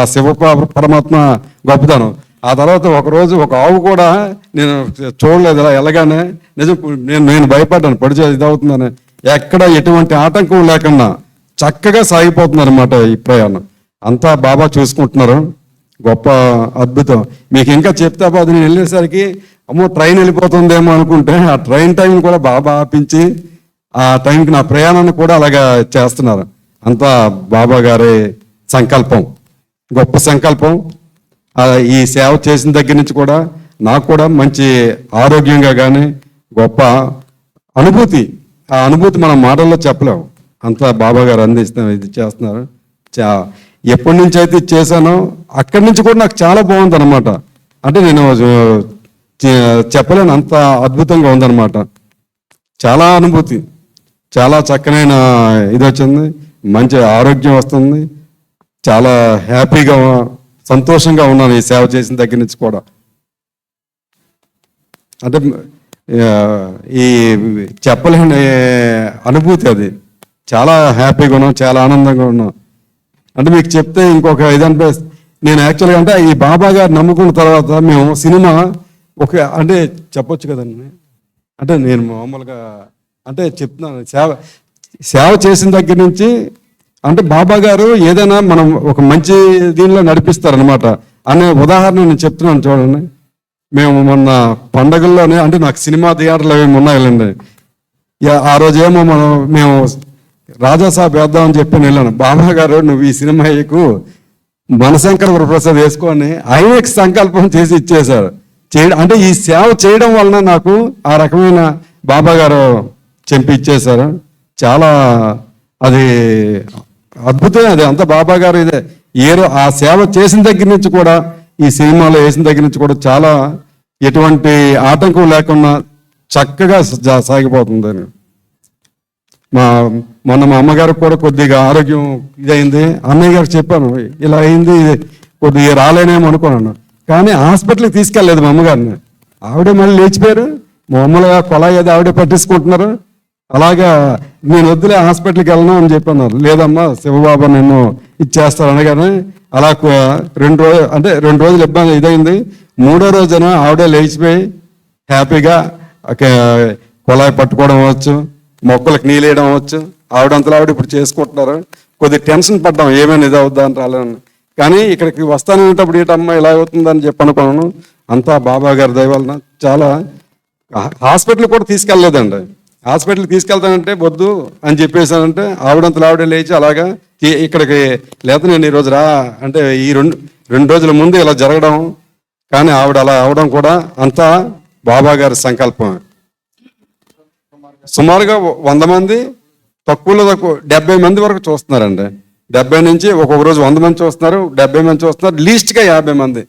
ఆ శివ పరమాత్మ గొప్పతనం. ఆ తర్వాత ఒకరోజు ఒక ఆవు కూడా నేను చూడలేదు, అలా వెళ్ళగానే నిజం నేను భయపడ్డాను, పడిచే ఇదవుతుందని. ఎక్కడ ఎటువంటి ఆటంకం లేకుండా చక్కగా సాగిపోతున్నారు అనమాట ఈ ప్రయాణం. అంతా బాబా చూసుకుంటున్నారు. గొప్ప అద్భుతం. మీకు ఇంకా చెప్తా పోతే నేను వెళ్ళేసరికి అమ్మో ట్రైన్ వెళ్ళిపోతుందేమో అనుకుంటే ఆ ట్రైన్ టైం కూడా బాబా ఆపించి ఆ టైంకి నా ప్రయాణాన్ని కూడా అలాగా చేస్తున్నారు. అంతా బాబా గారి సంకల్పం, గొప్ప సంకల్పం. ఈ సేవ చేసిన దగ్గర నుంచి కూడా నాకు కూడా మంచి ఆరోగ్యంగా కానీ గొప్ప అనుభూతి. ఆ అనుభూతి మనం మాటల్లో చెప్పలేము. అంతా బాబా గారు ఇది చేస్తున్నారు. ఎప్పటి నుంచి అయితే చేశానో అక్కడి నుంచి కూడా నాకు చాలా బాగుంది అనమాట. అంటే నేను చెప్పలేను, అంత అద్భుతంగా ఉందన్నమాట. చాలా అనుభూతి, చాలా చక్కనైన ఇది వచ్చింది, మంచి ఆరోగ్యం వస్తుంది, చాలా హ్యాపీగా సంతోషంగా ఉన్నాను ఈ సేవ చేసిన దగ్గర నుంచి కూడా. అంటే ఈ చెప్పలేని అనుభూతి, అది చాలా హ్యాపీగా ఉన్నాం, చాలా ఆనందంగా ఉన్నాం. అంటే మీకు చెప్తే ఇంకొక ఇదంటే నేను యాక్చువల్గా అంటే ఈ బాబా గారు నమ్ముకున్న తర్వాత మేము సినిమా అంటే చెప్పొచ్చు కదండి. అంటే నేను మామూలుగా అంటే చెప్తున్నాను, సేవ చేసిన దగ్గర నుంచి అంటే బాబా గారు ఏదైనా మనం ఒక మంచి దీనిలో నడిపిస్తారనమాట అనే ఉదాహరణ నేను చెప్తున్నాను చూడండి. మేము మొన్న పండగల్లోనే అంటే నాకు సినిమా థియేటర్లు ఏమి ఉన్నాయండి. ఆ రోజు ఏమో మేము రాజాసాబ్ వేద్దామని చెప్పి వెళ్ళాను. బాబా గారు నువ్వు ఈ సినిమా మనశంకర ప్రసాద్ వేసుకొని ఆయనకి సంకల్పం చేసి ఇచ్చేశారు. అంటే ఈ సేవ చేయడం వలన నాకు ఆ రకమైన బాబా గారు చెంపి ఇచ్చేశారు. చాలా అది అద్భుతమే. అది అంత బాబా గారు ఇదే ఆ సేవ చేసిన దగ్గర నుంచి కూడా ఈ సినిమాలో వేసిన దగ్గర నుంచి కూడా చాలా ఎటువంటి ఆటంకం లేకుండా చక్కగా సాగిపోతుంది. మొన్న మా అమ్మగారికి కూడా కొద్దిగా ఆరోగ్యం ఇదైంది. అన్నయ్య గారికి చెప్పాను ఇలా అయింది, కొద్దిగా రాలేనేమో అనుకున్నాను. కానీ హాస్పిటల్కి తీసుకెళ్ళలేదు మా అమ్మగారిని. ఆవిడే మళ్ళీ లేచిపోయారు. మామూలుగా కొలాయి అది ఆవిడే పట్టించుకుంటున్నారు. అలాగా నేను వద్దులే హాస్పిటల్కి వెళ్ళను అని చెప్పన్నారు. లేదమ్మా శివబాబా నిన్ను ఇచ్చేస్తారు అనగానే అలా 2 రోజులు ఇబ్బంది ఇదైంది. 3వ రోజున ఆవిడే లేచిపోయి హ్యాపీగా కొలాయి పట్టుకోవడం అవ్వచ్చు, మొక్కలకు నీళ్ళేయడం అవ్వచ్చు, ఆవిడంతలో ఆవిడ ఇప్పుడు చేసుకుంటున్నారు. కొద్దిగా టెన్షన్ పడ్డాం ఏమైనా ఇది అవుద్దా అని రాలేను. కానీ ఇక్కడికి వస్తానేటప్పుడు ఏంటమ్మా ఇలా అవుతుందని చెప్పి అనుకున్నాను. అంతా బాబా గారి దయ వలన చాలా హాస్పిటల్ కూడా తీసుకెళ్ళలేదండి. హాస్పిటల్కి తీసుకెళ్తానంటే వద్దు అని చెప్పేసానంటే ఆవిడంతలో ఆవిడే లేచి అలాగా ఇక్కడికి లేకపోతే నేను ఈరోజు అంటే ఈ 2 రోజుల ముందు ఇలా జరగడం, కానీ ఆవిడ అలా అవడం కూడా అంతా బాబా గారి సంకల్పం. సుమారుగా 100 మంది, తక్కువలో తక్కువ 70 మంది వరకు చూస్తున్నారండి. 70 నుంచి ఒక్కొక్క రోజు 100 మంది చూస్తున్నారు, 70 మంది చూస్తున్నారు, లీస్ట్గా 50 మంది.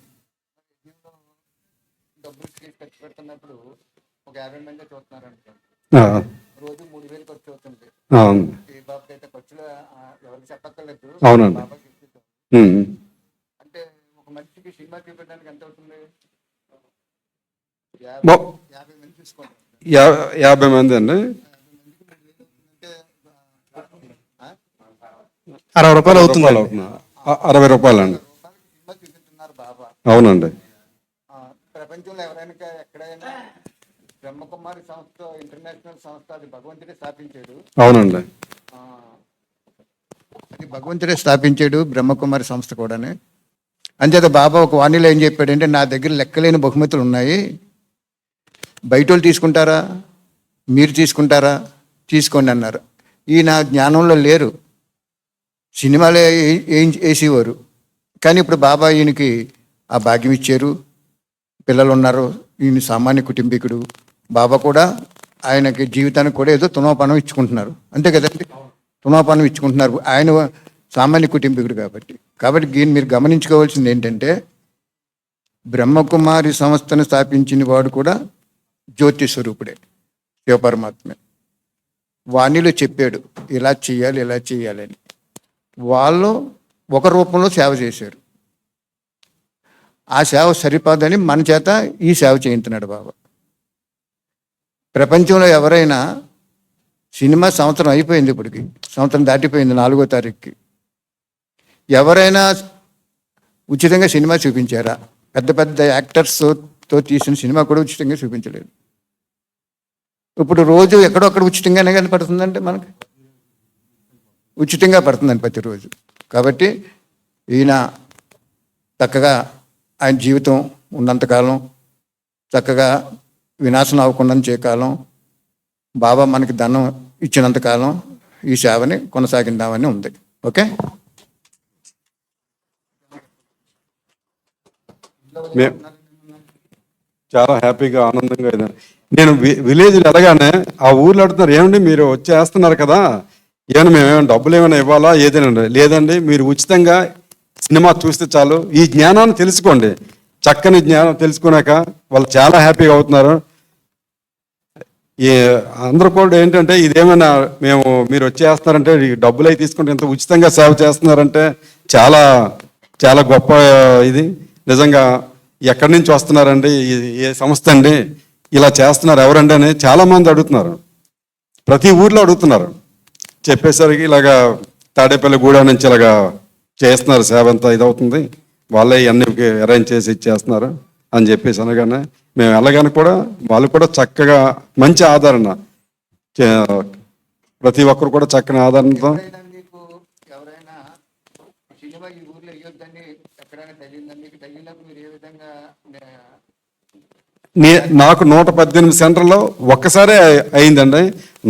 అవునండి. అంటే ఒక మనిషికి సినిమా చూపించడానికి ఎంత అవుతుంది? 50 మంది అండి. 60 రూపాయలు అవుతుంది. 60 రూపాయలు అండి. సినిమా చూపించున్నారు బాబా. అవునండి. ప్రపంచంలో ఎవరైనా ఎక్కడైనా బ్రహ్మకుమారి సంస్థ ఇంటర్నేషనల్ సంస్థ, అది భగవంతుడే స్థాపించాడు. అవునండి, అది భగవంతుడే స్థాపించాడు బ్రహ్మకుమారి సంస్థ కూడానే. అంచేత బాబా ఒక వాణిలో ఏం చెప్పాడంటే, నా దగ్గర లెక్కలేని బహుమతులు ఉన్నాయి, బయట వాళ్ళు తీసుకుంటారా, మీరు తీసుకుంటారా, తీసుకోండి అన్నారు. ఈయన జ్ఞానంలో లేరు, సినిమాలే వేసేవారు. కానీ ఇప్పుడు బాబా ఈయనకి ఆ భాగ్యం ఇచ్చారు, పిల్లలు ఉన్నారు, ఈయన సామాన్య కుటుంబీకుడు. బాబా కూడా ఆయనకి జీవితానికి కూడా ఏదో తునోపానం ఇచ్చుకుంటున్నారు, అంతే కదండి, తునోపానం ఇచ్చుకుంటున్నారు. ఆయన సామాన్య కుటుంబీకుడు కాబట్టి దీన్ని మీరు గమనించుకోవాల్సింది ఏంటంటే, బ్రహ్మకుమారి సంస్థను స్థాపించిన వాడు కూడా జ్యోతి స్వరూపుడే, శివపరమాత్మే. వాణిలో చెప్పాడు ఇలా చేయాలి, ఇలా చేయాలని. వాళ్ళు ఒక రూపంలో సేవ చేశారు. ఆ సేవ సరిపోదని మన చేత ఈ సేవ చేయించున్నాడు బాబా. ప్రపంచంలో ఎవరైనా సినిమా సంవత్సరం అయిపోయింది, ఇప్పటికి సంవత్సరం దాటిపోయింది, 4వ తారీఖుకి. ఎవరైనా ఉచితంగా సినిమా చూపించారా? పెద్ద పెద్ద యాక్టర్స్తో తీసిన సినిమా కూడా ఉచితంగా చూపించలేదు. ఇప్పుడు రోజు ఎక్కడొక్కడ ఉచితంగానే కానీ పడుతుందంటే మనకి ఉచితంగా పడుతుందండి ప్రతిరోజు. కాబట్టి ఈయన చక్కగా ఆయన జీవితం ఉన్నంతకాలం, చక్కగా వినాశనం అవ్వకుండా కాలం, బాబా మనకి ధనం ఇచ్చినంతకాలం ఈ సేవని కొనసాగిందామని ఉంది. ఓకే. చాలా హ్యాపీగా ఆనందంగా నేను విలేజ్ వెళ్ళగానే ఆ ఊర్లో అడుగుతున్నారు, ఏమండి మీరు వచ్చేస్తున్నారు కదా, ఏమైనా మేమేమైనా డబ్బులు ఏమైనా ఇవ్వాలా ఏదైనా? లేదండి, మీరు ఉచితంగా సినిమా చూస్తే చాలు, ఈ జ్ఞానాన్ని తెలుసుకోండి. చక్కని జ్ఞానం తెలుసుకున్నాక వాళ్ళు చాలా హ్యాపీగా అవుతున్నారు. ఈ అందరూ కూడా ఏంటంటే ఇదేమైనా మీరు వచ్చేస్తున్నారంటే డబ్బులు అవి తీసుకుంటే ఇంత ఉచితంగా సేవ చేస్తున్నారంటే చాలా చాలా గొప్ప ఇది. నిజంగా ఎక్కడి నుంచి వస్తున్నారండి, ఏ సంస్థ అండి, ఇలా చేస్తున్నారు ఎవరండి అని చాలామంది అడుగుతున్నారు. ప్రతి ఊర్లో అడుగుతున్నారు. చెప్పేసరికి ఇలాగా తాడేపల్లిగూడ నుంచి ఇలాగా చేస్తున్నారు, సేవ అంతా ఇదవుతుంది, వాళ్ళే అన్ని అరేంజ్ చేసి ఇచ్చేస్తున్నారు అని చెప్పేసి అనగానే మేము వెళ్ళగానే కూడా వాళ్ళు కూడా చక్కగా మంచి ఆదరణ, ప్రతి ఒక్కరు కూడా చక్కని ఆదరణతో. ఎవరైనా సినిమా ఈ ఊర్లో వేయొద్దని ఎక్కడైనా తగిలిందా మీకు? తగిలినప్పుడు మీరు ఏ విధంగా? నాకు 118 సెంటర్లో ఒక్కసారే అయిందండి.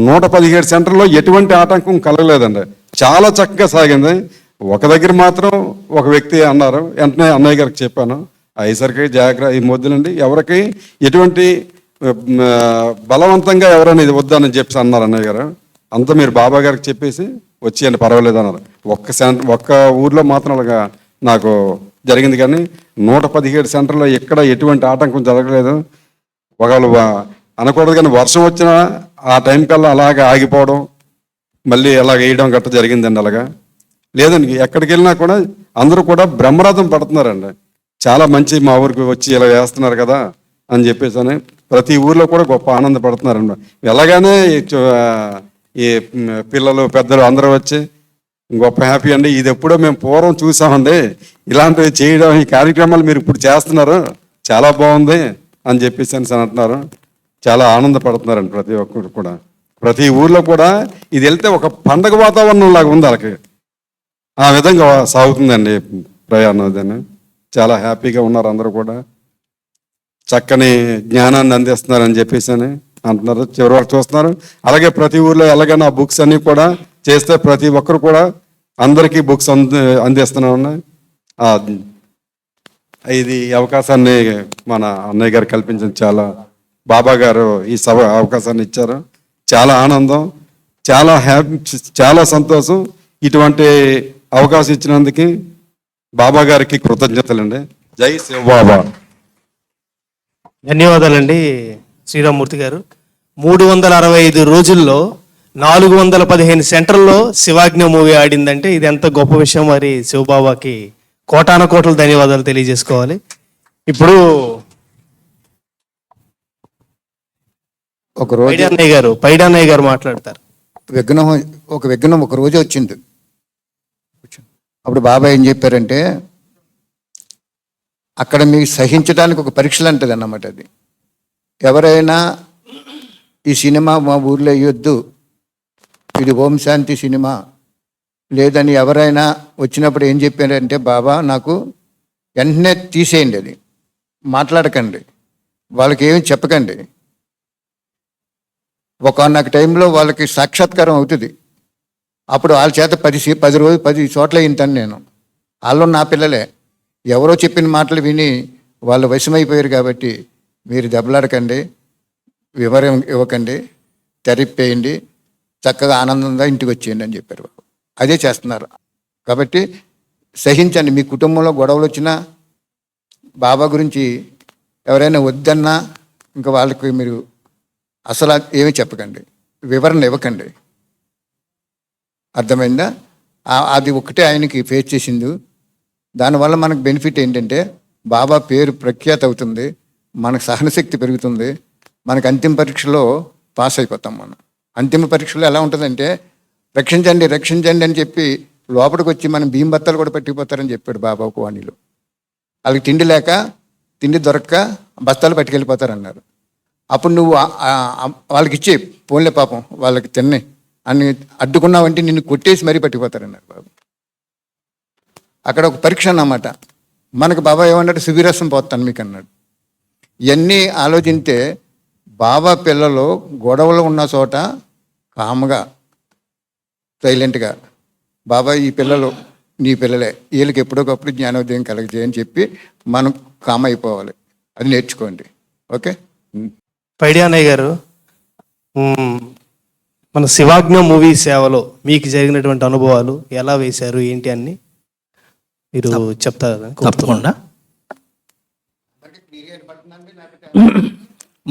117 సెంటర్లో ఎటువంటి ఆటంకం కలగలేదండి. చాలా చక్కగా సాగింది. ఒక దగ్గర మాత్రం ఒక వ్యక్తి అన్నారు, వెంటనే అన్నయ్య గారికి చెప్పాను, అయ్యేసరికి జాగ్రత్త, ఈ మొద్దులండి ఎవరికి ఎటువంటి బలవంతంగా ఎవరైనా ఇది వద్దని చెప్పేసి అన్నారు అన్నయ్య గారు. అంతా మీరు బాబా గారికి చెప్పేసి వచ్చేయండి పర్వాలేదు అన్నారు. ఒక్క ఊర్లో మాత్రం అలాగా నాకు జరిగింది, కానీ 117 సెంటర్లో ఎక్కడ ఎటువంటి ఆటంకం జరగలేదు. ఒకవేళ అనకూడదు కానీ వర్షం వచ్చినా ఆ టైం కల్లా అలాగే ఆగిపోవడం, మళ్ళీ అలాగ వేయడం గట్ట జరిగిందండి. అలాగా లేదండి, ఎక్కడికి వెళ్ళినా కూడా అందరూ కూడా బ్రహ్మరథం పడుతున్నారండి. చాలా మంచి, మా ఊరికి వచ్చి ఇలా వేస్తున్నారు కదా అని చెప్పేసి అని ప్రతి ఊర్లో కూడా గొప్ప ఆనందపడుతున్నారండి. వెళ్ళగానే ఈ పిల్లలు పెద్దలు అందరూ వచ్చి గొప్ప హ్యాపీ అండి, ఇది ఎప్పుడో మేము పూర్వం చూసామండి, ఇలాంటివి చేయడం, ఈ కార్యక్రమాలు మీరు ఇప్పుడు చేస్తున్నారు, చాలా బాగుంది అని చెప్పేసి అని అంటున్నారు. చాలా ఆనందపడుతున్నారండి ప్రతి ఒక్కరు కూడా. ప్రతి ఊర్లో కూడా ఇది వెళ్తే ఒక పండగ వాతావరణం లాగా ఉంది వాళ్ళకి, ఆ విధంగా సాగుతుందండి ప్రయాణం. అదని చాలా హ్యాపీగా ఉన్నారు అందరూ కూడా. చక్కని జ్ఞానాన్ని అందిస్తున్నారని చెప్పేసి అని అంటున్నారు. చివరి వరకు చూస్తున్నారు. అలాగే ప్రతి ఊర్లో ఎలాగైనా బుక్స్ అన్నీ కూడా చేస్తే ప్రతి ఒక్కరు కూడా అందరికీ బుక్స్ అందిస్తూనే ఉన్నాయి. ఇది అవకాశాన్ని మన అన్నయ్య గారు కల్పించిన, చాలా బాబా గారు ఈ సభ అవకాశాన్ని ఇచ్చారు. చాలా ఆనందం, చాలా హ్యాపీ, చాలా సంతోషం. ఇటువంటి అవకాశం ఇచ్చినందుకు బాబా గారికి కృతజ్ఞతలండి. జై శివబాబా. ధన్యవాదాలండి శ్రీరామ్మూర్తి గారు. 365 రోజుల్లో 415 సెంటర్లో శివాజ్ఞ మూవీ ఆడిందంటే ఇది ఎంత గొప్ప విషయం. మరి శివబాబాకి కోటాన కోట్ల ధన్యవాదాలు తెలియజేసుకోవాలి. ఇప్పుడు పైడాన్నయ్య గారు మాట్లాడతారు. విఘ్నం ఒక రోజు వచ్చింది. అప్పుడు బాబా ఏం చెప్పారంటే, అక్కడ మీకు సహించడానికి ఒక పరీక్షలు అంటది అన్నమాట. అది ఎవరైనా ఈ సినిమా మా ఊర్లో వేయొద్దు, ఇది ఓం శాంతి సినిమా లేదని ఎవరైనా వచ్చినప్పుడు ఏం చెప్పారంటే, బాబా నాకు వెంటనే తీసేయండి, అది మాట్లాడకండి, వాళ్ళకి ఏమి చెప్పకండి. ఒకనొక టైంలో వాళ్ళకి సాక్షాత్కారం అవుతుంది. అప్పుడు వాళ్ళ చేత 10 చోట్ల ఇంతాను నేను. వాళ్ళు నా పిల్లలే, ఎవరో చెప్పిన మాటలు విని వాళ్ళు వశమైపోయారు. కాబట్టి మీరు దెబ్బలాడకండి, వివరం ఇవ్వకండి, తెరిపేయండి, చక్కగా ఆనందంగా ఇంటికి వచ్చేయండి అని చెప్పారు. అదే చేస్తున్నారు. కాబట్టి సహించండి. మీ కుటుంబంలో గొడవలు వచ్చినా, బాబా గురించి ఎవరైనా వద్దన్నా, ఇంకా వాళ్ళకి మీరు అసలు ఏమీ చెప్పకండి, వివరణ ఇవ్వకండి. అర్థమైందా? అది ఒకటే ఆయనకి ఫేస్ చేసింది. దానివల్ల మనకు బెనిఫిట్ ఏంటంటే, బాబా పేరు ప్రఖ్యాత అవుతుంది, మనకు సహనశక్తి పెరుగుతుంది, మనకు అంతిమ పరీక్షలో పాస్ అయిపోతాం. మనం అంతిమ పరీక్షలో ఎలా ఉంటుందంటే, రక్షించండి రక్షించండి అని చెప్పి లోపలికి వచ్చి మనం బియ్యం బత్తాలు కూడా పట్టిపోతారని చెప్పాడు బాబా ఒక వాణిలో. వాళ్ళకి తిండి లేక తిండి దొరక్క బస్తాలు పట్టుకెళ్ళిపోతారన్నారు. అప్పుడు నువ్వు వాళ్ళకి ఇచ్చే పోన్లే పాపం వాళ్ళకి తిన్నే అని అడ్డుకున్నావంటే నిన్ను కొట్టేసి మరీ పట్టుకుపోతారన్నారు బాబు. అక్కడ ఒక పరీక్ష అన్నమాట. మనకు బాబా ఏమన్నాడు, శిబిరసం పోతాను మీకు అన్నాడు. ఇవన్నీ ఆలోచిస్తే బాబా పిల్లలు గొడవలు ఉన్న చోట కామ్గా సైలెంట్గా బాబా ఈ పిల్లలు నీ పిల్లలే, వీళ్ళకి ఎప్పుడోకప్పుడు జ్ఞానోదయం కలగజేయని చెప్పి మనం కామ్ అయిపోవాలి. అది నేర్చుకోండి. ఓకే. పైడి అన్నయ్య గారు, మన శివాజ్ఞ మూవీ సేవలో మీకు జరిగినటువంటి అనుభవాలు ఎలా వేశారు ఏంటి అని మీరు చెప్తారా? తప్పకుండా.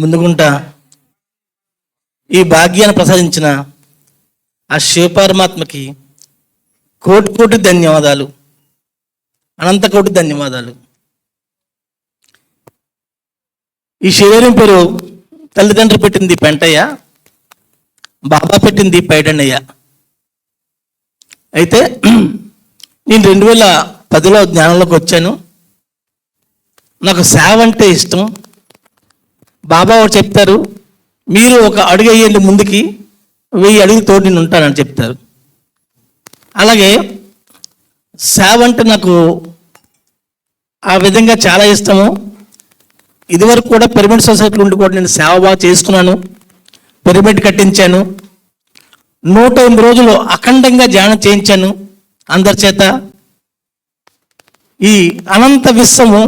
ముందుకుంటా ఈ భాగ్యాన్ని ప్రసాదించిన ఆ శివపరమాత్మకి కోటి కోటి ధన్యవాదాలు, అనంత కోటి ధన్యవాదాలు. ఈ శరీరం పేరు తల్లిదండ్రులు పెట్టింది పెంటయ్య, బాబా పెట్టింది పైడన్నయ్య. అయితే నేను 2010లో జ్ఞానంలోకి వచ్చాను. నాకు సేవ అంటే ఇష్టం. బాబా ఒకటి చెప్తారు, మీరు ఒక అడుగు వేయండి ముందుకి, 1000 అడుగులు తోడు నేను ఉంటానని చెప్తారు. అలాగే సేవ అంటే నాకు ఆ విధంగా చాలా ఇష్టము. ఇదివరకు కూడా పిరమిడ్ సొసైటీలో ఉండి కూడా నేను సేవ బాగా చేసుకున్నాను. పిరమిడ్ కట్టించాను. 108 రోజులు అఖండంగా ధ్యానం చేయించాను అందరి చేత. ఈ అనంత విశ్వము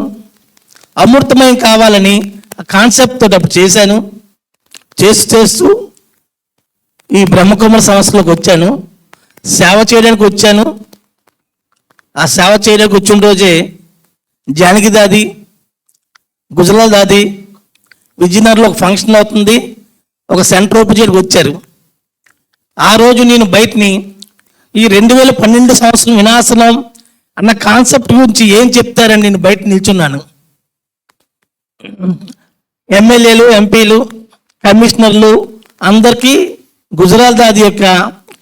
అమృతమయం కావాలని ఆ కాన్సెప్ట్ తోటి అప్పుడు చేశాను. చేస్తూ ఈ బ్రహ్మకుమార సంస్థలోకి వచ్చాను. సేవ చేయడానికి వచ్చాను. ఆ సేవ చేయడానికి వచ్చిన రోజే జానకి దాది, గుజరాల్ దాది విజయనగరంలో ఒక ఫంక్షన్ అవుతుంది, ఒక సెంటర్ ఓపెన్ చేయడానికి వచ్చారు. ఆ రోజు నేను బయటని ఈ 2012 సంవత్సరం వినాశనం అన్న కాన్సెప్ట్ గురించి ఏం చెప్తారని నేను బయట నిల్చున్నాను. ఎమ్మెల్యేలు, ఎంపీలు, కమిషనర్లు అందరికీ గుజరాల్ దాది యొక్క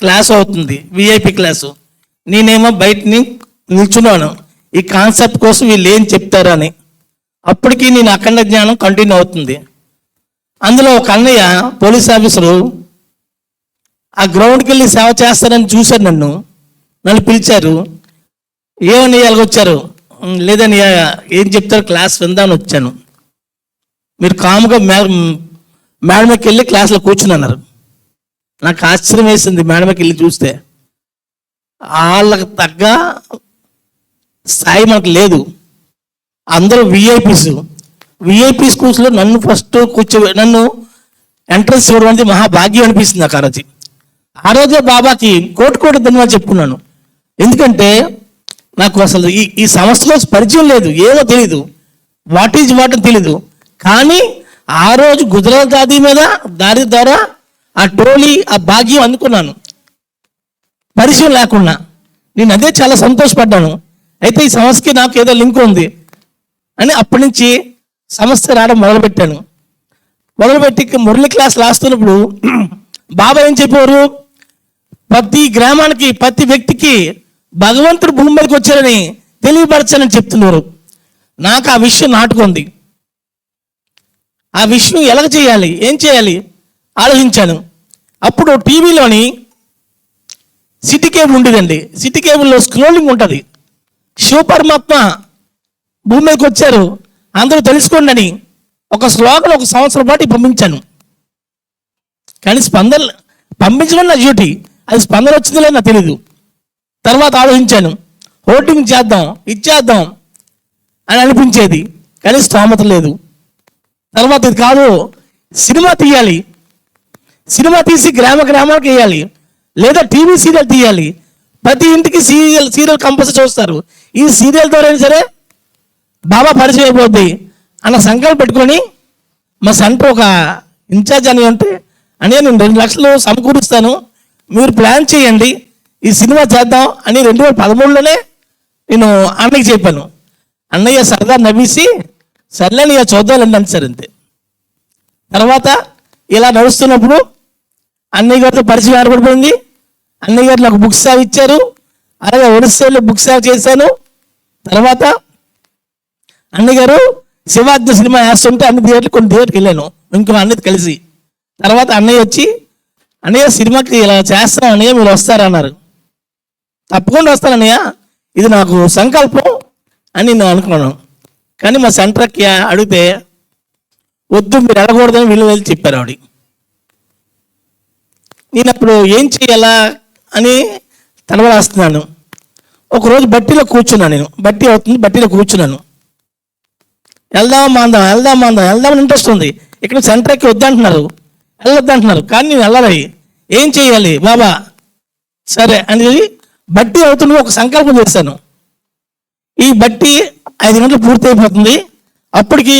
క్లాస్ అవుతుంది, విఐపి క్లాసు. నేనేమో బయటని నిల్చున్నాను ఈ కాన్సెప్ట్ కోసం వీళ్ళు ఏం చెప్తారని. అప్పటికి నేను అఖండ జ్ఞానం కంటిన్యూ అవుతుంది. అందులో ఒక అన్నయ్య పోలీస్ ఆఫీసరు ఆ గ్రౌండ్కి వెళ్ళి సేవ చేస్తారని చూశారు. నన్ను పిలిచారు. ఏమని వచ్చారు? లేదని ఏం చెప్తారు క్లాస్ విందామని వచ్చాను. మీరు కాముగా మేడమకి వెళ్ళి క్లాస్లో కూర్చున్నారు. నాకు ఆశ్చర్యం వేసింది. మేడమకి వెళ్ళి చూస్తే వాళ్ళకి తగ్గ స్థాయి మనకు లేదు. అందరూ విఐపీ స్కూల్స్లో నన్ను ఫస్ట్ నన్ను ఎంట్రన్స్ ఇవ్వడం అనేది మహాభాగ్యం అనిపిస్తుంది నాకు. ఆ రోజే బాబాకి కోటి కోటి ధన్యవాదాలు చెప్పుకున్నాను. ఎందుకంటే నాకు అసలు ఈ సంస్థలో పరిచయం లేదు, ఏమో తెలీదు, వాట్ ఈజ్ వాట్ అని తెలీదు. కానీ ఆ రోజు గుజరాత్ దాది మీద దారి ద్వారా ఆ టోలీ ఆ భాగ్యం అందుకున్నాను పరిచయం లేకుండా. నేను అదే చాలా సంతోషపడ్డాను. అయితే ఈ సంస్థకి నాకు ఏదో లింక్ ఉంది అని అప్పటి నుంచి సంస్థ రావడం మొదలుపెట్టి మురళి క్లాస్ రాస్తున్నప్పుడు బాబా ఏం చెప్పారు, ప్రతి గ్రామానికి ప్రతి వ్యక్తికి భగవంతుడు భూమి మీదకి వచ్చారని తెలియపరచాలని చెప్తున్నారు. నాకు ఆ విషయం నాటుకుంది. ఆ విషయం ఎలా చేయాలి, ఏం చేయాలి ఆలోచించాను. అప్పుడు టీవీలోని సిటీ కేబుల్ ఉండేదండి. సిటీ కేబుల్లో స్క్రోలింగ్ ఉంటుంది. శివపరమాత్మ భూమి మీదకి వచ్చారు అందరూ తెలుసుకోండి అని ఒక స్లోగన్ 1 సంవత్సరం పాటు పంపించాను. కానీ స్పందన పంపించడం నా డ్యూటీ, అది స్పందన వచ్చిందో లేదో నాకు తెలీదు. తర్వాత ఆలోచించాను, హోర్డింగ్ చేద్దాం, ఇచ్చేద్దాం అని అనిపించేది, కానీ స్తోమత లేదు. తర్వాత ఇది కాదు, సినిమా తీయాలి, సినిమా తీసి గ్రామానికి వేయాలి, లేదా టీవీ సీరియల్ తీయాలి, ప్రతి ఇంటికి సీరియల్ కంపల్సరీ చూస్తారు, ఈ సీరియల్ ద్వారా సరే బాబా పరిచయం అయిపోద్ది అన్న సంకల్పం పెట్టుకొని మా సెంటర్ ఒక ఇన్ఛార్జ్ అని ఉంటే అని నేను 2 లక్షలు సమకూరుస్తాను, మీరు ప్లాన్ చేయండి, ఈ సినిమా చేద్దాం అని 2013లోనే నేను అన్నయ్యకి చెప్పాను. అన్నయ్య సరదా నవ్వేసి సర్లే నీ చూద్దామండి అని సార్ అంతే. తర్వాత ఇలా నడుస్తున్నప్పుడు అన్నయ్య గారితో పరిచయం ఏర్పడిపోయింది. అన్నయ్య గారు నాకు బుక్ సేవ ఇచ్చారు. అలాగే ఒడిస్సాలో బుక్ సేవ చేశాను. తర్వాత అన్నయ్య గారు శివాజ్ఞ సినిమా వేస్తుంటే అన్ని థియేటర్లు కొన్ని థియేటర్కి వెళ్ళాను ఇంకో అన్నది కలిసి. తర్వాత అన్నయ్య వచ్చి, అన్నయ్య సినిమాకి ఇలా చేస్తాం అన్నయ్య, మీరు వస్తారన్నారు. తప్పకుండా వస్తాను అన్నయ్య, ఇది నాకు సంకల్పం అని నేను అనుకున్నాను. కానీ మా సెంటర్కి అడిగితే వద్దు మీరు అడగకూడదని వీళ్ళు వెళ్ళి చెప్పారు ఆవిడ. నేను అప్పుడు ఏం చేయాలా అని తడబడేస్తున్నాను. ఒకరోజు బట్టీలో కూర్చున్నాను, నేను బట్టి అవుతుంది బట్టీలో కూర్చున్నాను. వెళ్దామని ఇంట్రెస్ట్ ఉంది. ఇక్కడ సెంటర్కి వద్దంటున్నారు, వెళ్ళొద్దంటున్నారు, కానీ నేను వెళ్ళాలి. ఏం చేయాలి బాబా, సరే అని బట్టి అవుతుంది ఒక సంకల్పం చేశాను. ఈ బట్టి 5 గంటలు పూర్తి అయిపోతుంది, అప్పటికి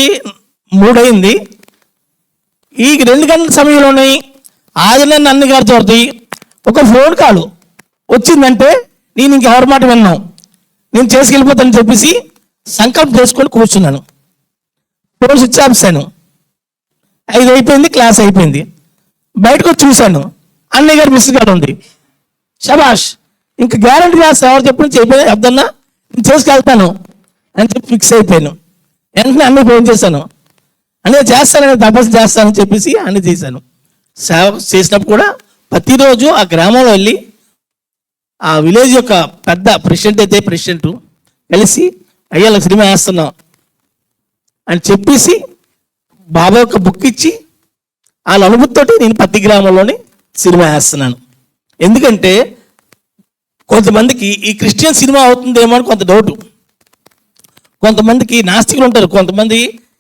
3 అయింది. ఈ 2 గంటల సమయంలోనే ఆదినారాయణ అన్న గారితో ఒక ఫోన్ కాల్ వచ్చిందంటే నేను ఇంకెవరి మాట విన్నాను, నేను చేసుకెళ్ళిపోతానని చెప్పేసి సంకల్పం చేసుకొని కూర్చున్నాను. ఫోన్ స్విచ్ ఆఫ్ చేశాను. 5 అయిపోయింది, క్లాస్ అయిపోయింది. బయటకు వచ్చి చూశాను, అన్నయ్య గారు మిస్ కాల్ ఉంది. శబాష్, ఇంకా గ్యారంటీ క్లాస్ ఎవరు చెప్పిన చెప్పేది అద్దన్నా నేను చేసుకెళ్తాను అని చెప్పి ఫిక్స్ అయిపోయాను. వెంటనే అన్నయ్య ఫోన్ చేశాను, అన్నయ్య చేస్తానని తపస్సు చేస్తానని చెప్పేసి అన్ని చేశాను. సేవ చేసినప్పుడు కూడా ప్రతిరోజు ఆ గ్రామంలో వెళ్ళి ఆ విలేజ్ యొక్క పెద్ద ప్రెసిడెంట్ అయితే ప్రెసిడెంట్ కలిసి అయ్యా సినిమా వేస్తున్నాం అని చెప్పేసి బాబా యొక్క బుక్ ఇచ్చి వాళ్ళ అనుభూతితోటి నేను ప్రతి గ్రామంలోనే సినిమా వేస్తున్నాను. ఎందుకంటే కొంతమందికి ఈ క్రిస్టియన్ సినిమా అవుతుందేమో అని కొంత డౌటు, కొంతమందికి నాస్తికులు ఉంటారు, కొంతమంది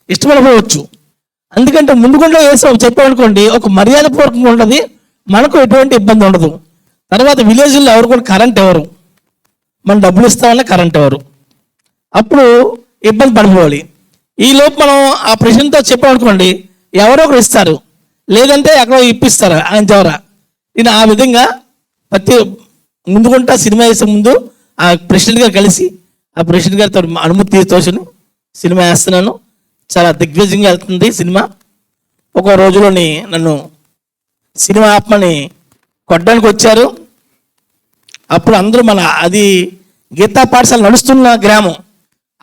ఇష్టపడవచ్చు. అందుకంటే ముందుకుండా వేసాం చెప్పామనుకోండి, ఒక మర్యాదపూర్వకంగా ఉంటుంది, మనకు ఎటువంటి ఇబ్బంది ఉండదు. తర్వాత విలేజ్లో ఎవరు కూడా కరెంట్ ఎవరు, మనం డబ్బులు ఇస్తామన్నా కరెంట్ ఎవరు, అప్పుడు ఇబ్బంది పడిపోవాలి. ఈ లోపు మనం ఆ ప్రెసిడెంట్తో చెప్పామనుకోండి, ఎవరో ఒకరు ఇస్తారు, లేదంటే ఎక్కడో ఇప్పిస్తారు ఆయన ద్వారా. నేను ఆ విధంగా ప్రతి ముందుకుంటా సినిమా వేసే ముందు ఆ ప్రెసిడెంట్ గారు కలిసి ఆ ప్రెసిడెంట్ గారితో అనుమతి తోచుని సినిమా వేస్తున్నాను. చాలా దిగ్విజయంగా వెళ్తుంది సినిమా. ఒక రోజులోని నన్ను సినిమా ఆత్మని కొట్టడానికి వచ్చారు. అప్పుడు అందరూ అది గీతా పాఠశాల నడుస్తున్న గ్రామం,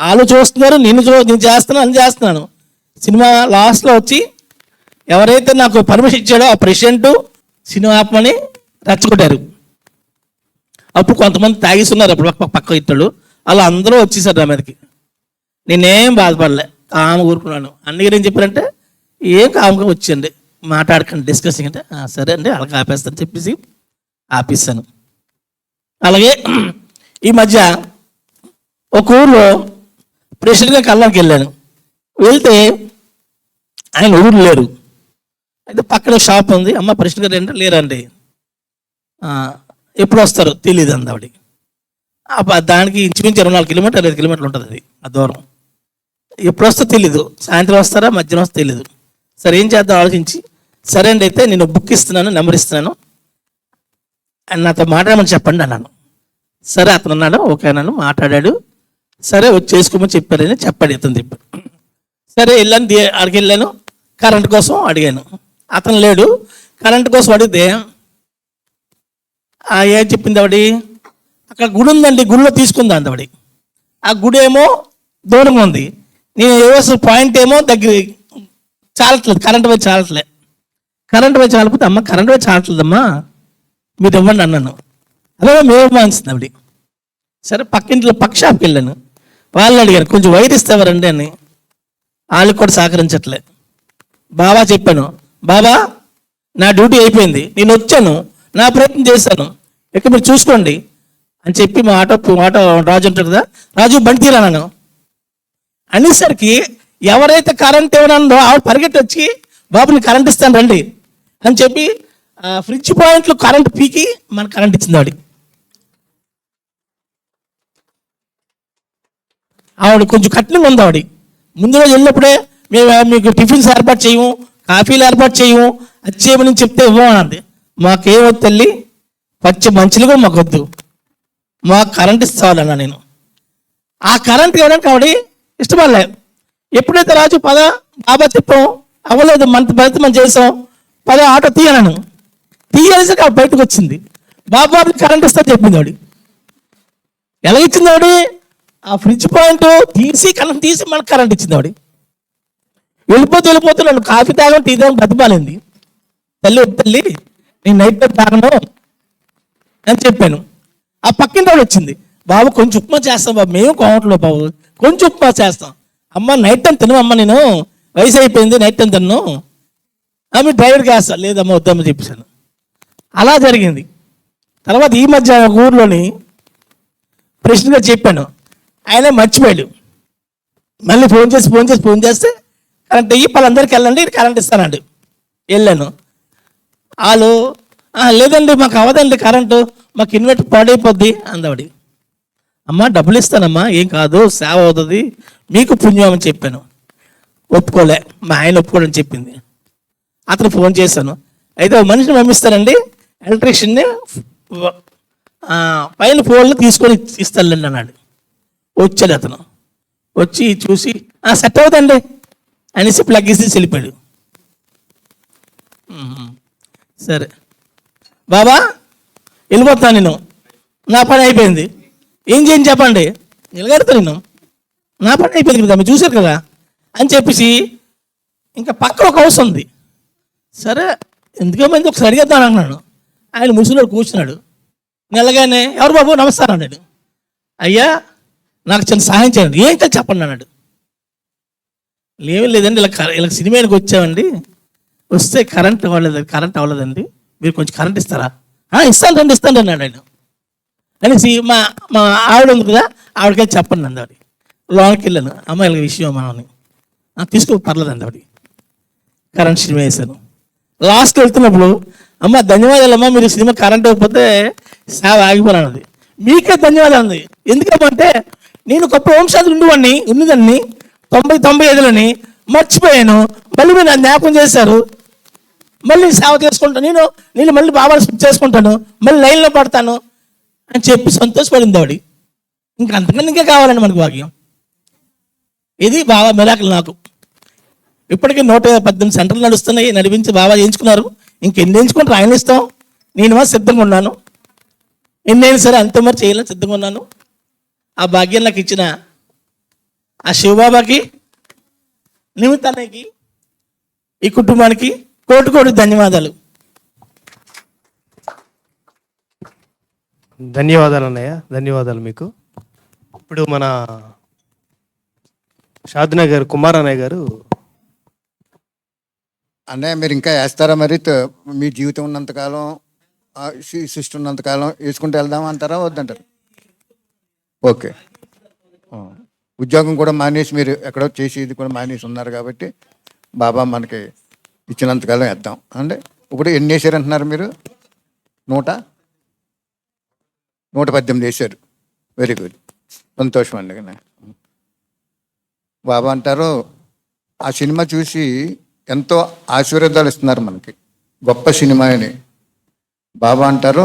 వాళ్ళు చూస్తున్నారు, నేను చేస్తున్నాను అని చేస్తున్నాను. సినిమా లాస్ట్లో వచ్చి ఎవరైతే నాకు పర్మిషన్ ఇచ్చాడో ఆ ప్రెసిడెంట్ సినిమా ఆత్మని రెచ్చగొట్టారు. అప్పుడు కొంతమంది తాగిస్తున్నారు, అప్పుడు పక్క ఇద్దరు అలా అందరూ వచ్చేసారు నా మీదకి. నేనేం బాధపడలే, కామ ఊరుకున్నాను. అన్నగారు ఏం చెప్పారంటే ఏం కాముగా వచ్చండి, మాట్లాడకండి, డిస్కసింగ్ అంటే సరే అండి అలాగే ఆపేస్తాను చెప్పేసి ఆపేస్తాను. అలాగే ఈ మధ్య ఒక ఊర్లో ప్రెసిడెంట్గా కళ్ళకి వెళ్ళాను. వెళ్తే ఆయన ఊరు లేరు. అయితే పక్కన షాప్ ఉంది, అమ్మ ప్రెసిడెంట్ గారు ఏంటంటే లేరండి, ఎప్పుడు వస్తారు తెలియదు అంది ఆవిడ. దానికి ఇంచుమించు 24 కిలోమీటర్లు 5 కిలోమీటర్లు ఉంటుంది అది ఆ దూరం. ఎప్పుడు వస్తో తెలీదు, సాయంత్రం వస్తారా మధ్యాహ్నం వస్తే తెలీదు. సరే ఏం చేద్దాం ఆలోచించి, సరే అండి అయితే నేను బుక్ ఇస్తున్నాను, నెంబర్ ఇస్తున్నాను అని నాతో మాట్లాడమని చెప్పండి అన్నాను. సరే అతను అన్నాడు, ఓకే అన్నాను, మాట్లాడాడు. సరే వచ్చి చేసుకోమని చెప్పారని చెప్పాడు, ఇతను చెప్పాడు. సరే వెళ్ళాను, అక్కడికి వెళ్ళాను, కరెంట్ కోసం అడిగాను. అతను లేడు. కరెంట్ కోసం అడిగితే ఏం చెప్పింది ఆవిడ, అక్కడ గుడి ఉందండి, గుడిలో తీసుకుందా అంది. ఆ గుడి ఏమో దూరంగా ఉంది, నేను ఏవో పాయింట్ ఏమో దగ్గర చాలట్లేదు, కరెంట్ పోయి చాలట్లే. కరెంట్ పోయి చాలిపోతే అమ్మ కరెంట్ పోయి చాలట్లేదమ్మా మీరు ఇవ్వండి అన్నాను. అలాగే మేము అనిస్తుంది ఆవిడ. సరే పక్కింట్లో పక్క షాప్కి వెళ్ళాను, వాళ్ళు అడిగాను కొంచెం వైర్ ఇస్తావారండి అని. వాళ్ళకి కూడా సహకరించట్లే. బాబా చెప్పాను, బాబా నా డ్యూటీ అయిపోయింది, నేను వచ్చాను, నా ప్రయత్నం చేశాను, ఇక మీరు చూసుకోండి అని చెప్పి మా ఆటో రాజు ఉంటాడు కదా, రాజు బండి తీరాను అనేసరికి ఎవరైతే కరెంట్ ఇవ్వనో ఆవిడ పరిగెత్తి వచ్చి బాబు నేను కరెంట్ ఇస్తాను రండి అని చెప్పి ఫ్రిడ్జ్ పాయింట్లో కరెంట్ పీకి మనకు కరెంట్ ఇచ్చింది ఆవిడ కొంచెం కఠినంగా ఉంది ఆవిడ. ముందు రోజు వెళ్ళినప్పుడే మేము మీకు టిఫిన్స్ ఏర్పాటు చేయము, కాఫీలు ఏర్పాటు చేయము, అది చేయమని చెప్తే ఇవ్వమన్నది. మాకేమో తల్లి పచ్చి మంచులు కూడా మాకు వద్దు, మాకు కరెంట్ ఇస్తావాలన్నా నేను. ఆ కరెంట్ ఇవ్వడానికి ఆవిడ ఇష్టపడలే. ఎప్పుడైతే రాజు పద బాబా చెప్పాం అవ్వలేదు, మన ప్రయత్నం మనం చేసాం, పద ఆటో తీయనను తీయాల్సి ఆవిడ బయటకు వచ్చింది. బాబాకి కరెంట్ ఇస్తా చెప్పింది ఆవిడ. ఎలా ఇచ్చింది ఆవిడ, ఆ ఫ్రిడ్జ్ పాయింట్ తీసి మనకు కరెంట్ ఇచ్చింది ఆవిడ. వెళ్ళిపోతూ నన్ను కాఫీ తాగడం టీ తాగడం బతిమాలింది. తల్లి నేను నైట్ టైం తాగను అని చెప్పాను. ఆ పక్కింటి వాడు వచ్చింది, బాబు కొంచెం ఉప్మా చేస్తాం బాబు, మేము కోమట్లో బాబు కొంచెం ఉప్మా చేస్తాం. అమ్మ నైట్ టైం తినమమ్మ, నేను వయసు అయిపోయింది నైట్ టైం తిన్ను, ఆమె డ్రైవర్కి వేస్తా, లేదమ్మా వద్దమ్మని చెప్పేశాను. అలా జరిగింది. తర్వాత ఈ మధ్య ఒక ఊర్లోని ప్రెసిడెంట్గా చెప్పాను, ఆయన మర్చిపోయాడు. మళ్ళీ ఫోన్ చేస్తే కరెంట్ అయ్యి వాళ్ళందరికీ వెళ్ళండి కరెంట్ ఇస్తానండి. వెళ్ళాను. వాళ్ళు లేదండి మాకు అవ్వదండి కరెంటు, మాకు ఇన్వర్టర్ పాడైపోద్ది అందవాడి. అమ్మ డబ్బులు ఇస్తానమ్మా, ఏం కాదు సేవ అవుతుంది, మీకు పుణ్యం అని చెప్పాను. ఒప్పుకోలే, మా ఆయన ఒప్పుకోడని చెప్పింది. అతను ఫోన్ చేశాను, అయితే ఒక మనిషిని పంపిస్తానండి ఎలక్ట్రీషియన్ని పైన ఫోన్లు తీసుకొని ఇస్తానులేండి అన్నాడు. వచ్చాడు అతను, వచ్చి చూసి సెట్ అవుతుందండి అనేసి ప్లగ్ ఇసి వెళ్ళిపోయాడు. సరే బాబా వెళ్ళిపోతాను నేను, నా పని అయిపోయింది, ఏం చేయని చెప్పండి, నిలగడతా నేను, నా పని అయిపోయింది కదా మీరు చూశారు కదా అని చెప్పేసి ఇంకా పక్కన ఒక హౌస్ ఉంది. సరే ఎందుకేమైంది ఒకసారి అడిగేద్దాను అన్నాడు. ఆయన ముసలివాడు కూర్చున్నాడు. నెలగానే ఎవరు బాబు నమస్కారం అన్నాడు. అయ్యా నాకు చిన్న సహాయం చేయండి. ఏంటో చెప్పండి అన్నాడు. లేదండి ఇలా సినిమాకి వచ్చామండి, వస్తే కరెంట్ అవ్వలేదండి, మీరు కొంచెం కరెంట్ ఇస్తారా? ఇస్తాను అన్నాడు ఆయన. అనేసి మా ఆవిడ ఉంది కదా, ఆవిడకి చెప్పండి అంది ఆవిడ. లోనికి వెళ్ళాను, అమ్మాయిలకి విషయం మనని తీసుకో పర్లేదండి ఆవిడ. కరెంట్ సినిమా వేశాను. లాస్ట్కి వెళ్తున్నప్పుడు అమ్మ ధన్యవాదాలమ్మా, మీరు సినిమా కరెంట్ ఇవ్వకపోతే సేవ ఆగిపోయినది, మీకే ధన్యవాదాలు అంది. ఎందుకంటే నేను గొప్ప వంశాలు ఉన్నదాన్ని 95లోని మర్చిపోయాను, మళ్ళీ మీరు నన్ను జ్ఞాపకం చేశారు, మళ్ళీ సేవ చేసుకుంటాను, నేను మళ్ళీ బాబాను చేసుకుంటాను, మళ్ళీ లైన్లో పడతాను అని చెప్పి సంతోషపడింది ఆవిడ. అంతకన్నా ఇంకా కావాలండి మనకు భాగ్యం. ఇది బాబా మిరాకిల్. నాకు ఇప్పటికీ 118 సెంటర్లు నడుస్తున్నాయి, నడిపించి బాబా చేయించుకున్నారు. ఇంకెన్ని ఎంచుకుంటారు ఆయన ఇస్తాం. నేను సిద్ధంగా ఉన్నాను, ఎన్నైనా సరే అంత మరి చేయాలని సిద్ధంగా ఉన్నాను. ఆ భాగ్యం నాకు ఇచ్చిన ఆ శివబాబాకి, నిమిత్తానికి, ఈ కుటుంబానికి కోటి ధన్యవాదాలు. ధన్యవాదాలు అన్నయ్య, ధన్యవాదాలు మీకు. ఇప్పుడు మన షాద్నా గారు, కుమార్ అన్నయ్య గారు. అన్నయ్య మీరు ఇంకా వేస్తారా మరి? మీ జీవితం ఉన్నంతకాలం, సృష్టి ఉన్నంతకాలం వేసుకుంటూ వెళ్దాం అంటారా వద్దంటారు? ఓకే. ఉద్యోగం కూడా మానేసి మీరు ఎక్కడో చేసి ఇది కూడా మానేసి ఉన్నారు కాబట్టి బాబా మనకి ఇచ్చినంతకాలం వేద్దాం అంటే. ఇప్పుడు ఎన్ని వేసారు అంటున్నారు మీరు? 118 వేశారు. వెరీ గుడ్, సంతోషం అండి. బాబా అంటారు ఆ సినిమా చూసి ఎంతో ఆశీర్వాదాలు ఇస్తున్నారు మనకి, గొప్ప సినిమా అని. బాబా అంటారు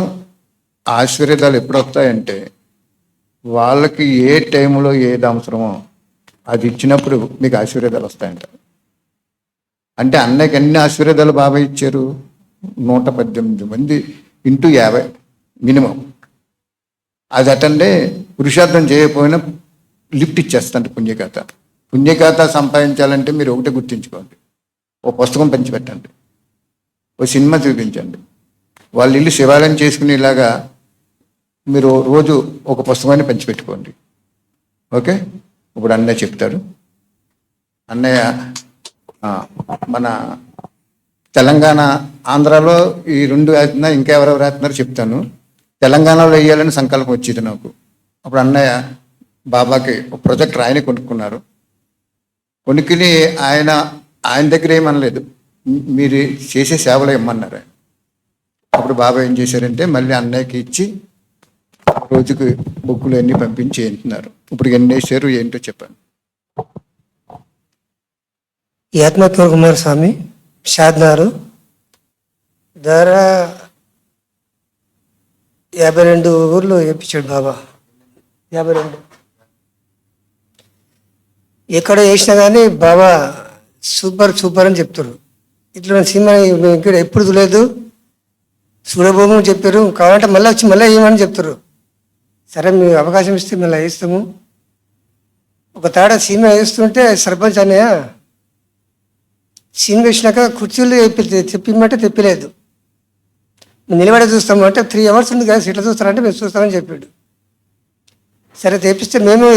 ఆశీర్వాదాలు ఎప్పుడు వస్తాయంటే వాళ్ళకి ఏ టైంలో ఏది అవసరమో అది ఇచ్చినప్పుడు మీకు ఆశీర్వాదాలు వస్తాయంటారు. అంటే అన్నయ్యకి ఎన్ని ఆశీర్వాదాలు బాబా ఇచ్చారు? 118 మంది ఇంటూ 50 మినిమం. అది అటండే పురుషార్థం చేయకపోయినా లిఫ్ట్ ఇచ్చేస్తాండి పుణ్యఖాత సంపాదించాలంటే మీరు ఒకటే గుర్తించుకోండి, ఓ పుస్తకం పంచిపెట్టండి, ఓ సినిమా చూపించండి, వాళ్ళ ఇల్లు శివాలయం చేసుకునేలాగా మీరు రోజు ఒక పుస్తకాన్ని పంచిపెట్టుకోండి. ఓకే. ఇప్పుడు అన్నయ్య చెప్తారు. అన్నయ్య మన తెలంగాణ, ఆంధ్రాలో ఈ 2 వేస్తున్నా, ఇంకా ఎవరెవరు వేస్తున్నారో చెప్తాను. తెలంగాణలో వేయాలని సంకల్పం వచ్చింది నాకు. అప్పుడు అన్నయ్య బాబాకి ఒక ప్రొజెక్టర్ ఆయనే కొనుక్కున్నారు. కొనుక్కుని ఆయన దగ్గర ఏమనలేదు, మీరు చేసే సేవలు ఇమ్మన్నారు. అప్పుడు బాబా ఏం చేశారంటే మళ్ళీ అన్నయ్యకి ఇచ్చి రోజుకి బుక్కులు అన్నీ పంపించి వేస్తున్నారు. ఇప్పుడు ఎన్ని వేసారు ఏంటో చెప్పండి. యాత్మకూర్ కుమార్ స్వామి షాద్నారు ధర 52 ఊర్లు వేయించాడు బాబా. 52 ఎక్కడ వేసినా కానీ బాబా సూపర్ అని చెప్తారు. ఇట్లా సినిమా ఇక్కడ ఎప్పుడు చూడలేదు, చూడబోము చెప్పారు. కావాలంటే మళ్ళీ వచ్చి మళ్ళీ వేయమని చెప్తారు. సరే మీకు అవకాశం ఇస్తే మళ్ళీ వేస్తాము ఒక తాడ సినిమా వేస్తుంటే సర్పంచ్ అన్నయ్య సినిమా వేసినాక కుర్చీలు తెప్పిమంటే తెప్పలేదు. నిలబడే చూస్తాము అంటే 3 hours ఉంది కదా, ఇట్లా చూస్తారంటే మేము చూస్తామని చెప్పాడు. సరే తెప్పిస్తే మేము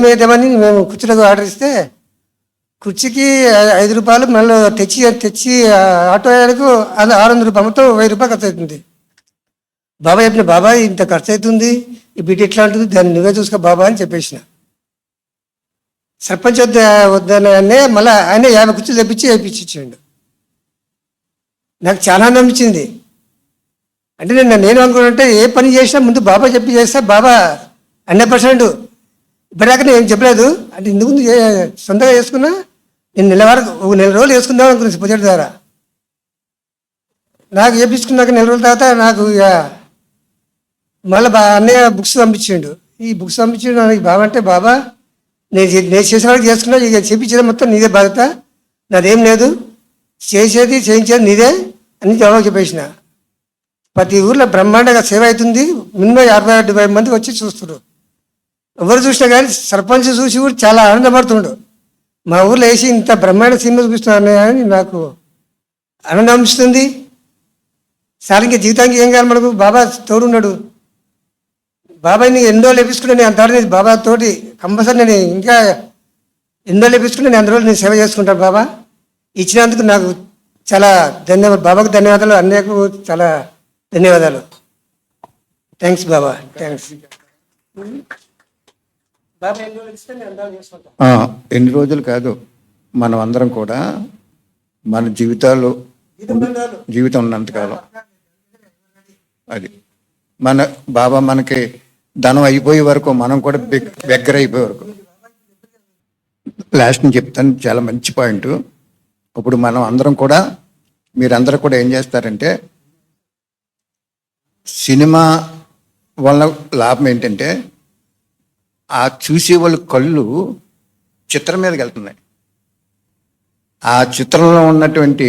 వేద్దామని మేము కుర్చీలకు ఆర్డర్ ఇస్తే కుర్చీకి 5 రూపాయలు, మళ్ళీ తెచ్చి ఆటో ఆయనకు 600 రూపాయలు, మొత్తం 1000 రూపాయలు ఖర్చు అవుతుంది. బాబా చెప్పిన, బాబా ఇంత ఖర్చు అవుతుంది, ఈ బిడ్డ ఎట్లా ఉంటుంది, దాన్ని నువ్వే చూసుకో బాబా అని చెప్పేసిన. సర్పంచ్ వద్దనే మళ్ళీ ఆయన 50 కుర్చీలు తెప్పించి వేయించాడు. నాకు చాలా ఆనందం ఇచ్చింది. అంటే నేను అనుకుంటే ఏ పని చేసినా ముందు బాబా చెప్పి చేస్తే బాబా 100%. ఇప్పటిదాకా నేను చెప్పలేదు అంటే ఇందుకు ముందు సొంతంగా చేసుకున్నా. నేను ఒక నెల రోజులు వేసుకుందాం అనుకున్నాను ప్రొజెక్ట్ ద్వారా. నాకు వేపించుకున్నాక 1 నెల రోజుల తర్వాత నాకు ఇక మళ్ళీ అన్నయ్య బుక్స్ పంపించిండు. ఈ బుక్స్ పంపించిండు నాకు బాబా అంటే, బాబా నేను చేసిన వాళ్ళకి చేసుకున్నా, ఇక చేయించేది మొత్తం నీదే బాధ్యత, నాదేం లేదు, చేయించేది నీదే అని జవాబు చెప్పేసిన. ప్రతి ఊర్లో బ్రహ్మాండంగా సేవ అవుతుంది. మినిమం 50-70 మందికి వచ్చి చూస్తున్నారు. ఎవరు చూసినా కానీ సర్పంచ్ చూసి కూడా చాలా ఆనందపడుతుండు. మా ఊర్లో వేసి ఇంత బ్రహ్మాండ సినిమా చూపిస్తున్నాను అని నాకు ఆనందం అనిపిస్తుంది. సార్ ఇంకా జీవితానికి ఏం కావాలి మనకు, బాబా తోడున్నాడు. బాబాయ్ నీకు ఎన్నో లేపించుకున్నా, నేను అంతవరకు బాబా తోటి కంపల్సరీ నేను ఇంకా ఎన్నో లేపించుకున్నా, నేను అందులో నేను సేవ చేసుకుంటాను. బాబా ఇచ్చినందుకు నాకు చాలా ధన్యవాదాలు. బాబాకు ధన్యవాదాలు, అన్నయ్యకు చాలా ధన్యవాదాలు. థ్యాంక్స్ బాబా, థ్యాంక్స్. బాబా ఎన్ని రోజులు ఇస్తే నేను అందరూ చేసుకుంటాను. ఎన్ని రోజులు కాదు, మనం అందరం కూడా మన జీవితం ఉన్నంతకాలం అది మన బాబా మనకి ధనం అయిపోయే వరకు, మనం కూడా దగ్గర అయిపోయే వరకు. లాస్ట్ నుంచి చెప్తాను, చాలా మంచి పాయింట్. ఇప్పుడు మనం అందరం కూడా, మీరందరూ కూడా ఏం చేస్తారంటే, సినిమా వల్ల లాభం ఏంటంటే ఆ చూసే వాళ్ళ కళ్ళు చిత్రం మీదకి వెళ్తున్నాయి. ఆ చిత్రంలో ఉన్నటువంటి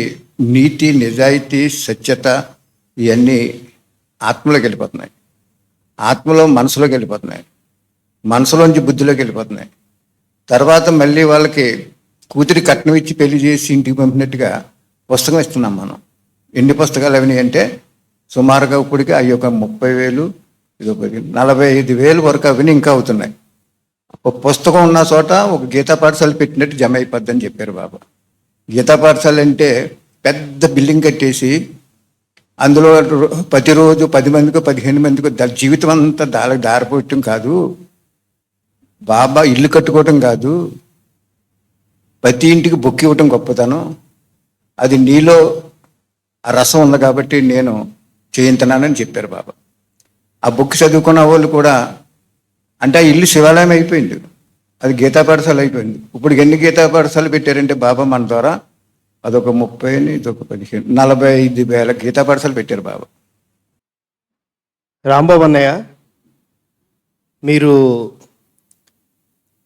నీతి, నిజాయితీ, సత్యత ఇవన్నీ ఆత్మలోకి వెళ్ళిపోతున్నాయి. ఆత్మలో మనసులోకి వెళ్ళిపోతున్నాయి. మనసులోంచి బుద్ధిలోకి వెళ్ళిపోతున్నాయి. తర్వాత మళ్ళీ వాళ్ళకి కూతురి కట్నం ఇచ్చి పెళ్లి చేసి ఇంటికి పంపినట్టుగా పుస్తకం ఇస్తున్నాం మనం. ఎన్ని పుస్తకాలు అవి అంటే సుమారుగా ఇప్పటికి అవి ఒక 30,000, ఇది 45,000 వరకు అవి ఇంకా అవుతున్నాయి. ఒక పుస్తకం ఉన్న చోట ఒక గీతా పాఠశాల పెట్టినట్టు జమ అయిపోద్దని చెప్పారు బాబా. గీతా పాఠశాల అంటే పెద్ద బిల్డింగ్ కట్టేసి అందులో ప్రతిరోజు 10 మందికో 15 మందికో జీవితం అంతా దారిపోవటం కాదు. బాబా ఇల్లు కట్టుకోవటం కాదు, ప్రతి ఇంటికి బుక్ ఇవ్వటం గొప్పతనం. అది నీలో ఆ రసం ఉంది కాబట్టి నేను చేయించున్నానని చెప్పారు బాబా. ఆ బుక్ చదువుకున్న వాళ్ళు కూడా, అంటే ఆ ఇల్లు శివాలయం అయిపోయింది, అది గీతా పాఠశాల అయిపోయింది. ఇప్పుడు ఎన్ని గీతా పాఠశాలలు పెట్టారంటే బాబా మన ద్వారా, అదొక 30, ఇదొక 15, 45,000 గీతా పాఠశాలలు పెట్టారు బాబా. రాంబాబు అన్నయ్య, మీరు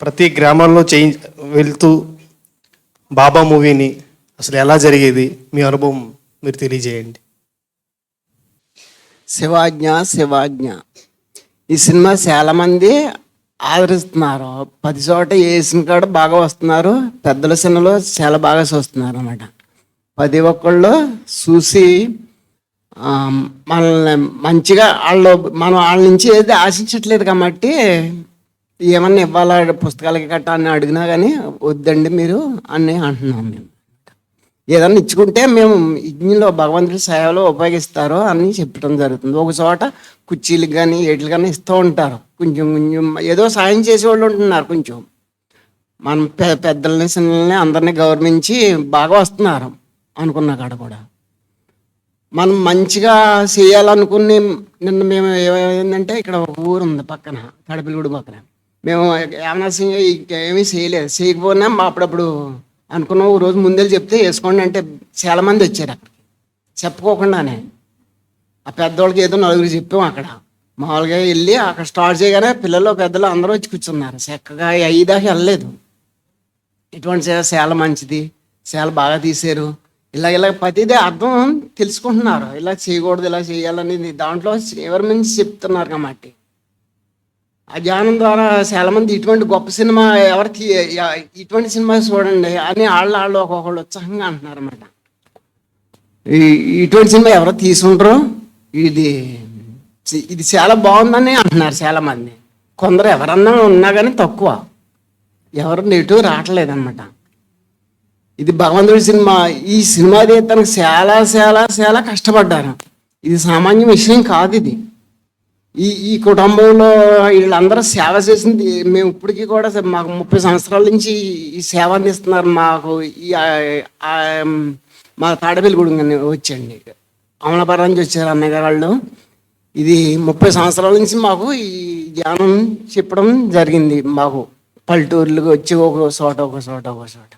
ప్రతి గ్రామాల్లో వెళ్తూ బాబా మూవీని అసలు ఎలా జరిగేది, మీ అనుభవం మీరు తెలియజేయండి. శివాజ్ఞ ఈ సినిమా చాలామంది ఆదరిస్తున్నారు. 10 చోట వేసిన కాడ బాగా వస్తున్నారు. పెద్దల సినిమాలో చాలా బాగా చూస్తున్నారు అన్నమాట. 10 ఒక్కళ్ళు చూసి మనల్ని మంచిగా మనం వాళ్ళ నుంచి ఏది ఆశించట్లేదు కాబట్టి ఏమన్నా ఇవ్వాలా పుస్తకాలకి గట్టా అని అడిగినా కానీ వద్దండి మీరు అని అంటున్నాం. మేము ఏదన్నా ఇచ్చుకుంటే మేము ఇందులో భగవంతుడి సేవలో ఉపయోగిస్తారు అని చెప్పడం జరుగుతుంది. ఒక చోట కుర్చీలకు కానీ ఏటికి కానీ ఇస్తూ ఉంటారు. కొంచెం ఏదో సాయం చేసేవాళ్ళు ఉంటున్నారు. కొంచెం మనం పెద్దలని చిన్నల్ని అందరినీ గౌరవించి బాగా వస్తున్నారు అనుకున్న కాడ కూడా. మనం మంచిగా చేయాలనుకుని నిన్న మేము ఏమైందంటే ఇక్కడ ఒక ఊరు ఉంది పక్కన, కడపలగూడి పక్కన. మేము ఏమైనా ఏమీ చేయకపోయినా అప్పుడప్పుడు అనుకున్నాం, ఓ రోజు ముందే చెప్తే వేసుకోండి అంటే చాలామంది వచ్చారు అక్కడికి చెప్పుకోకుండానే. ఆ పెద్దవాళ్ళకి ఏదో 4 చెప్పాం. అక్కడ మామూలుగా వెళ్ళి అక్కడ స్టార్ట్ చేయగానే పిల్లలు పెద్దలు అందరూ వచ్చి కూర్చున్నారు. చక్కగా 5 దాకా వెళ్ళలేదు. ఇటువంటి సేవ చాలా మంచిది, చాలా బాగా తీశారు. ఇలా ప్రతిదీ అర్థం తెలుసుకుంటున్నారు. ఇలా చేయకూడదు, ఇలా చేయాలనేది దాంట్లో ఎవరి నుంచి చెప్తున్నారు కాబట్టి ఆ ధ్యానం ద్వారా చాలామంది ఇటువంటి గొప్ప సినిమా ఇటువంటి సినిమా చూడండి అని వాళ్ళు ఒక్కొక్కళ్ళు ఉత్సాహంగా అంటున్నారు అన్నమాట. ఇటువంటి సినిమా ఎవరో తీసుంటారు, ఇది ఇది చాలా బాగుందని అంటున్నారు చాలామంది. కొందరు ఎవరన్నా ఉన్నా కానీ తక్కువ, ఎవరు నెగిటివ్ రావట్లేదన్నమాట. ఇది భగవంతుడి సినిమా. ఈ సినిమా తీయడానికి చాలా చాలా చాలా కష్టపడ్డారు. ఇది సామాన్య విషయం కాదు. ఇది ఈ కుటుంబంలో వీళ్ళందరూ సేవ చేసింది. మేము ఇప్పటికీ కూడా మాకు 30 సంవత్సరాల నుంచి ఈ సేవ అందిస్తున్నారు. మాకు మా తాడపల్లిగూడెం వచ్చండి, అమలాపురం నుంచి వచ్చారు అన్నయ్య గారు వాళ్ళు. ఇది 30 సంవత్సరాల నుంచి మాకు ఈ ధ్యానం చెప్పడం జరిగింది. మాకు పల్లెటూర్లకు వచ్చి ఒక చోట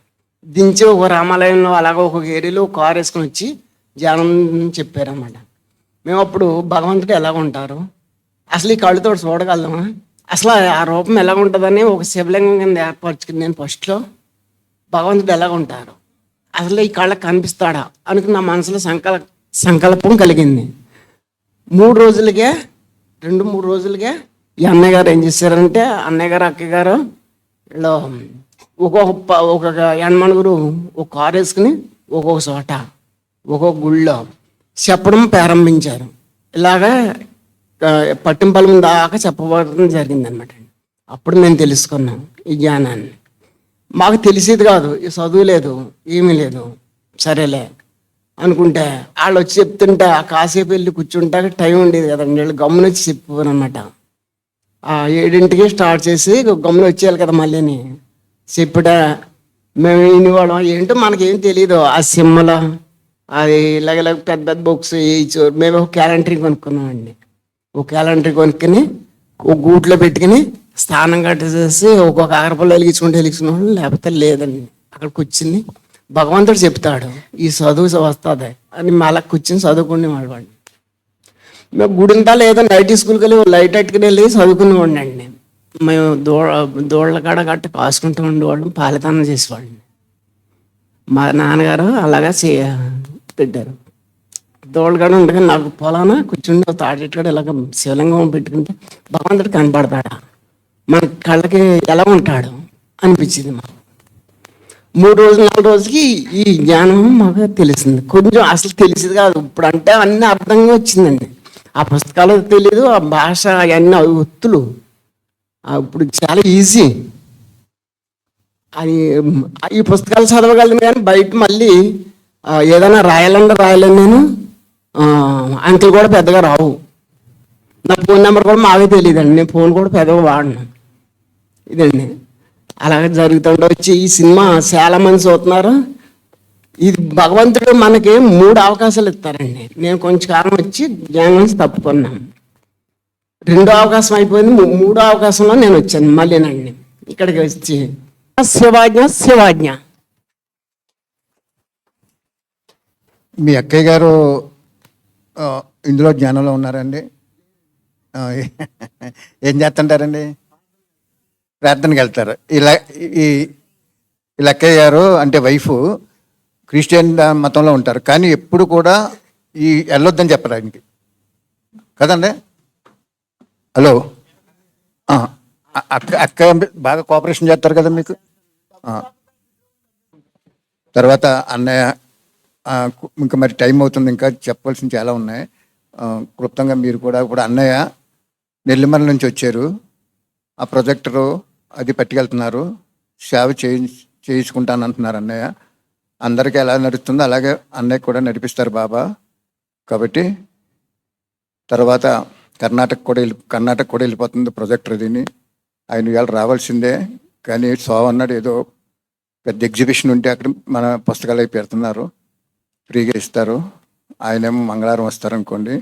దించి ఒక రామాలయంలో అలాగ ఒక ఏరియాలో కారు వేసుకొని వచ్చి ధ్యానం చెప్పారన్నమాట. మేము అప్పుడు భగవంతుడు ఎలాగ ఉంటారు, అసలు ఈ కళ్ళుతో చూడగలమా, అసలు ఆ రూపం ఎలాగ ఉంటుందని ఒక శివలింగం కింద ఏర్పరచుకుని నేను ఫస్ట్లో భగవంతుడు ఎలాగ ఉంటారు, అసలు ఈ కళ్ళకు కనిపిస్తాడా అనుకుని నా మనసులో సంకల్పం కలిగింది. 3 రోజులకే 2-3 రోజులకే ఈ అన్నయ్య గారు ఏం చేశారంటే, అన్నయ్య గారు అక్కయ్య గారు వీళ్ళు ఒక్కొక్క ఎనమనుగురు ఒక కారు వేసుకుని ఒక్కొక్క చోట ఒక్కొక్క గుళ్ళో చెప్పడం ప్రారంభించారు. ఇలాగా పట్టింపల్లి దాకా చెప్పబడడం జరిగిందనమాట. అప్పుడు మేము తెలుసుకున్నాం ఈ జ్ఞానాన్ని. మాకు తెలిసేది కాదు, ఈ చదువు లేదు, ఏమీ లేదు. సరేలే అనుకుంటే వాళ్ళు వచ్చి చెప్తుంటే ఆ కాసేపు వెళ్ళి కూర్చుంటే టైం ఉండేది కదండి, వీళ్ళు గమ్మున వచ్చి చెప్పారు అనమాట. 7ంటికి స్టార్ట్ చేసి గమ్మున వచ్చేయాలి కదా మళ్ళీని చెప్పట. మేము వినేవాళ్ళం, ఏంటో మనకేం తెలియదు. ఆ సిమ్మల అది ఇలాగ పెద్ద పెద్ద బుక్స్ ఇచ్చారు. మేము ఒక క్యాలెండర్ కొనుక్కున్నామండి. ఒక క్యాలెండర్ కొనుక్కుని ఒక గూట్లో పెట్టుకుని స్నానం కట్టేసేసి ఒక్కొక్క అగరపల్లి వెలిగించుకున్నాం. లేకపోతే లేదండి, అక్కడికి వచ్చింది భగవంతుడు చెప్తాడు ఈ చదువు వస్తుంది అని మళ్ళీ కూర్చొని చదువుకునేవాడు వాడిని. మేము గుడింతా లేదా నైట్ స్కూల్కి వెళ్ళి లైట్ అట్టుకుని వెళ్ళి చదువుకునేవాడిని అండి. మేము దోళ్ళ కాడ గట్ట కాసుకుంటూ ఉండేవాళ్ళం, పాలితానం చేసేవాళ్ళని. మా నాన్నగారు అలాగా పెట్టారు. దోళ్ళగాడ ఉండగా నాకు పొలాన కూర్చుండి తాటెట్టుకాడ ఇలాగ శివలింగం పెట్టుకుంటే భగవంతుడు కనపడతాడా, మన కళ్ళకి ఎలా ఉంటాడు అనిపించింది మాకు. 3 రోజులు 4 రోజులకి ఈ జ్ఞానం మాకు తెలిసింది. కొంచెం అసలు తెలిసింది కాదు, ఇప్పుడు అంటే అన్నీ అర్థంగా వచ్చిందండి. ఆ పుస్తకాలు తెలీదు, ఆ భాష అవన్నీ ఒత్తులు ఇప్పుడు చాలా ఈజీ. అది ఈ పుస్తకాలు చదవగలను కానీ బయట మళ్ళీ ఏదైనా రాయాలని నేను అంకెలు కూడా పెద్దగా రావు. నా ఫోన్ నెంబర్ కూడా మాకే తెలియదండి, నేను ఫోన్ కూడా పెద్దగా వాడను. ఇదండి అలాగే జరుగుతుండే వచ్చి ఈ సినిమా చాలా మంది చూస్తున్నారు. ఇది భగవంతుడు మనకి 3 అవకాశాలు ఇస్తారండి. నేను కొంచెం కాలం వచ్చి జ్ఞానం నుంచి తప్పుకున్నాను. 2వ అవకాశం అయిపోయింది, 3వ అవకాశంలో నేను వచ్చాను మళ్ళీనండి ఇక్కడికి వచ్చి శివాజ్ఞ. మీ అక్కయ్య గారు ఇందులో జ్ఞానంలో ఉన్నారండి. ఏం చేస్తుంటారండి? ప్రార్థనకి వెళ్తారు. ఈ అక్కయ్య గారు అంటే వైఫ్ క్రిస్టియన్ మతంలో ఉంటారు, కానీ ఎప్పుడు కూడా ఈ వెళ్ళొద్దని చెప్పరు ఆయనకి కదండి. హలో, అక్క బాగా కోఆపరేషన్ చేస్తారు కదా మీకు. తర్వాత అన్నయ్య ఇంకా మరి టైం అవుతుంది, ఇంకా చెప్పవలసిన చాలా ఉన్నాయి. క్లుప్తంగా మీరు కూడా ఇప్పుడు అన్నయ్య నెల్లిమల నుంచి వచ్చారు, ఆ ప్రొజెక్టరు అది పట్టుకెళ్తున్నారు, సేవ చేయించుకుంటానంటున్నారు అన్నయ్య. అందరికీ ఎలా నడుస్తుందో అలాగే అన్నయ్య కూడా నడిపిస్తారు బాబా. కాబట్టి తర్వాత కర్ణాటక కూడా వెళ్ళిపోతుంది ప్రొజెక్టర్ దీన్ని. ఆయన ఇవాళ రావాల్సిందే, కానీ అన్నాడు ఏదో పెద్ద ఎగ్జిబిషన్ ఉంటే అక్కడ మన పుస్తకాలు అవి పెడుతున్నారు, ఫ్రీగా ఇస్తారు. ఆయనేమో మంగళవారం వస్తారు అనుకోండి.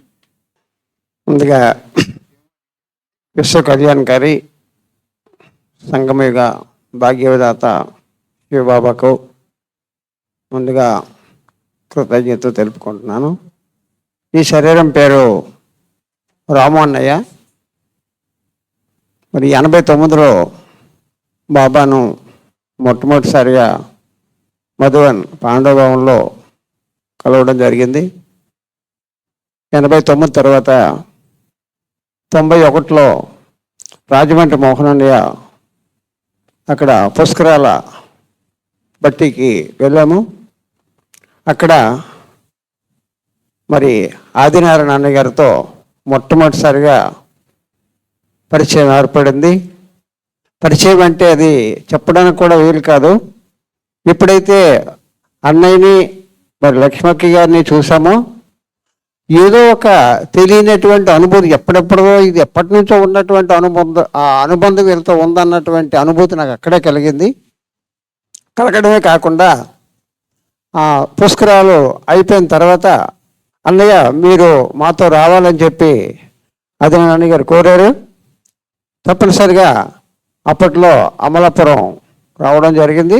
ముందుగా విశ్వ కళ్యాణకారి సంగమయుగ భాగ్యవిధాత శివబాబాకు ముందుగా కృతజ్ఞత తెలుపుకుంటున్నాను. ఈ శరీరం పేరు రాము అన్నయ్య. మరి 89లో బాబాను మొట్టమొదటిసారిగా మధువన్ పాండవ భవన్లో కలవడం జరిగింది. 89 తర్వాత 91లో రాజమండ్రి మోహనన్నయ్య అక్కడ పుష్కరాల బట్టికి వెళ్ళాము. అక్కడ మరి ఆదినారాయణ అన్నయ్య గారితో మొట్టమొదటిసారిగా పరిచయం ఏర్పడింది. పరిచయం అంటే అది చెప్పడానికి కూడా వీలు కాదు. ఎప్పుడైతే అన్నయ్యని మరి లక్ష్మక్క గారిని చూసామో ఏదో ఒక తెలియనటువంటి అనుభూతి, ఎప్పుడెప్పుడో ఇది ఎప్పటి నుంచో ఉన్నటువంటి అనుబంధం వీళ్ళతో ఉందన్నటువంటి అనుభూతి నాకు అక్కడే కలిగింది. కలగడమే కాకుండా పుష్కరాలు అయిపోయిన తర్వాత అన్నయ్య మీరు మాతో రావాలని చెప్పి ఆదినారాయణ గారు కోరారు. తప్పనిసరిగా అప్పట్లో అమలాపురం రావడం జరిగింది.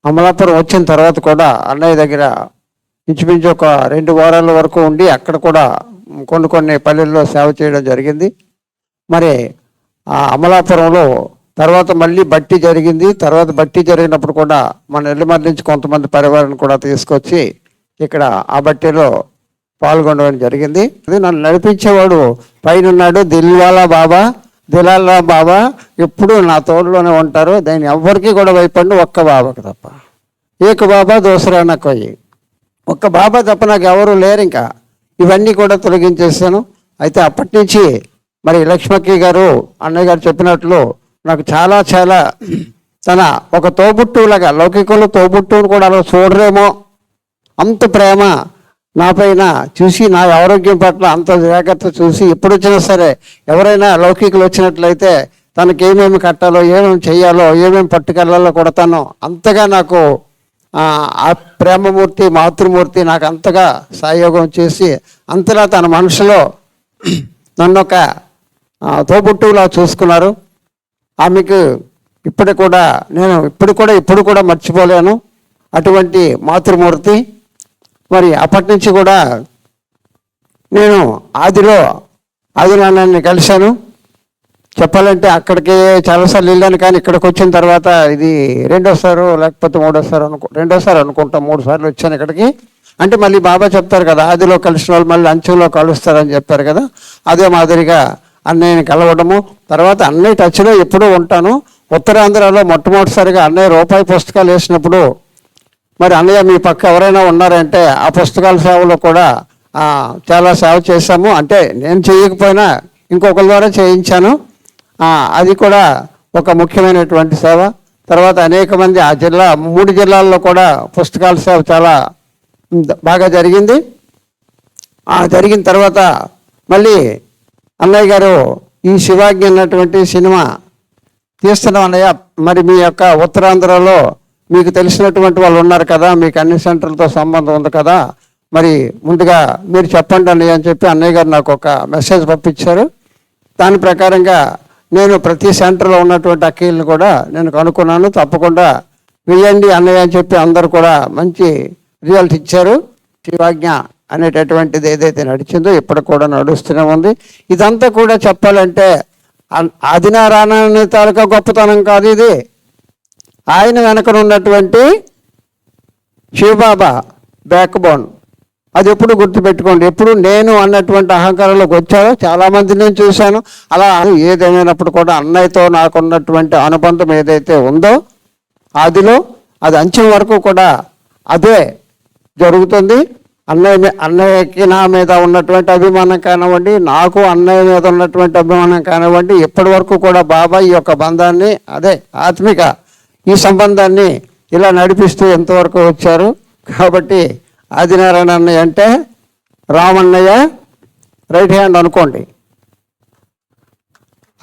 అమలాపురం వచ్చిన తర్వాత కూడా అన్నయ్య దగ్గర ఇంచుమించు ఒక 2 వారాల వరకు ఉండి అక్కడ కూడా కొన్ని పల్లెల్లో సేవ చేయడం జరిగింది. మరి ఆ అమలాపురంలో తర్వాత మళ్ళీ బట్టి జరిగింది. తర్వాత బట్టి జరిగినప్పుడు కూడా మన నెల్లిమర్రి నుంచి కొంతమంది పరివారాన్ని కూడా తీసుకొచ్చి ఇక్కడ ఆ బట్టిలో పాల్గొనడం జరిగింది. నన్ను నడిపించేవాడు పైన ఉన్నాడు, దిల్వాలా బాబా ఎప్పుడు నా తోడులోనే ఉంటారు. దాన్ని ఎవ్వరికీ కూడా భయపడి ఒక్క బాబాకి తప్ప. ఏక బాబా దోసరానా కొయ్యి, ఒక్క బాబా తప్ప నాకు ఎవరు లేరు. ఇంకా ఇవన్నీ కూడా తొలగించేసాను. అయితే అప్పటి నుంచి మరి లక్ష్మక్క గారు అన్నయ్య గారు చెప్పినట్లు నాకు చాలా చాలా తన ఒక తోబుట్టులాగా, లౌకికంలో తోబుట్టును కూడా అలా చూడరేమో అంత ప్రేమ నా పైన చూసి, నా ఆరోగ్యం పట్ల అంత జాగ్రత్త చూసి, ఎప్పుడు వచ్చినా సరే ఎవరైనా లౌకికులు వచ్చినట్లయితే తనకి ఏమేమి కట్టాలో, ఏమేమి చేయాలో, ఏమేమి పట్టుకెళ్ళాలో కూడా తను అంతగా నాకు ఆ ప్రేమమూర్తి, మాతృమూర్తి నాకు అంతగా సహయోగం చేసి అంతలా తన మనసులో నన్ను ఒక తోబుట్టువులా చూసుకున్నారు. ఆమెకు ఇప్పుడు కూడా మర్చిపోలేను అటువంటి మాతృమూర్తి. మరి అప్పటి నుంచి కూడా నేను ఆదినారాయణని కలిశాను. చెప్పాలంటే అక్కడికి చాలాసార్లు వెళ్ళాను, కానీ ఇక్కడికి వచ్చిన తర్వాత ఇది రెండోసారి లేకపోతే రెండోసారి అనుకుంటా, 3 సార్లు వచ్చాను ఇక్కడికి. అంటే మళ్ళీ బాబా చెప్తారు కదా, ఆదిలో కలిసిన వాళ్ళు మళ్ళీ అంచెంలో కలుస్తారని చెప్పారు కదా, అదే మాదిరిగా అన్నయ్యని కలవడము. తర్వాత అన్నయ్య టచ్లో ఎప్పుడూ ఉంటాను. ఉత్తరాంధ్రలో మొట్టమొదటిసారిగా అన్నయ్య రూపాయి పుస్తకాలు వేసినప్పుడు మరి అన్నయ్య మీ పక్క ఎవరైనా ఉన్నారంటే ఆ పుస్తకాల సేవలో కూడా చాలా సేవ చేశాము. అంటే నేను చేయకపోయినా ఇంకొకరి ద్వారా చేయించాను. అది కూడా ఒక ముఖ్యమైనటువంటి సేవ. తర్వాత అనేక మంది ఆ 3 జిల్లాల్లో కూడా పుస్తకాల సేవ చాలా బాగా జరిగింది. జరిగిన తర్వాత మళ్ళీ అన్నయ్య గారు ఈ శివాజ్ఞ అన్నటువంటి సినిమా తీస్తున్నాం అన్నయ్య, మరి మీ యొక్క ఉత్తరాంధ్రలో మీకు తెలిసినటువంటి వాళ్ళు ఉన్నారు కదా, మీకు అన్ని సెంటర్లతో సంబంధం ఉంది కదా, మరి ముందుగా మీరు చెప్పండి అన్నయ్య అని చెప్పి అన్నయ్య గారు నాకు ఒక మెసేజ్ పంపించారు. దాని ప్రకారంగా నేను ప్రతి సెంటర్లో ఉన్నటువంటి అక్కీలను కూడా నేను కనుక్కున్నాను. తప్పకుండా వేయండి అన్నయ్య అని చెప్పి అందరూ కూడా మంచి రిజల్ట్ ఇచ్చారు. శివాజ్ఞ అనేటటువంటిది ఏదైతే నడిచిందో ఇప్పుడు కూడా నడుస్తూనే ఉంది. ఇదంతా కూడా చెప్పాలంటే ఆదినారాయణ తాలూకా గొప్పతనం కాదు, ఇది ఆయన వెనకన ఉన్నటువంటి శివబాబా బ్యాక్ బోన్. అది ఎప్పుడు గుర్తుపెట్టుకోండి. ఎప్పుడు నేను అన్నటువంటి అహంకారంలోకి వచ్చారో చాలామంది నేను చూశాను. అలా ఏదేమైనప్పుడు కూడా అన్నయ్యతో నాకున్నటువంటి అనుబంధం ఏదైతే ఉందో ఆదిలో అది అంచెం వరకు కూడా అదే జరుగుతుంది. అన్నయ్యకి నా మీద ఉన్నటువంటి అభిమానం కానివ్వండి, నాకు అన్నయ్య మీద ఉన్నటువంటి అభిమానం కానివ్వండి, ఇప్పటి వరకు కూడా బాబా ఈ యొక్క బంధాన్ని, అదే ఆత్మిక ఈ సంబంధాన్ని ఇలా నడిపిస్తూ ఎంతవరకు వచ్చారు. కాబట్టి ఆదినారాయణ అన్నయ్య అంటే రామన్నయ్య రైట్ హ్యాండ్ అనుకోండి.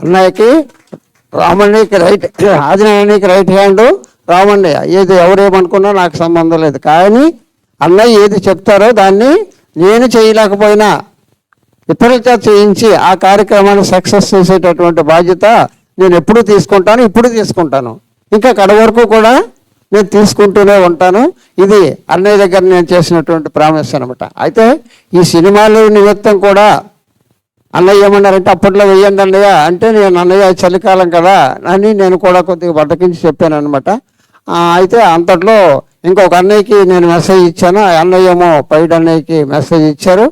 అన్నయ్యకి రామన్నయ్యకి ఆదినారాయణకి రైట్ హ్యాండ్ రామన్నయ్య. ఏది ఎవరేమనుకున్నా నాకు సంబంధం లేదు, కానీ అన్నయ్య ఏది చెప్తారో దాన్ని నేను చేయలేకపోయినా ఇతరులతో చేయించి ఆ కార్యక్రమాన్ని సక్సెస్ చేసేటటువంటి బాధ్యత నేను ఎప్పుడు తీసుకుంటాను, ఇంకా కడ వరకు కూడా నేను తీసుకుంటూనే ఉంటాను. ఇది అన్నయ్య దగ్గర నేను చేసినటువంటి ప్రామిస్ అనమాట. అయితే ఈ సినిమాల నిమిత్తం కూడా అన్నయ్య ఏమన్నారంటే అప్పట్లో వెయ్యండి అన్నయ్య అంటే, నేను అన్నయ్య చలికాలం కదా అని నేను కూడా కొద్దిగా బద్దకించి చెప్పాను అనమాట. అయితే అంతట్లో ఇంకొక అన్నయ్యకి నేను మెసేజ్ ఇచ్చాను, అన్నయ్య ఏమో పైడ్ అన్నయ్యకి మెసేజ్ ఇచ్చారు.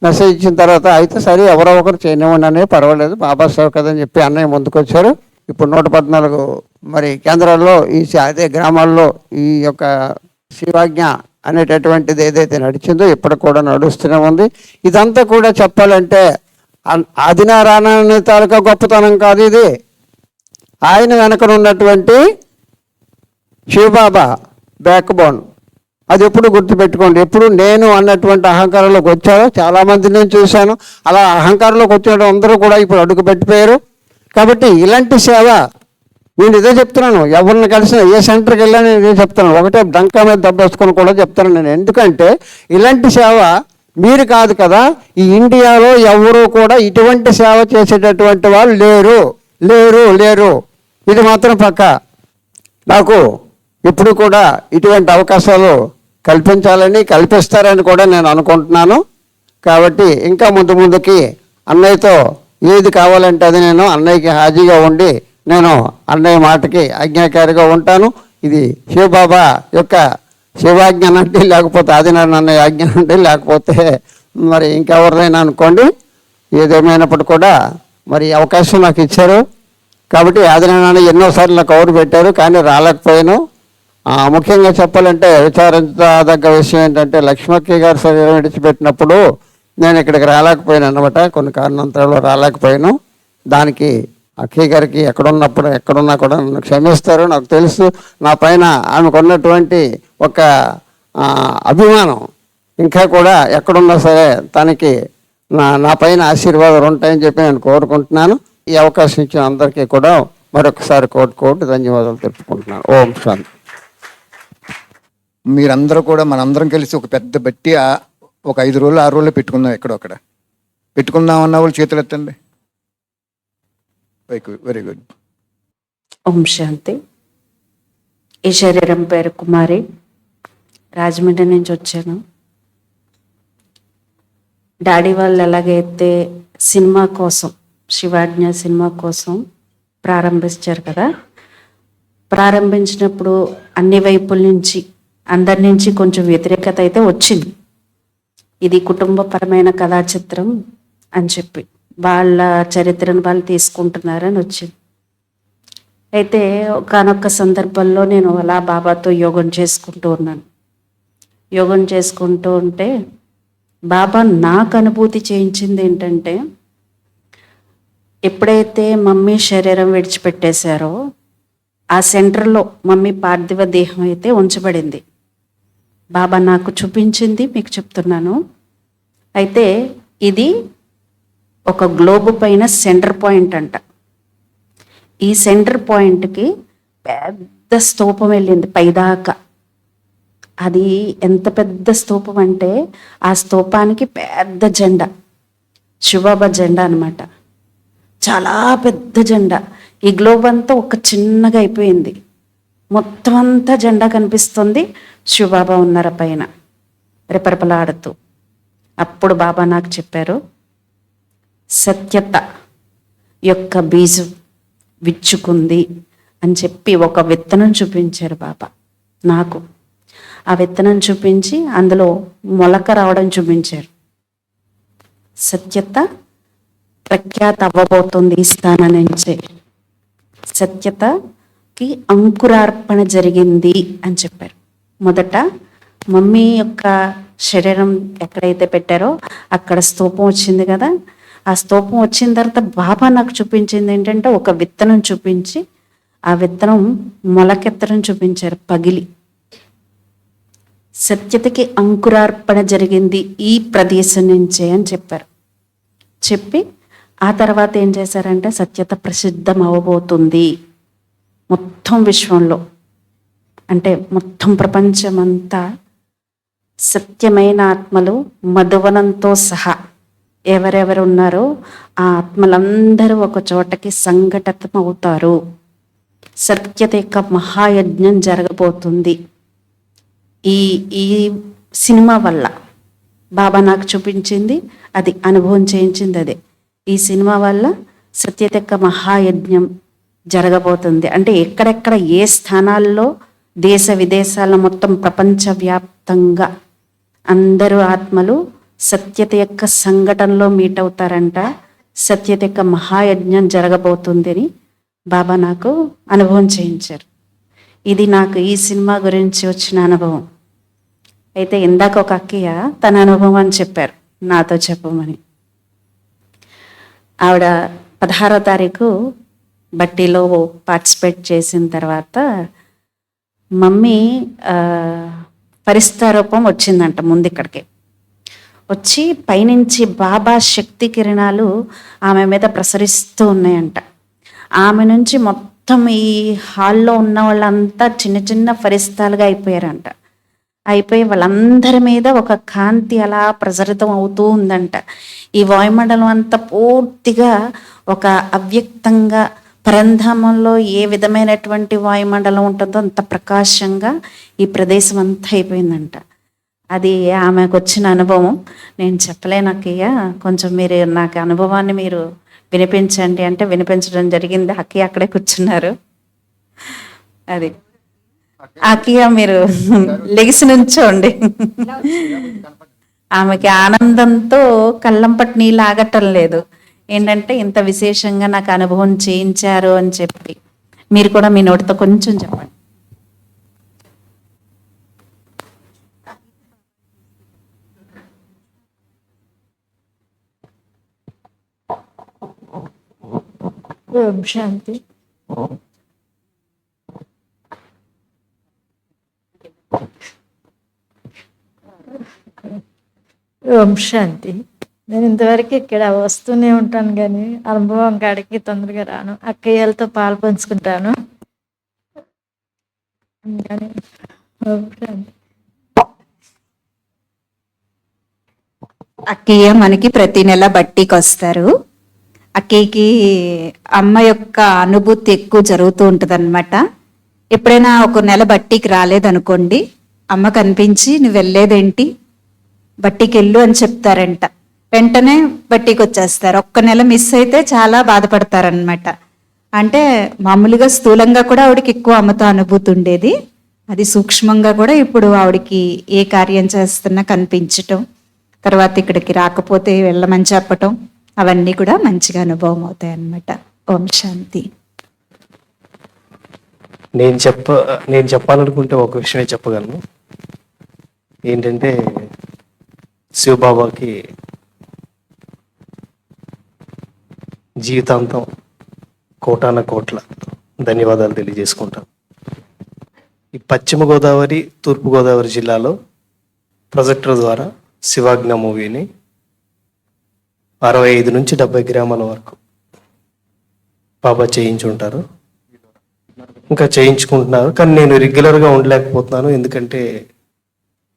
మెసేజ్ ఇచ్చిన తర్వాత అయితే సరే ఎవరో ఒకరు చేయనివ్వండి అనే పర్వాలేదు, బాబా సేవ కదని చెప్పి అన్నయ్య ముందుకు వచ్చారు. ఇప్పుడు 114 మరి కేంద్రాల్లో అదే గ్రామాల్లో ఈ యొక్క శివాజ్ఞ అనేటటువంటిది ఏదైతే నడిచిందో ఇప్పుడు కూడా నడుస్తూనే ఉంది. ఇదంతా కూడా చెప్పాలంటే ఆదినారాయణ తాలూకా గొప్పతనం కాదు ఇది, ఆయన వెనక ఉన్నటువంటి శివబాబా బ్యాక్ బోన్. అది ఎప్పుడు గుర్తుపెట్టుకోండి. ఎప్పుడు నేను అన్నటువంటి అహంకారంలోకి వచ్చారో చాలామంది నేను చూశాను. అలా అహంకారంలోకి వచ్చిన అందరూ కూడా ఇప్పుడు అడుగు పెట్టిపోయారు. కాబట్టి ఇలాంటి సేవ నేను ఇదే చెప్తున్నాను, ఎవరిని కలిసిన ఏ సెంటర్కి వెళ్ళా నేను ఇదే చెప్తున్నాను. ఒకటే డంకా మీద దెబ్బేసుకొని కూడా చెప్తాను నేను. ఎందుకంటే ఇలాంటి సేవ మీరు కాదు కదా, ఈ ఇండియాలో ఎవరు కూడా ఇటువంటి సేవ చేసేటటువంటి వాళ్ళు లేరు లేరు లేరు ఇది మాత్రం పక్క. నాకు ఇప్పుడు కూడా ఇటువంటి అవకాశాలు కల్పించాలని కల్పిస్తారని కూడా నేను అనుకుంటున్నాను. కాబట్టి ఇంకా ముందుకి అన్నయ్యతో ఏది కావాలంటే అది నేను అన్నయ్యకి హాజీగా ఉండి నేను అన్నయ్య మాటకి ఆజ్ఞాకారిగా ఉంటాను. ఇది శివబాబా యొక్క శివాజ్ఞ అంటే, లేకపోతే ఆదినారాయణ అన్నయ్య ఆజ్ఞ అంటే, లేకపోతే మరి ఇంకెవరినైనా అనుకోండి. ఏదేమైనప్పుడు కూడా మరి అవకాశం నాకు ఇచ్చారు. కాబట్టి ఆదినారాయణ ఎన్నోసార్లు నాకు కౌరు పెట్టారు, కానీ రాలేకపోయాను. ముఖ్యంగా చెప్పాలంటే విచారించదగ్గ విషయం ఏంటంటే లక్ష్మక్క గారు శరీరం విడిచిపెట్టినప్పుడు నేను ఇక్కడికి రాలేకపోయాను అన్నమాట. కొన్ని కారణాంతరాలు రాలేకపోయాను. దానికి అక్కయ్య గారికి ఎక్కడున్నా కూడా నన్ను క్షమిస్తారు. నాకు తెలుసు నా పైన ఆమెకు ఉన్నటువంటి ఒక అభిమానం ఇంకా కూడా ఎక్కడున్నా సరే తనకి నా పైన ఆశీర్వాదాలు ఉంటాయని చెప్పి నేను కోరుకుంటున్నాను. ఈ అవకాశం ఇచ్చిన అందరికీ కూడా మరొకసారి కోటి ధన్యవాదాలు తెలుపుకుంటున్నాను. ఓం శాంతి. మీరందరూ కూడా మనందరం కలిసి ఒక పెద్ద బట్టి ఒక 5 రోజులు 6 రోజులు పెట్టుకుందాం. ఎక్కడొక్కడ పెట్టుకుందాం అన్న వాళ్ళు చేతులు ఎత్తండి. Very good. ఓం శాంతి. ఈ శరీరం పేరు కుమారి, రాజమండ్రి నుంచి వచ్చాను. డాడీ వాళ్ళు ఎలాగైతే సినిమా కోసం, శివాజ్ఞ సినిమా కోసం ప్రారంభించారు కదా, ప్రారంభించినప్పుడు అన్ని వైపుల నుంచి అందరి నుంచి కొంచెం వ్యతిరేకత అయితే వచ్చింది. ఇది కుటుంబపరమైన కథా చిత్రం అని చెప్పి వాళ్ళ చరిత్రను వాళ్ళు తీసుకుంటున్నారని వచ్చింది. అయితే ఒకానొక సందర్భంలో నేను అలా బాబాతో యోగం చేసుకుంటూ ఉన్నాను. యోగం చేసుకుంటూ ఉంటే బాబా నాకు అనుభూతి చేయించింది ఏంటంటే, ఎప్పుడైతే మమ్మీ శరీరం విడిచిపెట్టేశారో ఆ సెంటర్లో మమ్మీ పార్థివ దేహం అయితే ఉంచబడింది. బాబా నాకు చూపించింది మీకు చెప్తున్నాను. అయితే ఇది ఒక గ్లోబ్ పైన సెంటర్ పాయింట్ అంట. ఈ సెంటర్ పాయింట్కి పెద్ద స్తూపం వెళ్ళింది పైదాకా. అది ఎంత పెద్ద స్తూపం అంటే ఆ స్తూపానికి పెద్ద జెండా, శివబాబా జెండా అనమాట. చాలా పెద్ద జెండా. ఈ గ్లోబ్ అంతా ఒక చిన్నగా అయిపోయింది. మొత్తం అంతా జెండా కనిపిస్తుంది, శివబాబా ఉన్నారు పైన రెపరెపలాడుతూ. అప్పుడు బాబా నాకు చెప్పారు, సత్యత యొక్క బీజం విచ్చుకుంది అని చెప్పి ఒక విత్తనం చూపించారు బాబా నాకు. ఆ విత్తనం చూపించి అందులో మొలక రావడం చూపించారు. సత్యత ప్రఖ్యాత అవ్వబోతుంది ఈ స్థానం నుంచే. సత్యతకి అంకురార్పణ జరిగింది అని చెప్పారు. మొదట మమ్మీ యొక్క శరీరం ఎక్కడైతే పెట్టారో అక్కడ స్తూపం వచ్చింది కదా. ఆ స్తూపం వచ్చిన తర్వాత బాబా నాకు చూపించింది ఏంటంటే ఒక విత్తనం చూపించి ఆ విత్తనం మొలకెత్తడం చూపించారు పగిలి. సత్యతకి అంకురార్పణ జరిగింది ఈ ప్రదేశం నుంచే అని చెప్పారు. చెప్పి ఆ తర్వాత ఏం చేశారంటే సత్యత ప్రసిద్ధం అవ్వబోతుంది మొత్తం విశ్వంలో, అంటే మొత్తం ప్రపంచమంతా సత్యమైన ఆత్మలు మధువనంతో సహా ఎవరెవరు ఉన్నారో ఆ ఆత్మలందరూ ఒక చోటకి సంఘటితం అవుతారు. సత్యత యొక్క మహాయజ్ఞం జరగబోతుంది. ఈ ఈ సినిమా వల్ల బాబా నాకు చూపించింది, అది అనుభవం చేయించింది అదే. ఈ సినిమా వల్ల సత్యత యొక్క మహాయజ్ఞం జరగబోతుంది. అంటే ఎక్కడెక్కడ ఏ స్థానాల్లో దేశ విదేశాల్లో మొత్తం ప్రపంచవ్యాప్తంగా అందరూ ఆత్మలు సత్యత యొక్క సంఘటనలో మీట్ అవుతారంట, సత్యత యొక్క మహాయజ్ఞం జరగబోతుంది అని బాబా నాకు అనుభవం చేయించారు. ఇది నాకు ఈ సినిమా గురించి వచ్చిన అనుభవం. అయితే ఇందాక ఒక అక్కయ్య తన అనుభవం అని చెప్పారు, నాతో చెప్పమని. ఆవిడ 16వ తారీఖు బట్టీలో పార్టిసిపేట్ చేసిన తర్వాత మమ్మీ పరిస్థారూపం వచ్చిందంట ముందు ఇక్కడికి వచ్చి పైనుంచి బాబా శక్తి కిరణాలు ఆమె మీద ప్రసరిస్తూ ఉన్నాయంట. ఆమె నుంచి మొత్తం ఈ హాల్లో ఉన్న వాళ్ళంతా చిన్న చిన్న ఫరిస్తాలుగా అయిపోయారంట. అయిపోయి వాళ్ళందరి మీద ఒక కాంతి అలా ప్రసరితం అవుతూ ఉందంట. ఈ వాయుమండలం అంతా పూర్తిగా ఒక అవ్యక్తంగా పరంధామంలో ఏ విధమైనటువంటి వాయుమండలం ఉంటుందో అంత ప్రకాశంగా ఈ ప్రదేశం అంతా అయిపోయిందంట. అది ఆమెకు వచ్చిన అనుభవం. నేను చెప్పలేను అక్కయ్య, కొంచెం మీరు నాకు అనుభవాన్ని మీరు వినిపించండి అంటే వినిపించడం జరిగింది. అక్కయ్య అక్కడే కూర్చున్నారు. అది అక్కయ్య మీరు లెగిసి నుంచోండి. ఆమెకి ఆనందంతో కళ్ళంపటి నీళ్ళు ఆగటం లేదు. ఏంటంటే ఇంత విశేషంగా నాకు అనుభవం చేయించారు అని చెప్పి. మీరు కూడా మీ నోటితో కొంచెం చెప్పండి. ఓం శాంతి. ఓం శాంతి. నేను ఇంతవరకు ఇక్కడ వస్తూనే ఉంటాను కానీ అనుభవం కాడికి తొందరగా రాను. అక్కయ్యలతో పాలు పంచుకుంటాను కానీ. ఓం శాంతి. అక్కయ్య మనకి ప్రతి నెల బట్టీకి వస్తారు. అక్కయ్యకి అమ్మ యొక్క అనుభూతి ఎక్కువ జరుగుతూ ఉంటుంది అనమాట. ఎప్పుడైనా ఒక నెల బట్టీకి రాలేదనుకోండి, అమ్మ కనిపించి నువ్వు వెళ్ళేదేంటి, బట్టీకి వెళ్ళు అని చెప్తారంట. వెంటనే బట్టీకి వచ్చేస్తారు. ఒక్క నెల మిస్ అయితే చాలా బాధపడతారనమాట. అంటే మామూలుగా స్థూలంగా కూడా ఆవిడకి ఎక్కువ అమ్మతో అనుభూతి ఉండేది. అది సూక్ష్మంగా కూడా ఇప్పుడు ఆవిడకి ఏ కార్యం చేస్తున్నా కనిపించటం, తర్వాత ఇక్కడికి రాకపోతే వెళ్ళమని చెప్పటం, అవన్నీ కూడా మంచిగా అనుభవం అవుతాయి అన్నమాట. ఓం శాంతి. నేను చెప్పాలనుకుంటే ఒక విషయమే చెప్పగలను. ఏంటంటే శివబాబాకి జీవితాంతం కోటాన కోట్ల ధన్యవాదాలు తెలియజేసుకుంటాను. ఈ పశ్చిమ గోదావరి, తూర్పు గోదావరి జిల్లాలో ప్రొజెక్టర్ ద్వారా శివాజ్ఞ మూవీని 65 నుంచి 70 గ్రామాల వరకు బాబా చేయించుంటారు, ఇంకా చేయించుకుంటున్నారు. కానీ నేను రెగ్యులర్గా ఉండలేకపోతున్నాను. ఎందుకంటే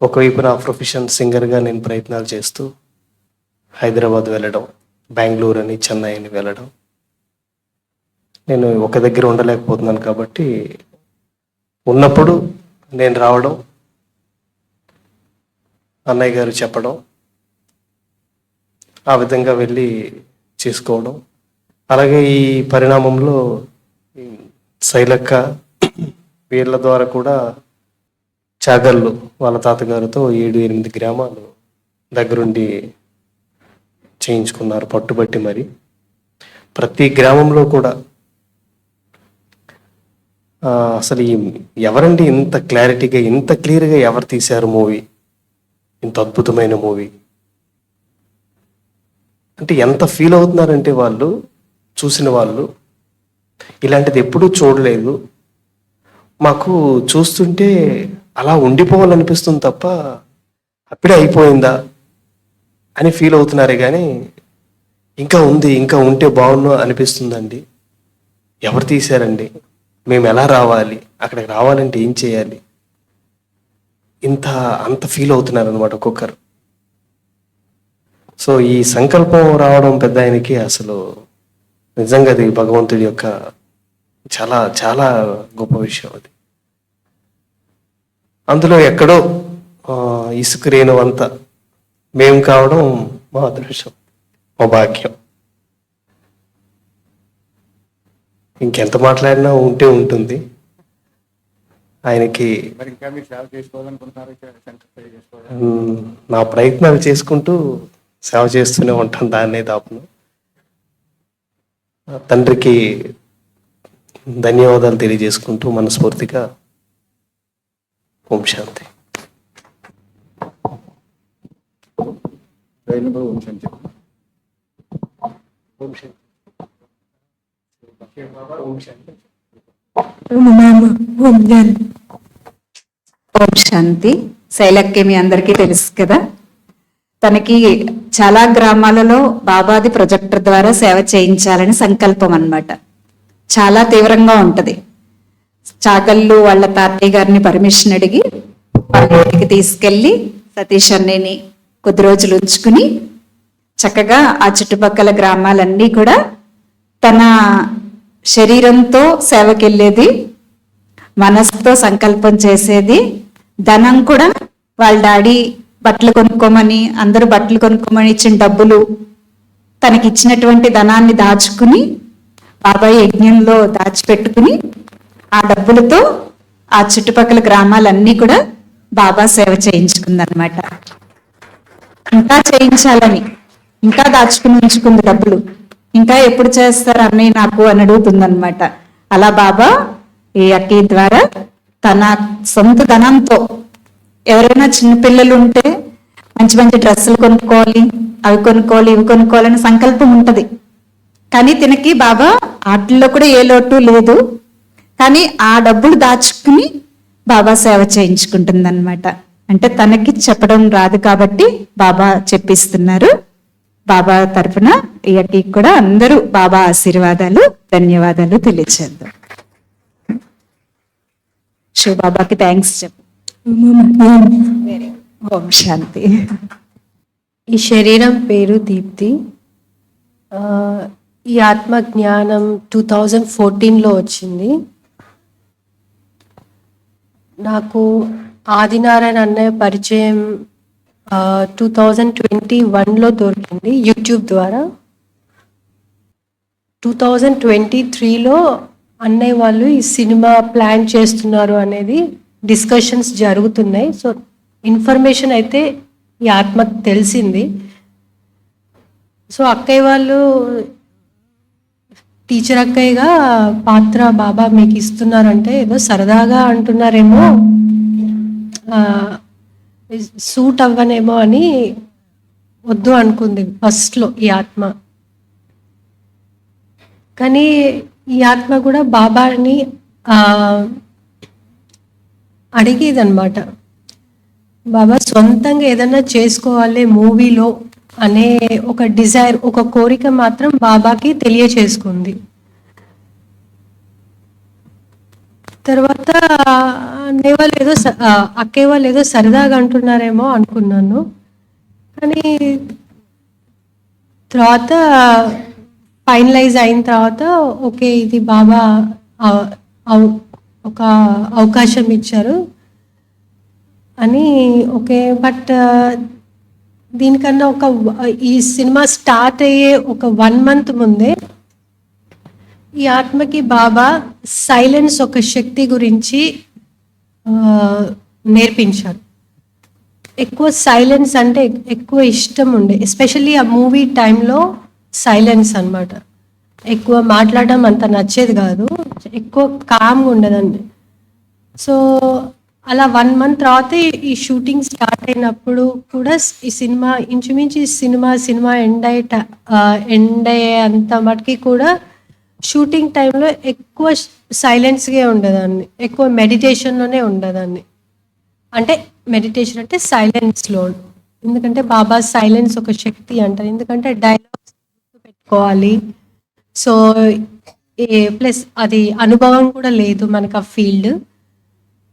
ఒకవైపు నా ప్రొఫెషన్ సింగర్గా నేను ప్రయత్నాలు చేస్తూ హైదరాబాద్ వెళ్ళడం, బెంగళూరు అని, చెన్నై అని వెళ్ళడం, నేను ఒక దగ్గర ఉండలేకపోతున్నాను. కాబట్టి ఉన్నప్పుడు నేను రావడం, అన్నయ్య గారు చెప్పడం, ఆ విధంగా వెళ్ళి చేసుకోవడం. అలాగే ఈ పరిణామంలో శైలక్క వీళ్ళ ద్వారా కూడా చాగళ్ళు వాళ్ళ తాతగారితో 7-8 గ్రామాలు దగ్గరుండి చేయించుకున్నారు పట్టుబట్టి. మరి ప్రతి గ్రామంలో కూడా అసలు ఎవరండి ఇంత క్లారిటీగా, ఇంత క్లియర్గా ఎవరు తీశారు మూవీ, ఇంత అద్భుతమైన మూవీ అంటే ఎంత ఫీల్ అవుతున్నారంటే వాళ్ళు, చూసిన వాళ్ళు, ఇలాంటిది ఎప్పుడూ చూడలేదు, మాకు చూస్తుంటే అలా ఉండిపోవాలనిపిస్తుంది తప్ప అప్పుడే అయిపోయిందా అని ఫీల్ అవుతున్నారే కానీ ఇంకా ఉంది, ఇంకా ఉంటే బాగుండు అనిపిస్తుందండి. ఎవరు తీశారండి, మేము ఎలా రావాలి, అక్కడికి రావాలంటే ఏం చేయాలి, అంత ఫీల్ అవుతున్నారు అనమాట ఒక్కొక్కరు. సో ఈ సంకల్పం రావడం పెద్ద ఆయనకి అసలు నిజంగా అది భగవంతుడి యొక్క చాలా చాలా గొప్ప విషయం. అది అందులో ఎక్కడో ఇసుక రేణువంతా మేము కావడం మా అదృష్టం, మా భాగ్యం. ఇంకెంత మాట్లాడినా ఉంటే ఉంటుంది. ఆయనకి మరి ఇంకా మీరు సేవ చేసుకోవాలనుకుంటున్నారు, సెంటర్ సేవ చేసుకోవాలి. నా ప్రయత్నాలు చేసుకుంటూ సేవ చేస్తూనే ఉంటాను, దాన్నే దాపును. తండ్రికి ధన్యవాదాలు తెలియజేసుకుంటూ మనస్ఫూర్తిగా ఓం శాంతి. ఓం శాంతి. ఓం శాంతి. ఓం శాంతి. ఓం శాంతి. శైలక్కి మీ అందరికీ తెలుసు కదా, తనకి చాలా గ్రామాలలో బాబాది ప్రొజెక్టర్ ద్వారా సేవ చేయించాలని సంకల్పం అన్నమాట. చాలా తీవ్రంగా ఉంటది. చాకళ్ళు వాళ్ళ తాతయ్య గారిని పర్మిషన్ అడిగి వాళ్ళ ఇంటికి తీసుకెళ్లి సతీష్ అన్నయ్యని కొద్ది రోజులు ఉంచుకుని చక్కగా ఆ చుట్టుపక్కల గ్రామాలన్నీ కూడా తన శరీరంతో సేవకెళ్ళేది, మనసుతో సంకల్పం చేసేది. ధనం కూడా వాళ్ళ డాడీ బట్టలు కొనుక్కోమని, అందరూ బట్టలు కొనుక్కోమని ఇచ్చిన డబ్బులు, తనకి ఇచ్చినటువంటి ధనాన్ని దాచుకుని బాబాయ్ యజ్ఞంలో దాచిపెట్టుకుని ఆ డబ్బులతో ఆ చుట్టుపక్కల గ్రామాలన్నీ కూడా బాబా సేవ చేయించుకుందన్నమాట. ఇంకా చేయించాలని ఇంకా దాచుకుని ఉంచుకుంది డబ్బులు. ఇంకా ఎప్పుడు చేస్తారు అన్నయ్య నాకు అని అడుగుతుందన్నమాట. అలా బాబా ఈ అక్కయ్య ద్వారా తన సొంత ధనంతో, ఎవరైనా చిన్నపిల్లలు ఉంటే మంచి మంచి డ్రెస్సులు కొనుక్కోవాలి, అవి కొనుక్కోవాలి, ఇవి కొనుక్కోవాలని సంకల్పం ఉంటది. కానీ తినకి బాబా వాటిల్లో కూడా ఏ లోటు లేదు. కానీ ఆ డబ్బులు దాచుకుని బాబా సేవ చేయించుకుంటుందన్నమాట. అంటే తనకి చెప్పడం రాదు కాబట్టి బాబా చెప్పిస్తున్నారు. బాబా తరఫున ఈ కూడా అందరూ బాబా ఆశీర్వాదాలు, ధన్యవాదాలు తెలియచేద్దాం. శివ బాబాకి థ్యాంక్స్ చెప్పు. ఓం శాంతి. ఈ శరీరం పేరు దీప్తి. ఈ ఆత్మ జ్ఞానం 2014లో వచ్చింది. నాకు ఆదినారాయణ అన్నయ్య పరిచయం 2021లో దొరికింది యూట్యూబ్ ద్వారా. 2023లో అన్నయ్య వాళ్ళు ఈ సినిమా ప్లాన్ చేస్తున్నారు అనేది డిస్కషన్స్ జరుగుతున్నాయి. సో ఇన్ఫర్మేషన్ అయితే ఈ ఆత్మకు తెలిసింది. సో అక్కయ్య వాళ్ళు టీచర్ అక్కయ్యగా పాత్ర బాబా మీకు ఇస్తున్నారంటే ఏదో సరదాగా అంటున్నారేమో, సూట్ అవ్వనేమో అని వద్దు అనుకుంది ఫస్ట్లో ఈ ఆత్మ. కానీ ఈ ఆత్మ కూడా బాబాని అడిగేదన్నమాట. బాబా సొంతంగా ఏదన్నా చేసుకోవాలి మూవీలో అనే ఒక డిజైర్, ఒక కోరిక మాత్రం బాబాకి తెలియచేసుకుంది. తర్వాత అక్కయ్య వాళ్ళు ఏదో సరదాగా అంటున్నారేమో అనుకున్నాను. కానీ తర్వాత ఫైనలైజ్ అయిన తర్వాత ఓకే ఇది బాబా ఒక అవకాశం ఇచ్చారు అని ఓకే. బట్ దీనికన్నా ఈ సినిమా స్టార్ట్ అయ్యే ఒక 1 month ముందే ఈ ఆత్మకి బాబా సైలెన్స్ ఒక శక్తి గురించి నేర్పించారు. ఎక్కువ సైలెన్స్ అంటే ఎక్కువ ఇష్టం ఉండే, ఎస్పెషల్లీ ఆ మూవీ టైంలో సైలెన్స్ అన్నమాట. ఎక్కువ మాట్లాడడం అంత నచ్చేది కాదు, ఎక్కువ కామ్గా ఉండేదండి. సో అలా 1 month తర్వాత ఈ షూటింగ్ స్టార్ట్ అయినప్పుడు కూడా ఈ సినిమా ఇంచుమించు సినిమా ఎండ్ అయ్యే అంత మటుకి కూడా షూటింగ్ టైంలో ఎక్కువ సైలెన్స్గా ఉండేదాన్ని, ఎక్కువ మెడిటేషన్లోనే ఉండేదాన్ని. అంటే మెడిటేషన్ అంటే సైలెన్స్లో, ఎందుకంటే బాబా సైలెన్స్ ఒక శక్తి అంటారు. ఎందుకంటే డైలాగ్స్ పెట్టుకోవాలి. సో ప్లస్ అది అనుభవం కూడా లేదు మనకు ఆ ఫీల్డ్.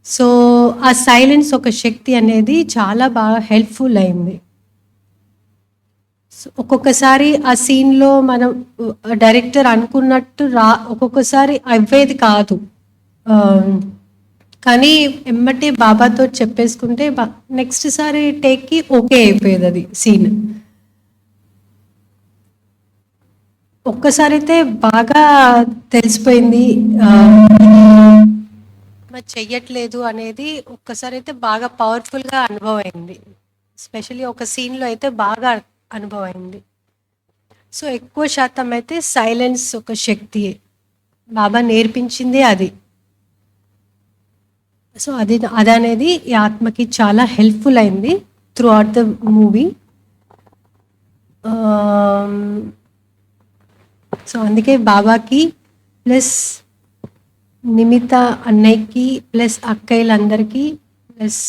సో ఆ సైలెన్స్ ఒక శక్తి అనేది చాలా బాగా హెల్ప్ఫుల్ అయింది. ఒక్కొక్కసారి ఆ సీన్లో మనం డైరెక్టర్ అనుకున్నట్టు ఒక్కొక్కసారి అవ్వేది కాదు. కానీ ఎమ్మటే బాబాతో చెప్పేసుకుంటే నెక్స్ట్ సారి టేక్కి ఓకే అయిపోయేది అది సీన్. ఒక్కసారి అయితే బాగా తెలిసిపోయింది. ఆత్మ చెయ్యట్లేదు అనేది ఒక్కసారి అయితే బాగా పవర్ఫుల్గా అనుభవం అయింది. ఎస్పెషల్లీ ఒక సీన్లో అయితే బాగా అనుభవం అయింది. సో ఎక్కువ శాతం అయితే సైలెన్స్ ఒక శక్తియే, బాబా నేర్పించింది అది. సో అది అనేది ఈ ఆత్మకి చాలా హెల్ప్ఫుల్ అయింది throughout the movie. So అందుకే బాబాకి ప్లస్ నిమిత అన్నయ్యకి ప్లస్ అక్కయ్యలందరికీ ప్లస్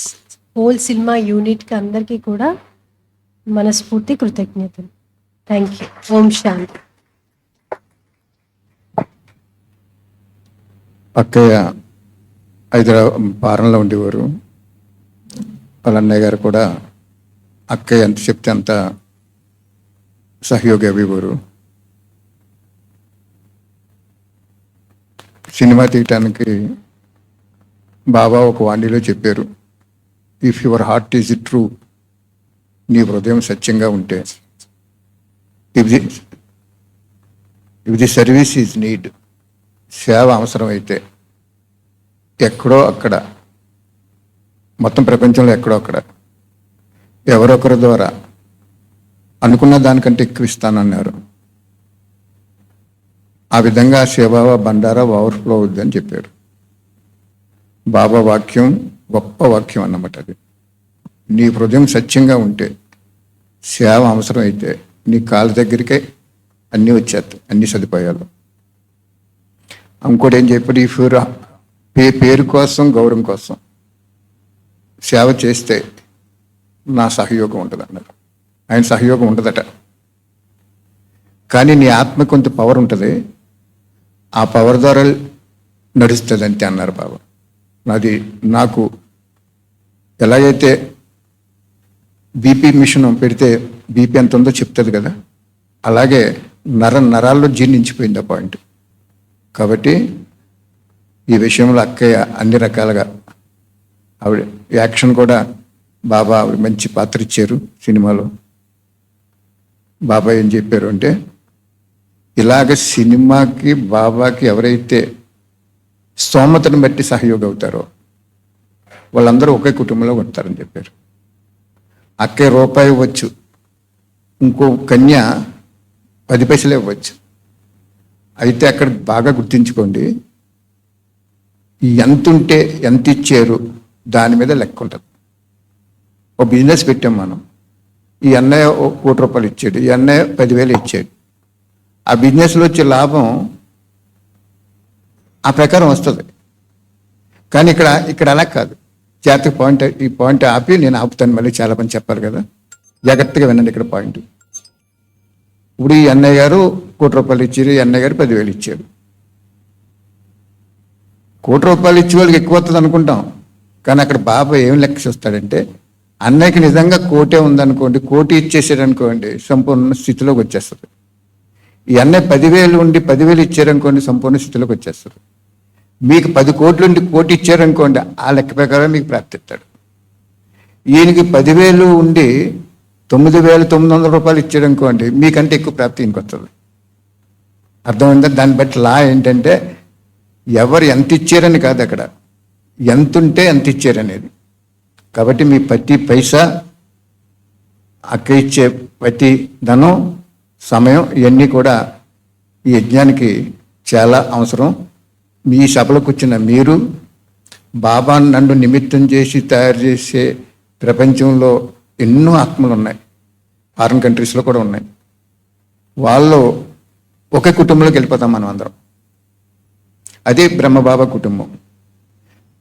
హోల్ సినిమా యూనిట్కి అందరికీ కూడా మనస్ఫూర్తి కృతజ్ఞతలు. Thank you. ఓం శాంతి. అక్కయ్య హైదరాబాద్ పారంలో ఉండేవారు. వాళ్ళ అన్నయ్య గారు కూడా అక్కయ్య ఎంత చెప్తే అంత సహయోగి అవ్వేవారు. సినిమా తీయటానికి బాబా ఒక వాణిలో చెప్పారు, if your heart is true, నీ హృదయం సత్యంగా ఉంటే, if the service is need, సేవ అవసరమైతే ఎక్కడో అక్కడ, మొత్తం ప్రపంచంలో ఎక్కడో అక్కడ ఎవరొకరి ద్వారా అనుకున్న దానికంటే ఎక్కువ ఇస్తానన్నారు. ఆ విధంగా సేవా బండారా ఓవర్ఫ్లో అవుద్దని చెప్పారు. బాబా వాక్యం గొప్ప వాక్యం అన్నమాట అది. నీ హృదయం సత్యంగా ఉంటే, సేవ అవసరం అయితే నీ కాళ్ళ దగ్గరికే అన్నీ వచ్చేస్తాయి, అన్ని సదుపాయాలు. ఇంకోటి ఏం చెప్పాడు, ఈ పేరు కోసం గౌరవం కోసం సేవ చేస్తే నా సహయోగం ఉంటుంది అన్నారు. ఆయన సహయోగం ఉండదట, కానీ నీ ఆత్మ కొంత పవర్ ఉంటుంది, ఆ పవర్ ద్వారా నడుస్తుంది అంతే అన్నారు బాబా. నాకు ఎలాగైతే బీపీ మిషన్ పెడితే బీపీ ఎంత ఉందో చెప్తుంది కదా, అలాగే నరాల్లో జీర్ణించిపోయింది ఆ పాయింట్. కాబట్టి ఈ విషయంలో అక్కయ్య అన్ని రకాలుగా ఆవిడ యాక్షన్ కూడా బాబా ఆవిడ మంచి పాత్ర ఇచ్చారు సినిమాలో. బాబా ఏం చెప్పారు అంటే, ఇలాగ సినిమాకి బాబాకి ఎవరైతే స్తోమతను బట్టి సహయోగం అవుతారో వాళ్ళందరూ ఒకే కుటుంబంలో ఉంటారని చెప్పారు. అక్కే రూపాయి ఇవ్వచ్చు, ఇంకో కన్య 10 పైసలే ఇవ్వచ్చు. అయితే అక్కడ బాగా గుర్తించుకోండి, ఎంత ఉంటే ఎంత ఇచ్చారు దాని మీద లెక్క ఉంటుంది. ఓ బిజినెస్ పెట్టాం మనం, ఈ అన్నయ్య ₹1,00,000 ఇచ్చాడు, ఈ అన్నయ్య 10,000 ఇచ్చాడు. ఆ బిజినెస్లో వచ్చే లాభం ఆ ప్రకారం వస్తుంది. కానీ ఇక్కడ అలా కాదు. జాతక ఈ పాయింట్ ఆపి నేను ఆపుతాను, మళ్ళీ చాలా మంది చెప్పాలి కదా, జాగ్రత్తగా వినండి ఇక్కడ పాయింట్. ఇప్పుడు ఈ అన్నయ్య గారు ₹1,00,000 ఇచ్చారు, ఈ అన్నయ్య గారు 10,000 ఇచ్చాడు. ₹1,00,000 ఇచ్చే వాళ్ళకి ఎక్కువ వస్తుంది అనుకుంటాం, కానీ అక్కడ బాబా ఏం లెక్క చూస్తాడంటే, అన్నయ్యకి నిజంగా కోటే ఉందనుకోండి, కోటి ఇచ్చేసాడు అనుకోండి, సంపూర్ణ స్థితిలోకి వచ్చేస్తుంది. ఈ అన్నయ్య 10,000 ఉండి 10,000 ఇచ్చారనుకోండి, సంపూర్ణ స్థితిలోకి వచ్చేస్తుంది. మీకు 10 కోట్లు ఉండి కోటి ఇచ్చారనుకోండి, ఆ లెక్క ప్రకారం మీకు ప్రాప్తిస్తాడు. ఈయనకి 10,000 ఉండి ₹9,900 ఇచ్చారనుకోండి, మీకంటే ఎక్కువ ప్రాప్తి ఈయనకి వస్తుంది. అర్థమైందా? దాన్ని బట్టి లా ఏంటంటే, ఎవరు ఎంత ఇచ్చారని కాదు, అక్కడ ఎంత ఉంటే ఎంత ఇచ్చారనేది. కాబట్టి మీ ప్రతి పైసా, అక్క ఇచ్చే ప్రతి ధనం, సమయం, ఇవన్నీ కూడా ఈ యజ్ఞానికి చాలా అవసరం. మీ సభలకు వచ్చిన మీరు, బాబా నన్ను నిమిత్తం చేసి తయారు చేసే ప్రపంచంలో ఎన్నో ఆత్మలు ఉన్నాయి, ఫారిన్ కంట్రీస్లో కూడా ఉన్నాయి. వాళ్ళు ఒకే కుటుంబంలోకి వెళ్ళిపోతాం మనం అందరం. అదే బ్రహ్మబాబా కుటుంబం.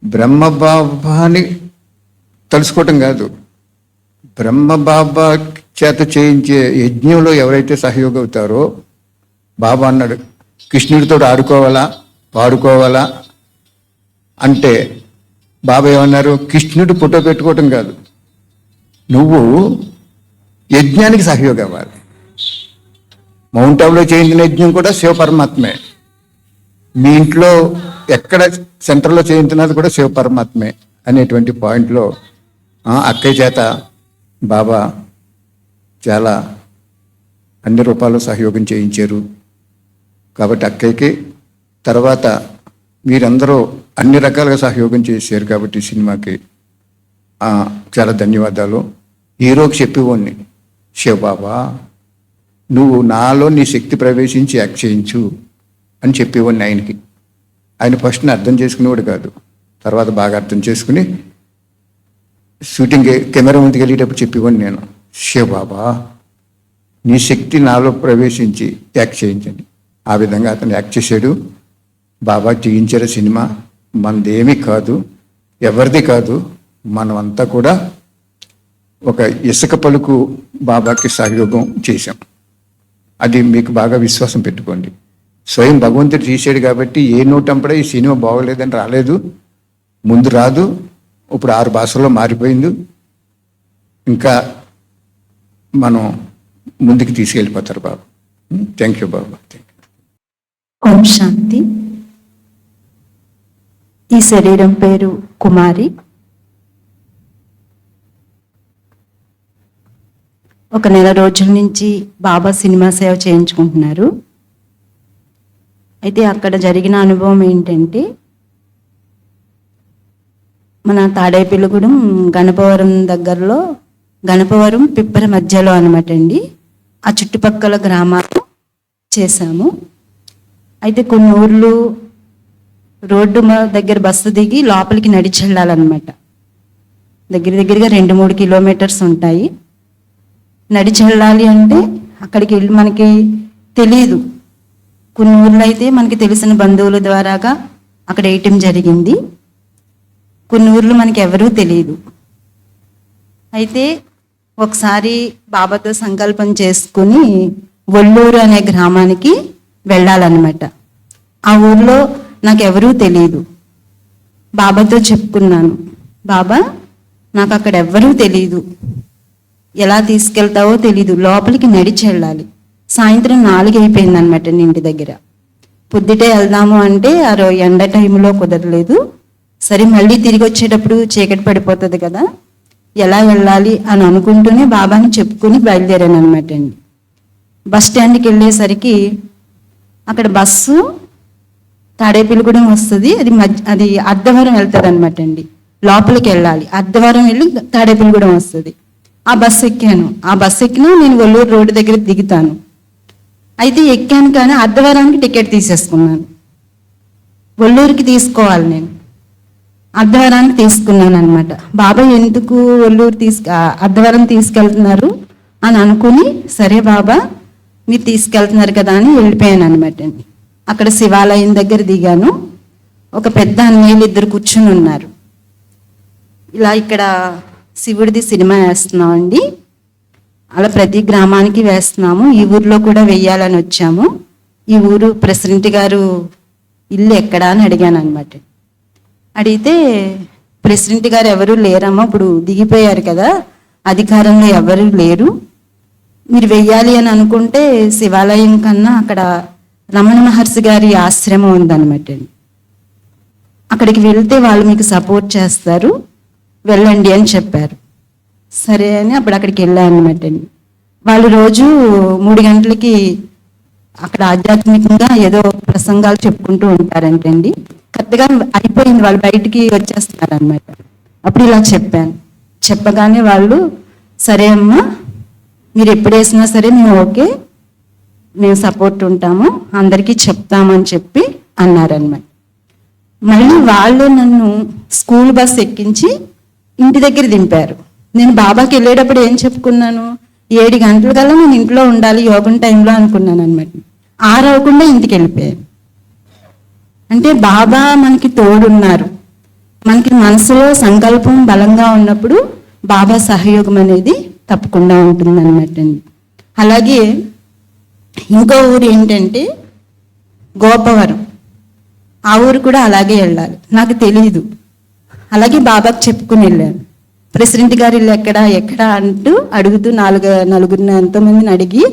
బ్రహ్మబాబాని తలుసుకోవటం కాదు, బ్రహ్మబాబా చేత చేయించే యజ్ఞంలో ఎవరైతే సహయోగం అవుతారో, బాబా అన్నాడు, కృష్ణుడితో ఆడుకోవాలా పాడుకోవాలా అంటే బాబా ఏమన్నారు, కృష్ణుడు ఫోటో పెట్టుకోవటం కాదు, నువ్వు యజ్ఞానికి సహయోగం అవ్వాలి. మౌంట్ ఆబులో చేయించిన యజ్ఞం కూడా శివ పరమాత్మే. మీ ఇంట్లో ఎక్కడ సెంటర్లో చేయించినది కూడా శివ పరమాత్మే అనేటువంటి పాయింట్లో అక్కయ్య చేత బాబా చాలా అన్ని రూపాల్లో సహయోగం చేయించారు. కాబట్టి అక్కయ్యకి తర్వాత మీరందరూ అన్ని రకాలుగా సహయోగం చేశారు కాబట్టి ఈ సినిమాకి చాలా ధన్యవాదాలు. హీరోకి చెప్పేవాడిని, శివబాబా నువ్వు నాలో నీ శక్తి ప్రవేశించి యాక్ట్ చేయించు అని చెప్పేవాడిని ఆయనకి. ఆయన ఫస్ట్ అర్థం చేసుకునేవాడు కాదు, తర్వాత బాగా అర్థం చేసుకుని షూటింగ్ కెమెరా ముందుకు వెళ్ళేటప్పుడు చెప్పేవాడిని నేను, శివబాబా నీ శక్తి నాలో ప్రవేశించి యాక్ట్ చేయించండి. ఆ విధంగా అతను యాక్ట్ చేశాడు. బాబా చేయించారు సినిమా. మనదేమీ కాదు, ఎవరిది కాదు, మనమంతా కూడా ఒక ఇసుక పలుకు బాబాకి సహయోగం చేశాం. అది మీకు బాగా విశ్వాసం పెట్టుకోండి. స్వయం భగవంతుడు తీసాడు కాబట్టి ఏ నోటంపడే ఈ సినిమా బాగోలేదని రాలేదు, ముందు రాదు. ఇప్పుడు 6 భాషల్లో మారిపోయింది. ఇంకా మనం ముందుకు తీసుకెళ్ళిపోతారు బాబా. థ్యాంక్ యూ బాబా. ఓం శాంతి. ఈ శరీరం పేరు కుమారి. ఒక నెల రోజుల నుంచి బాబా సినిమా సేవ చేయించుకుంటున్నారు. అయితే అక్కడ జరిగిన అనుభవం ఏంటంటే, మన తాడేపల్లిగూడెం గణపవరం దగ్గరలో, గణపవరం పిప్పర మధ్యలో అనమాట అండి. ఆ చుట్టుపక్కల గ్రామాలు చేశాము. అయితే కొన్ని ఊర్లు రోడ్డు దగ్గర బస్సు దిగి లోపలికి నడిచి వెళ్ళాలన్నమాట. దగ్గరగా 2-3 కిలోమీటర్స్ ఉంటాయి. నడిచి వెళ్ళాలి అంటే అక్కడికి వెళ్ళి మనకి తెలియదు. కొన్ని ఊర్లో అయితే మనకి తెలిసిన బంధువుల ద్వారాగా అక్కడ వేయటం జరిగింది. కొన్ని ఊర్లు మనకి ఎవరూ తెలియదు. అయితే ఒకసారి బాబాతో సంకల్పం చేసుకుని ఒల్లూరు అనే గ్రామానికి వెళ్ళాలన్నమాట. ఆ ఊర్లో నాకు ఎవరూ తెలియదు. బాబాతో చెప్పుకున్నాను, బాబా నాకు అక్కడ ఎవ్వరూ తెలియదు, ఎలా తీసుకెళ్తావో తెలీదు, లోపలికి నడిచి వెళ్ళాలి. సాయంత్రం 4 అయిపోయింది అనమాట ఇంటి దగ్గర. పొద్దుటే వెళ్దాము అంటే ఎండ టైంలో కుదరలేదు. సరే మళ్ళీ తిరిగి వచ్చేటప్పుడు చీకటి పడిపోతుంది కదా, ఎలా వెళ్ళాలి అని అనుకుంటూనే బాబాని చెప్పుకుని బయలుదేరాను అనమాట అండి. బస్ స్టాండ్కి వెళ్ళేసరికి అక్కడ బస్సు తాడేపల్లిగూడెం వస్తుంది. అది అర్ధవరం వెళ్తుంది అనమాట అండి. లోపలికి వెళ్ళాలి, అర్ధవరం వెళ్ళి తాడేపల్లిగూడెం వస్తుంది. ఆ బస్సు ఎక్కాను. ఆ బస్సు ఎక్కినా నేను ఒల్లూరు రోడ్డు దగ్గర దిగుతాను. అయితే ఎక్కాను కానీ అర్ధవరానికి టికెట్ తీసేసుకున్నాను. ఒల్లూరుకి తీసుకోవాలి, నేను అర్ధవరానికి తీసుకున్నాను అనమాట. బాబా ఎందుకు ఒల్లూరు అర్ధవరం తీసుకెళ్తున్నారు అని అనుకుని, సరే బాబా మీరు తీసుకెళ్తున్నారు కదా అని వెళ్ళిపోయాను అనమాట అండి. అక్కడ శివాలయం దగ్గర దిగాను. ఒక పెద్ద అన్నయ్యలు 2 కూర్చుని ఉన్నారు. ఇలా ఇక్కడ శివుడిది సినిమా వేస్తున్నామండి, అలా ప్రతి గ్రామానికి వేస్తున్నాము, ఈ ఊర్లో కూడా వెయ్యాలని వచ్చాము, ఈ ఊరు ప్రెసిడెంట్ గారు ఇల్లు ఎక్కడా అని అడిగాను అనమాట. అడిగితే ప్రెసిడెంట్ గారు ఎవరు లేరమ్మా, ఇప్పుడు దిగిపోయారు కదా, అధికారంలో ఎవరు లేరు, మీరు వెయ్యాలి అని అనుకుంటే శివాలయం కన్నా అక్కడ రమణ మహర్షి గారి ఆశ్రమం ఉందన్నమాట. అక్కడికి వెళ్తే వాళ్ళు మీకు సపోర్ట్ చేస్తారు, వెళ్ళండి అని చెప్పారు. సరే అని అప్పుడు అక్కడికి వెళ్ళాను అనమాట అండి. వాళ్ళు రోజు 3 గంటలకి అక్కడ ఆధ్యాత్మికంగా ఏదో ప్రసంగాలు చెప్పుకుంటూ ఉంటారంటండి. కరెక్ట్గా అయిపోయింది, వాళ్ళు బయటికి వచ్చేస్తున్నారు అనమాట. అప్పుడు ఇలా చెప్పాను. చెప్పగానే వాళ్ళు సరే అమ్మా మీరు ఎప్పుడు వేసినా సరే మేము ఓకే, మేము సపోర్ట్ ఉంటాము, అందరికీ చెప్తామని చెప్పి అన్నారనమాట. మళ్ళీ వాళ్ళు నన్ను స్కూల్ బస్ ఎక్కించి ఇంటి దగ్గర దింపారు. నేను బాబాకి వెళ్ళేటప్పుడు ఏం చెప్పుకున్నాను, 7 గంటల కల్లా నేను ఇంట్లో ఉండాలి యోగం టైంలో అనుకున్నాను అనమాట. 6 అవ్వకుండా ఇంటికి వెళ్ళిపోయాను. అంటే బాబా మనకి తోడున్నారు. మనకి మనసులో సంకల్పం బలంగా ఉన్నప్పుడు బాబా సహయోగం అనేది తప్పకుండా ఉంటుంది అనమాట అండి. అలాగే ఇంకో ఊరు ఏంటంటే గోపవరం. ఆ ఊరు కూడా అలాగే వెళ్ళాలి, నాకు తెలియదు. అలాగే బాబాకి చెప్పుకుని వెళ్ళాను. ప్రెసిడెంట్ గారు ఇల్లు ఎక్కడా అంటూ అడుగుతూ 4 ఎంతోమందిని అడిగి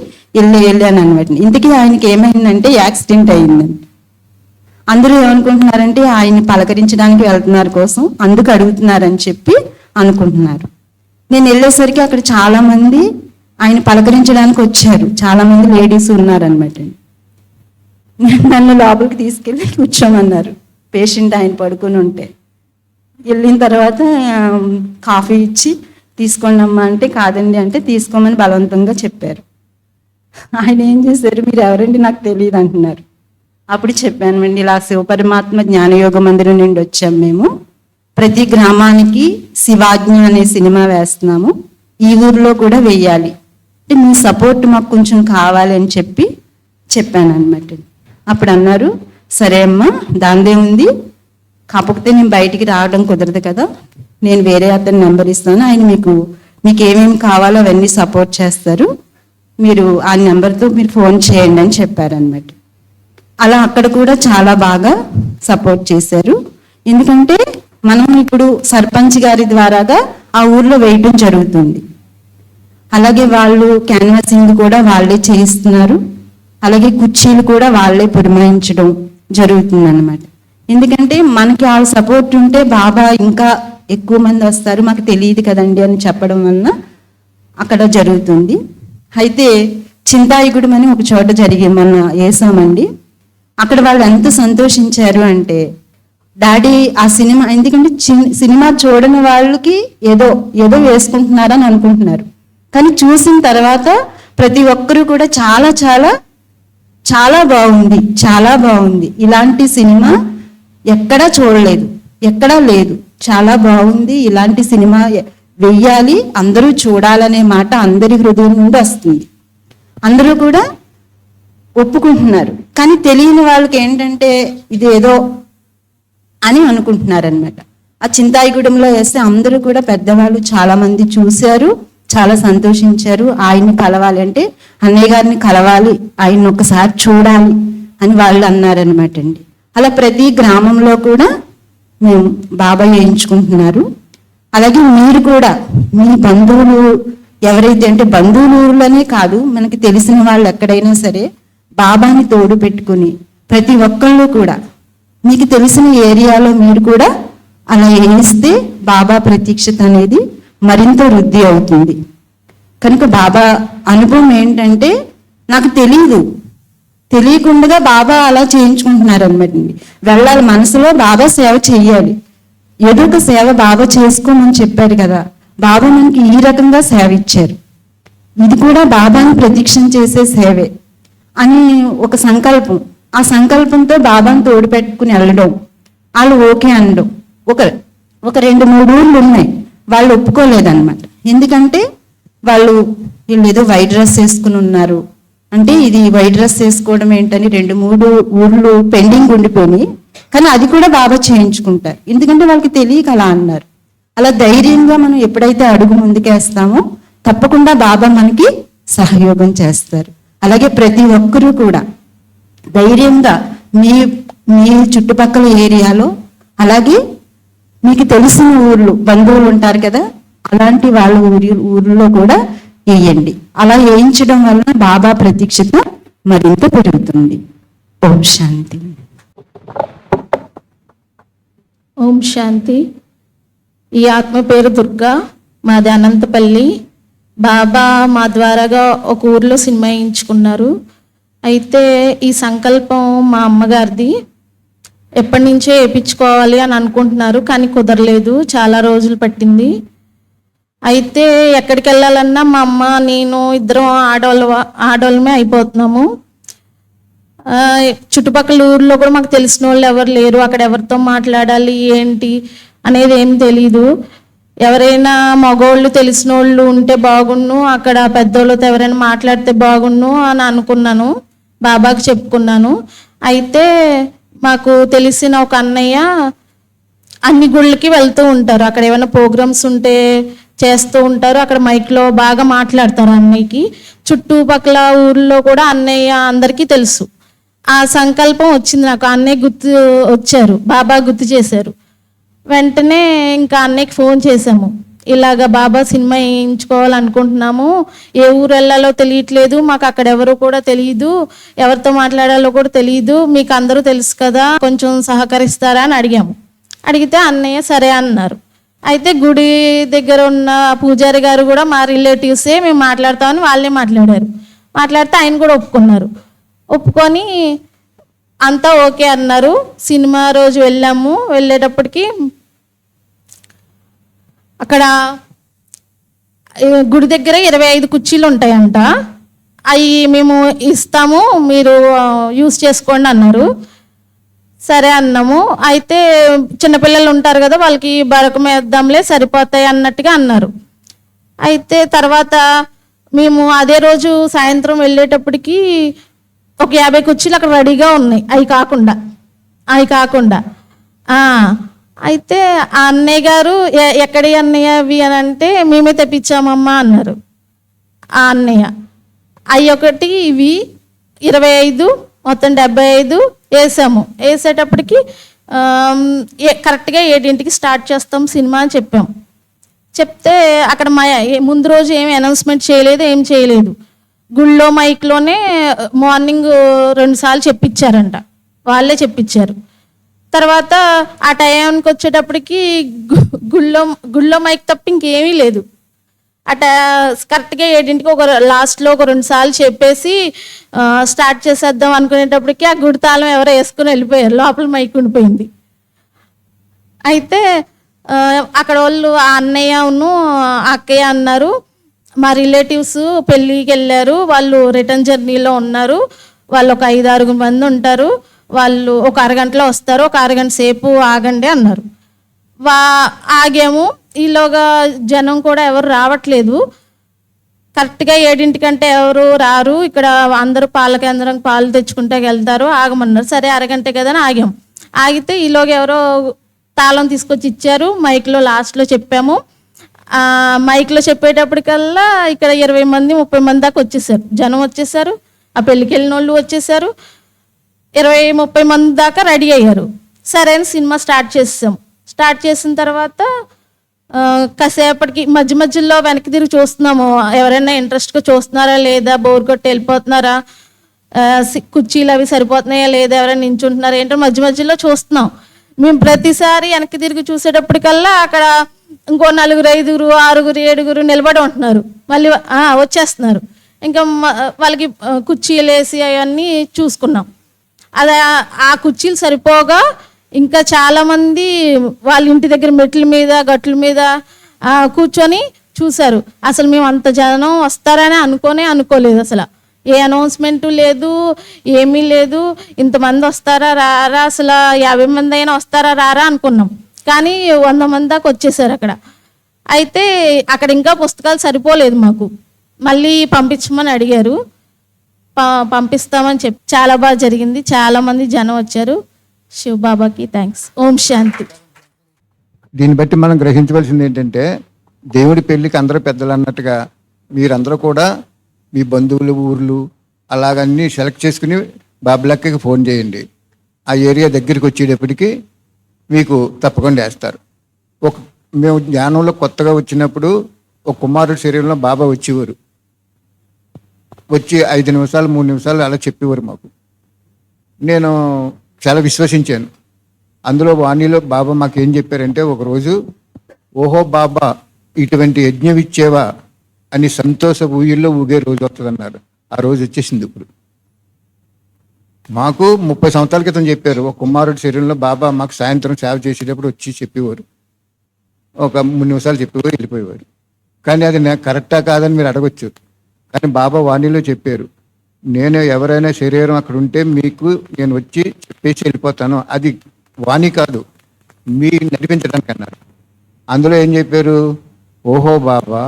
వెళ్ళాను అనమాట. ఇంతకీ ఆయనకి ఏమైందంటే యాక్సిడెంట్ అయిందండి. అందరూ ఏమనుకుంటున్నారంటే ఆయన్ని పలకరించడానికి వెళ్తున్నారు కోసం, అందుకు అడుగుతున్నారని చెప్పి అనుకుంటున్నారు. నేను వెళ్ళేసరికి అక్కడ చాలామంది ఆయన పలకరించడానికి వచ్చారు, చాలామంది లేడీస్ ఉన్నారనమాట. నన్ను లోపలికి తీసుకెళ్ళి కూర్చోమన్నారు. పేషెంట్ ఆయన పడుకొని ఉంటే వెళ్ళిన తర్వాత కాఫీ ఇచ్చి తీసుకోండి అమ్మా అంటే కాదండి అంటే తీసుకోమని బలవంతంగా చెప్పారు. ఆయన ఏం చేశారు, మీరు ఎవరండి నాకు తెలియదు అంటున్నారు. అప్పుడు చెప్పానండి, ఇలా శివపరమాత్మ జ్ఞానయోగ మందిరం నుండి వచ్చాము మేము. ప్రతి గ్రామానికి శివాజ్ఞ అనే సినిమా వేస్తున్నాము, ఈ ఊర్లో కూడా వెయ్యాలి అంటే మీ సపోర్ట్ మాకు కొంచెం కావాలి అని చెప్పాను అనమాట. అప్పుడు అన్నారు, సరే అమ్మా దాందే ఉంది, కాకపోతే నేను బయటికి రావడం కుదరదు కదా, నేను వేరే అతని నెంబర్ ఇస్తాను, ఆయన మీకు ఏమేమి కావాలో అవన్నీ సపోర్ట్ చేస్తారు, మీరు ఆ నెంబర్తో మీరు ఫోన్ చేయండి అని చెప్పారనమాట. అలా అక్కడ కూడా చాలా బాగా సపోర్ట్ చేశారు. ఎందుకంటే మనం ఇప్పుడు సర్పంచ్ గారి ద్వారాగా ఆ ఊర్లో వేయటం జరుగుతుంది. అలాగే వాళ్ళు క్యాన్వాసింగ్ కూడా వాళ్ళే చేయిస్తున్నారు, అలాగే కుర్చీలు కూడా వాళ్ళే పురమాయించడం జరుగుతుంది అనమాట. ఎందుకంటే మనకి వాళ్ళ సపోర్ట్ ఉంటే బాబా ఇంకా ఎక్కువ మంది వస్తారు, మాకు తెలియదు కదండి అని చెప్పడం వలన అక్కడ జరుగుతుంది. అయితే చింతాయిగూడెం అని ఒక చోట మొన్న వేసామండి. అక్కడ వాళ్ళు ఎంత సంతోషించారు అంటే, డాడీ ఆ సినిమా, ఎందుకంటే సినిమా చూడని వాళ్ళకి ఏదో వేసుకుంటున్నారని అనుకుంటున్నారు, కానీ చూసిన తర్వాత ప్రతి ఒక్కరూ కూడా చాలా చాలా చాలా బాగుంది, చాలా బాగుంది, ఇలాంటి సినిమా ఎక్కడా చూడలేదు, ఎక్కడా లేదు, చాలా బాగుంది, ఇలాంటి సినిమా వెయ్యాలి, అందరూ చూడాలనే మాట అందరి హృదయం నుండి వస్తుంది. అందరూ కూడా ఒప్పుకుంటున్నారు, కానీ తెలియని వాళ్ళకి ఏంటంటే ఇది ఏదో అని అనుకుంటున్నారు అనమాట. ఆ చింతాయిగూడెంలో వేస్తే అందరూ కూడా పెద్దవాళ్ళు చాలా మంది చూశారు, చాలా సంతోషించారు. ఆయన్ని కలవాలి అంటే అన్నయ్య గారిని కలవాలి, ఆయన్ని ఒకసారి చూడాలి అని వాళ్ళు అన్నారనమాట అండి. అలా ప్రతి గ్రామంలో కూడా మేము బాబా వేయించుకుంటున్నారు. అలాగే మీరు కూడా మీ బంధువులు ఎవరైతే అంటే బంధువులనే కాదు, మనకి తెలిసిన వాళ్ళు ఎక్కడైనా సరే బాబాని తోడు పెట్టుకుని ప్రతి ఒక్కళ్ళు కూడా మీకు తెలిసిన ఏరియాలో మీరు కూడా అలా వేయిస్తే బాబా ప్రత్యక్షత అనేది మరింత వృద్ధి అవుతుంది. కనుక బాబా అనుభవం ఏంటంటే, నాకు తెలియకుండా బాబా అలా చేయించుకుంటున్నారు అనమాట. వెళ్ళాలి, మనసులో బాబా సేవ చెయ్యాలి, ఏదో ఒక సేవ బాబా చేసుకోమని చెప్పారు కదా, బాబా మనకి ఈ రకంగా సేవ ఇచ్చారు, ఇది కూడా బాబాని ప్రదక్షిణ చేసే సేవే అని ఒక సంకల్పం. ఆ సంకల్పంతో బాబాని తోడు పెట్టుకుని వెళ్ళడం, వాళ్ళు ఓకే అనడం. ఒక 2-3 ఊళ్ళు ఉన్నాయి, వాళ్ళు ఒప్పుకోలేదన్నమాట. ఎందుకంటే వీళ్ళు ఏదో వైట్ డ్రెస్ వేసుకుని ఉన్నారు అంటే, ఇది వైట్ డ్రెస్ వేసుకోవడం ఏంటని 2-3 ఊళ్ళు పెండింగ్ ఉండిపోయి, కానీ అది కూడా బాబా చేయించుకుంటారు, ఎందుకంటే వాళ్ళకి తెలియక అలా అన్నారు. అలా ధైర్యంగా మనం ఎప్పుడైతే అడుగు ముందుకేస్తామో తప్పకుండా బాబా మనకి సహయోగం చేస్తారు. అలాగే ప్రతి ఒక్కరూ కూడా ధైర్యంగా మీ చుట్టుపక్కల ఏరియాలో, అలాగే మీకు తెలిసిన ఊర్లు బంధువులు ఉంటారు కదా, అలాంటి వాళ్ళ ఊర్లో కూడా వేయండి. అలా వేయించడం వల్ల బాబా ప్రత్యక్షత మరింత పెరుగుతుంది. ఓం శాంతి. ఓం శాంతి. ఈ ఆత్మ పేరు దుర్గా, మాది అనంతపల్లి. బాబా మా ద్వారాగా ఒక ఊర్లో సినిమా వేయించుకున్నారు. అయితే ఈ సంకల్పం మా అమ్మగారిది, ఎప్పటి నుంచో వేయించుకోవాలి అని అనుకుంటున్నారు, కానీ కుదరలేదు, చాలా రోజులు పట్టింది. అయితే ఎక్కడికి వెళ్ళాలన్నా మా అమ్మ నేను ఇద్దరం ఆడవాళ్ళమే అయిపోతున్నాము. చుట్టుపక్కల ఊర్లో కూడా మాకు తెలిసిన వాళ్ళు ఎవరు లేరు, అక్కడ ఎవరితో మాట్లాడాలి ఏంటి అనేది ఏం తెలీదు. ఎవరైనా మగవాళ్ళు తెలిసిన వాళ్ళు ఉంటే బాగుండు, అక్కడ పెద్దోళ్ళతో ఎవరైనా మాట్లాడితే బాగుండు అని అనుకున్నాను, బాబాకి చెప్పుకున్నాను. అయితే మాకు తెలిసిన ఒక అన్నయ్య అన్ని గుళ్ళకి వెళ్తూ ఉంటారు, అక్కడ ఏమైనా ప్రోగ్రామ్స్ ఉంటే చేస్తూ ఉంటారు, అక్కడ మైక్లో బాగా మాట్లాడతారు అన్నయ్యకి. చుట్టుపక్కల ఊర్లో కూడా అన్నయ్య అందరికీ తెలుసు. ఆ సంకల్పం వచ్చింది నాకు, అన్నయ్య వచ్చారు, బాబా గుర్తు చేశారు. వెంటనే ఇంకా అన్నయ్యకి ఫోన్ చేశాము, ఇలాగ బాబా సినిమా వేయించుకోవాలనుకుంటున్నాము, ఏ ఊరు వెళ్ళాలో తెలియట్లేదు, మాకు అక్కడ ఎవరు కూడా తెలియదు, ఎవరితో మాట్లాడాలో కూడా తెలియదు, మీకు అందరూ తెలుసు కదా, కొంచెం సహకరిస్తారా అని అడిగాము. అడిగితే అన్నయ్య సరే అన్నారు. అయితే గుడి దగ్గర ఉన్న పూజారి గారు కూడా మా రిలేటివ్సే, మేము మాట్లాడతామని వాళ్ళే మాట్లాడారు. మాట్లాడితే ఆయన కూడా ఒప్పుకున్నారు. ఒప్పుకొని అంతా ఓకే అన్నారు. సినిమా రోజు వెళ్ళాము. వెళ్ళేటప్పటికి అక్కడ గుడి దగ్గర 25 కుర్చీలు ఉంటాయంట. అవి మేము ఇస్తాము, మీరు యూస్ చేసుకోండి అన్నారు. సరే అన్నాము. అయితే చిన్నపిల్లలు ఉంటారు కదా, వాళ్ళకి బరకం వేద్దాంలే సరిపోతాయి అన్నట్టుగా అన్నారు. అయితే తర్వాత మేము అదే రోజు సాయంత్రం వెళ్ళేటప్పటికి ఒక 50 కుర్చీలు అక్కడ రెడీగా ఉన్నాయి. అవి కాకుండా అయితే ఆ అన్నయ్య గారు ఎక్కడి అన్నయ్య అవి అని అంటే, మేమే తెప్పించామమ్మా అన్నారు ఆ అన్నయ్య. అవి ఒకటి ఇవి 25 మొత్తం 75 వేసాము. వేసేటప్పటికి కరెక్ట్గా 7ంటికి స్టార్ట్ చేస్తాం సినిమా అని చెప్పాం. చెప్తే అక్కడ ముందు రోజు ఏమి అనౌన్స్మెంట్ చేయలేదు, ఏం చేయలేదు. గుళ్ళో మైక్లోనే మార్నింగ్ 2 సార్లు చెప్పించారంట, వాళ్ళే చెప్పించారు. తర్వాత ఆ టైంకి వచ్చేటప్పటికి గుళ్ళో మైక్ తప్ప ఇంకేమీ లేదు. అట కరెక్ట్గా 7ంటికి లాస్ట్లో ఒక 2 సార్లు చెప్పేసి స్టార్ట్ చేసేద్దాం అనుకునేటప్పటికి ఆ గుడి తాళం ఎవరో వేసుకుని వెళ్ళిపోయారు, లోపల మైక్ ఉండిపోయింది. అయితే అక్కడ వాళ్ళు ఆ అన్నయ్యను అక్కయ్య అన్నారు, మా రిలేటివ్స్ పెళ్ళికి వెళ్ళారు, వాళ్ళు రిటర్న్ జర్నీలో ఉన్నారు, వాళ్ళు ఒక 5-6 మంది ఉంటారు, వాళ్ళు ఒక అరగంటలో వస్తారు, ఒక అరగంట సేపు ఆగండి అన్నారు. ఆగాము. ఈలోగా జనం కూడా ఎవరు రావట్లేదు. కరెక్ట్గా 7ంటికంటే ఎవరు రారు, ఇక్కడ అందరూ పాల కేంద్రం పాలు తెచ్చుకుంటే వెళ్తారు, ఆగమన్నారు. సరే అరగంట కదా అని ఆగాం. ఆగితే ఈలోగా ఎవరో తాళం తీసుకొచ్చి ఇచ్చారు. మైక్లో లాస్ట్లో చెప్పాము. మైక్లో చెప్పేటప్పటికల్లా ఇక్కడ 20 మంది 30 మంది దాకా వచ్చేసారు, జనం వచ్చేసారు. ఆ పెళ్ళికి వెళ్ళిన వాళ్ళు వచ్చేసారు. 20-30 మంది దాకా రెడీ అయ్యారు. సరే అని సినిమా స్టార్ట్ చేసాం. స్టార్ట్ చేసిన తర్వాత కాసేపటికి మధ్యలో వెనక్కి తిరిగి చూస్తున్నాము, ఎవరైనా ఇంట్రెస్ట్గా చూస్తున్నారా లేదా, బోర్ కొట్టి వెళ్ళిపోతున్నారా, కుర్చీలు అవి సరిపోతున్నాయా లేదా, ఎవరైనా నించుంటున్నారా ఏంటో మధ్యలో చూస్తున్నాం. మేము ప్రతిసారి వెనక్కి తిరిగి చూసేటప్పటికల్లా అక్కడ ఇంకో 4, 5, 6, 7 నిలబడి ఉంటున్నారు, మళ్ళీ వచ్చేస్తున్నారు. ఇంకా వాళ్ళకి కుర్చీలు వేసి అవన్నీ చూసుకున్నాం. అది ఆ కుర్చీలు సరిపోగా ఇంకా చాలామంది వాళ్ళ ఇంటి దగ్గర మెట్ల మీద గట్ల మీద కూర్చొని చూశారు. అసలు మేము అంత జనం వస్తారని అనుకోలేదు. అసలు ఏ అనౌన్స్మెంటు లేదు, ఏమీ లేదు. ఇంతమంది వస్తారా రారా, అసలు 50 మంది అయినా వస్తారా రారా అనుకున్నాం. కానీ 100 మంది దాకా వచ్చేసారు అక్కడ. అయితే అక్కడ ఇంకా పుస్తకాలు సరిపోలేదు మాకు, మళ్ళీ పంపించమని అడిగారు. పంపిస్తామని చెప్పి చాలా బాగా జరిగింది. చాలామంది జనం వచ్చారు. శివబాబాకి థ్యాంక్స్. ఓం శాంతి. దీన్ని బట్టి మనం గ్రహించవలసింది ఏంటంటే, దేవుడి పెళ్ళికి అందరూ పెద్దలు అన్నట్టుగా మీరందరూ కూడా మీ బంధువులు ఊర్లు అలాగన్నీ సెలెక్ట్ చేసుకుని బాబులక్కకి ఫోన్ చేయండి. ఆ ఏరియా దగ్గరికి వచ్చేటప్పటికి మీకు తప్పకుండా వేస్తారు. మేము జ్ఞానంలో కొత్తగా వచ్చినప్పుడు ఒక కుమారుడు శరీరంలో బాబా వచ్చేవారు. వచ్చి 5 నిమిషాలు 3 నిమిషాలు అలా చెప్పేవారు మాకు. నేను చాలా విశ్వసించాను. అందులో వాణిలో బాబా మాకు ఏం చెప్పారంటే, ఒకరోజు ఓహో బాబా ఇటువంటి యజ్ఞం ఇచ్చేవా అని సంతోష ఊయిల్లో ఊగే రోజు వస్తుందన్నారు. ఆ రోజు వచ్చేసింది. ఇప్పుడు మాకు 30 సంవత్సరాల క్రితం చెప్పారు, ఒక కుమారుడి శరీరంలో బాబా మాకు సాయంత్రం సేవ చేసేటప్పుడు వచ్చి చెప్పేవారు. ఒక 3 నిమిషాలు చెప్పేవారు, వెళ్ళిపోయేవారు. కానీ అది కరెక్టా కాదని మీరు అడగొచ్చు. కానీ బాబా వాణిలో చెప్పారు, నేను ఎవరైనా శరీరం అక్కడ ఉంటే మీకు నేను వచ్చి చెప్పేసి వెళ్ళిపోతాను. అది వాణి కాదు, మీ నడిపించడానికి అన్నారు. అందులో ఏం చెప్పారు, ఓహో బాబా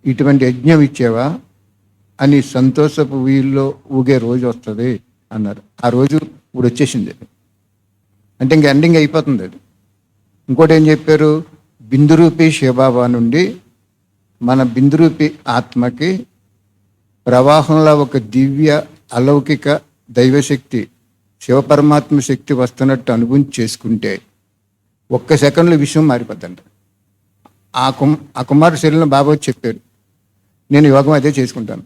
ఇటువంటి యజ్ఞం ఇచ్చేవా అని సంతోషపు వీల్లో ఊగే రోజు వస్తుంది అన్నారు. ఆ రోజు ఇప్పుడు వచ్చేసింది. అంటే ఇంక ఎండింగ్ అయిపోతుంది అది. ఇంకోటి ఏం చెప్పారు, బిందురూపి శివబాబా నుండి మన బిందురూపి ఆత్మకి ప్రవాహంలో ఒక దివ్య అలౌకిక దైవశక్తి శివపరమాత్మ శక్తి వస్తున్నట్టు అనుభవం చేసుకుంటే 1 సెకండ్లో విషయం మారిపోద్దంట. ఆ కుమారుడు శరీరంలో బాబా వచ్చి చెప్పారు, నేను యోగం అదే చేసుకుంటాను.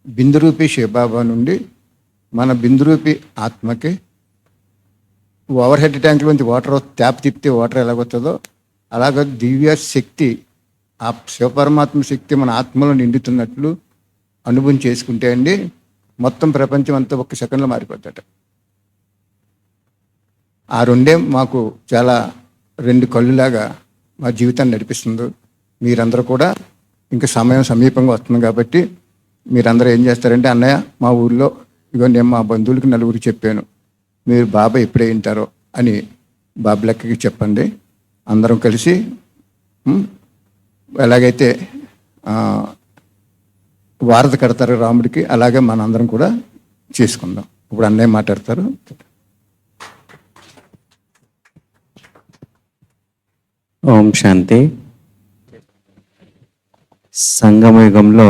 బిందురూపి శివబాబా నుండి మన బిందురూపి ఆత్మకి ఓవర్ హెడ్ ట్యాంక్లోంచి వాటర్ ట్యాప్ తిప్పితే వాటర్ ఎలాగొస్తుందో అలాగ దివ్య శక్తి, ఆ శివపరమాత్మ శక్తి మన ఆత్మలో నిండుతున్నట్లు అనుభవం చేసుకుంటే అండి మొత్తం ప్రపంచం అంతా 1 సెకండ్లో మారిపోతాట. ఆ రెండే మాకు చాలా రెండు కళ్ళులాగా మా జీవితాన్ని నడిపిస్తుంది. మీరందరూ కూడా ఇంకా సమయం సమీపంగా వస్తుంది కాబట్టి మీరందరూ ఏం చేస్తారంటే, అన్నయ్య మా ఊళ్ళో ఇగో నేను మా బంధువులకి నలుగురికి చెప్పాను, మీరు బాబా ఎప్పుడే వింటారో అని బాబు లెక్కకి చెప్పండి. అందరం కలిసి ఎలాగైతే వారధి కడతారు రాముడికి, అలాగే మనందరం కూడా చేసుకుందాం. ఇప్పుడు అన్నయ్య మాట్లాడతారు. ఓం శాంతి. సంగమయుగంలో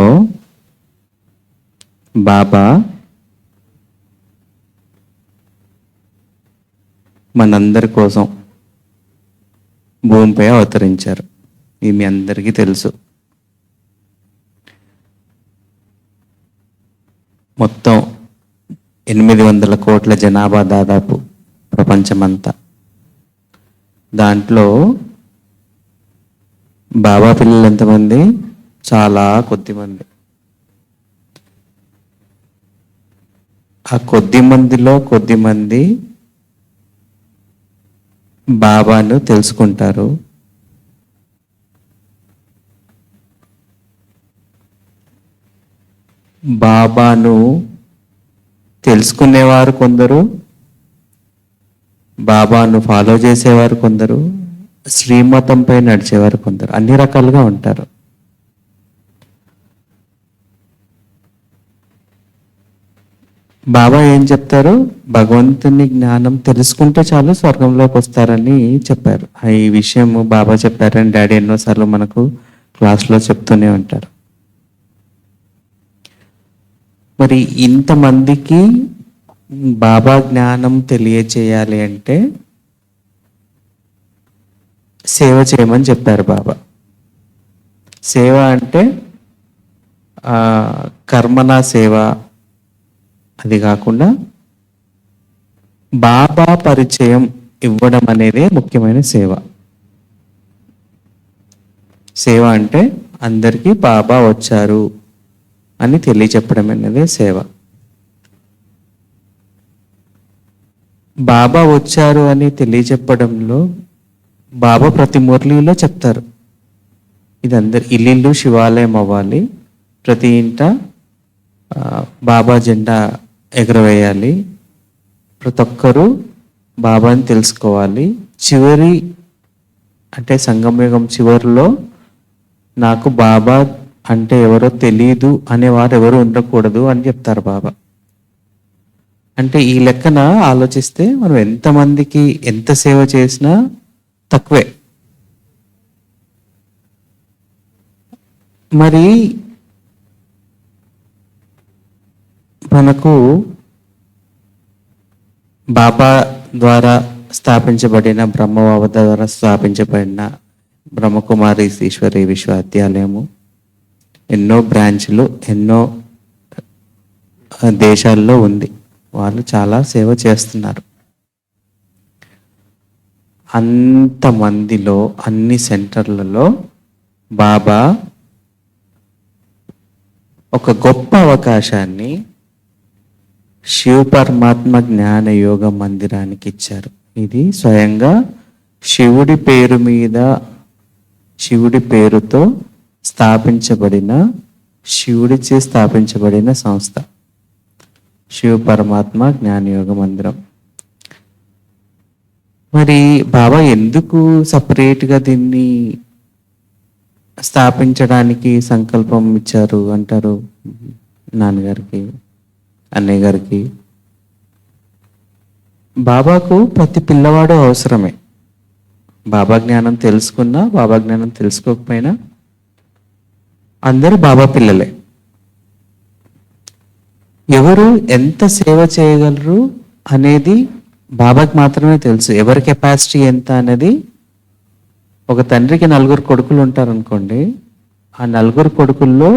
బాబా మనందరి కోసం భూమిపై అవతరించారు. ఇది మీ అందరికీ తెలుసు. మొత్తం 800 కోట్ల జనాభా దాదాపు ప్రపంచమంతా. దాంట్లో బాబా పిల్లలు ఎంతమంది? చాలా కొద్దిమంది. ఆ కొద్ది మందిలో కొద్దిమంది బాబాను తెలుసుకుంటారు. బాబాను తెలుసుకునేవారు కొందరు, బాబాను ఫాలో చేసేవారు కొందరు, శ్రీమతంపై నడిచేవారు కొందరు. అన్ని రకాలుగా ఉంటారు. బాబా ఏం చెప్తారు? భగవంతుని జ్ఞానం తెలుసుకుంటే చాలు స్వర్గంలోకి వస్తారని చెప్పారు. ఈ విషయం బాబా చెప్పారని డాడీ ఎన్నోసార్లు మనకు క్లాస్లో చెప్తూనే ఉంటారు. మరి ఇంతమందికి బాబా జ్ఞానం తెలియచేయాలి అంటే సేవ చేయమని చెప్పారు బాబా. సేవ అంటే కర్మనా సేవ, అది కాకుండా బాబా పరిచయం ఇవ్వడం అనేదే ముఖ్యమైన సేవ. సేవ అంటే అందరికీ బాబా వచ్చారు అని తెలియచెప్పడం అనేదే సేవ. బాబా వచ్చారు అని తెలియచెప్పడంలో బాబా ప్రతి మురళిలో చెప్తారు, ఇది అందరు ఇల్లు శివాలయం అవ్వాలి, ప్రతి ఇంట బాబా జెండా ఎగరవేయాలి, ప్రతి ఒక్కరూ బాబాని తెలుసుకోవాలి, చివరి అంటే సంగమయుగం చివరిలో నాకు బాబా అంటే ఎవరో తెలియదు అనేవారు ఎవరు ఉండకూడదు అని చెప్తారు బాబా. అంటే ఈ లెక్కన ఆలోచిస్తే మనం ఎంతమందికి ఎంత సేవ చేసినా తక్కువే. మరి మనకు బాబా ద్వారా స్థాపించబడిన, బ్రహ్మబాబా ద్వారా స్థాపించబడిన బ్రహ్మకుమారి ఈశ్వరి విశ్వవిద్యాలయము ఎన్నో బ్రాంచ్లు ఎన్నో దేశాల్లో ఉంది. వాళ్ళు చాలా సేవ చేస్తున్నారు. అంతమందిలో అన్ని సెంటర్లలో బాబా ఒక గొప్ప అవకాశాన్ని శివ పరమాత్మ జ్ఞాన యోగ మందిరానికి ఇచ్చారు. ఇది స్వయంగా శివుడి పేరు మీద, శివుడి పేరుతో స్థాపించబడిన, శివుడిచే స్థాపించబడిన సంస్థ శివ పరమాత్మ జ్ఞానయోగ మందిరం. మరి బాబా ఎందుకు సపరేట్గా దీన్ని స్థాపించడానికి సంకల్పం ఇచ్చారు అంటారు? నాన్నగారికి, అన్నయ్య గారికి. బాబాకు ప్రతి పిల్లవాడు అవసరమే. బాబా జ్ఞానం తెలుసుకున్నా, బాబా జ్ఞానం తెలుసుకోకపోయినా అందరూ బాబా పిల్లలే. ఎవరు ఎంత సేవ చేయగలరు అనేది బాబాకి మాత్రమే తెలుసు. ఎవరి కెపాసిటీ ఎంత అనేది. ఒక తండ్రికి 4 కొడుకులు ఉంటారనుకోండి, ఆ 4 కొడుకుల్లో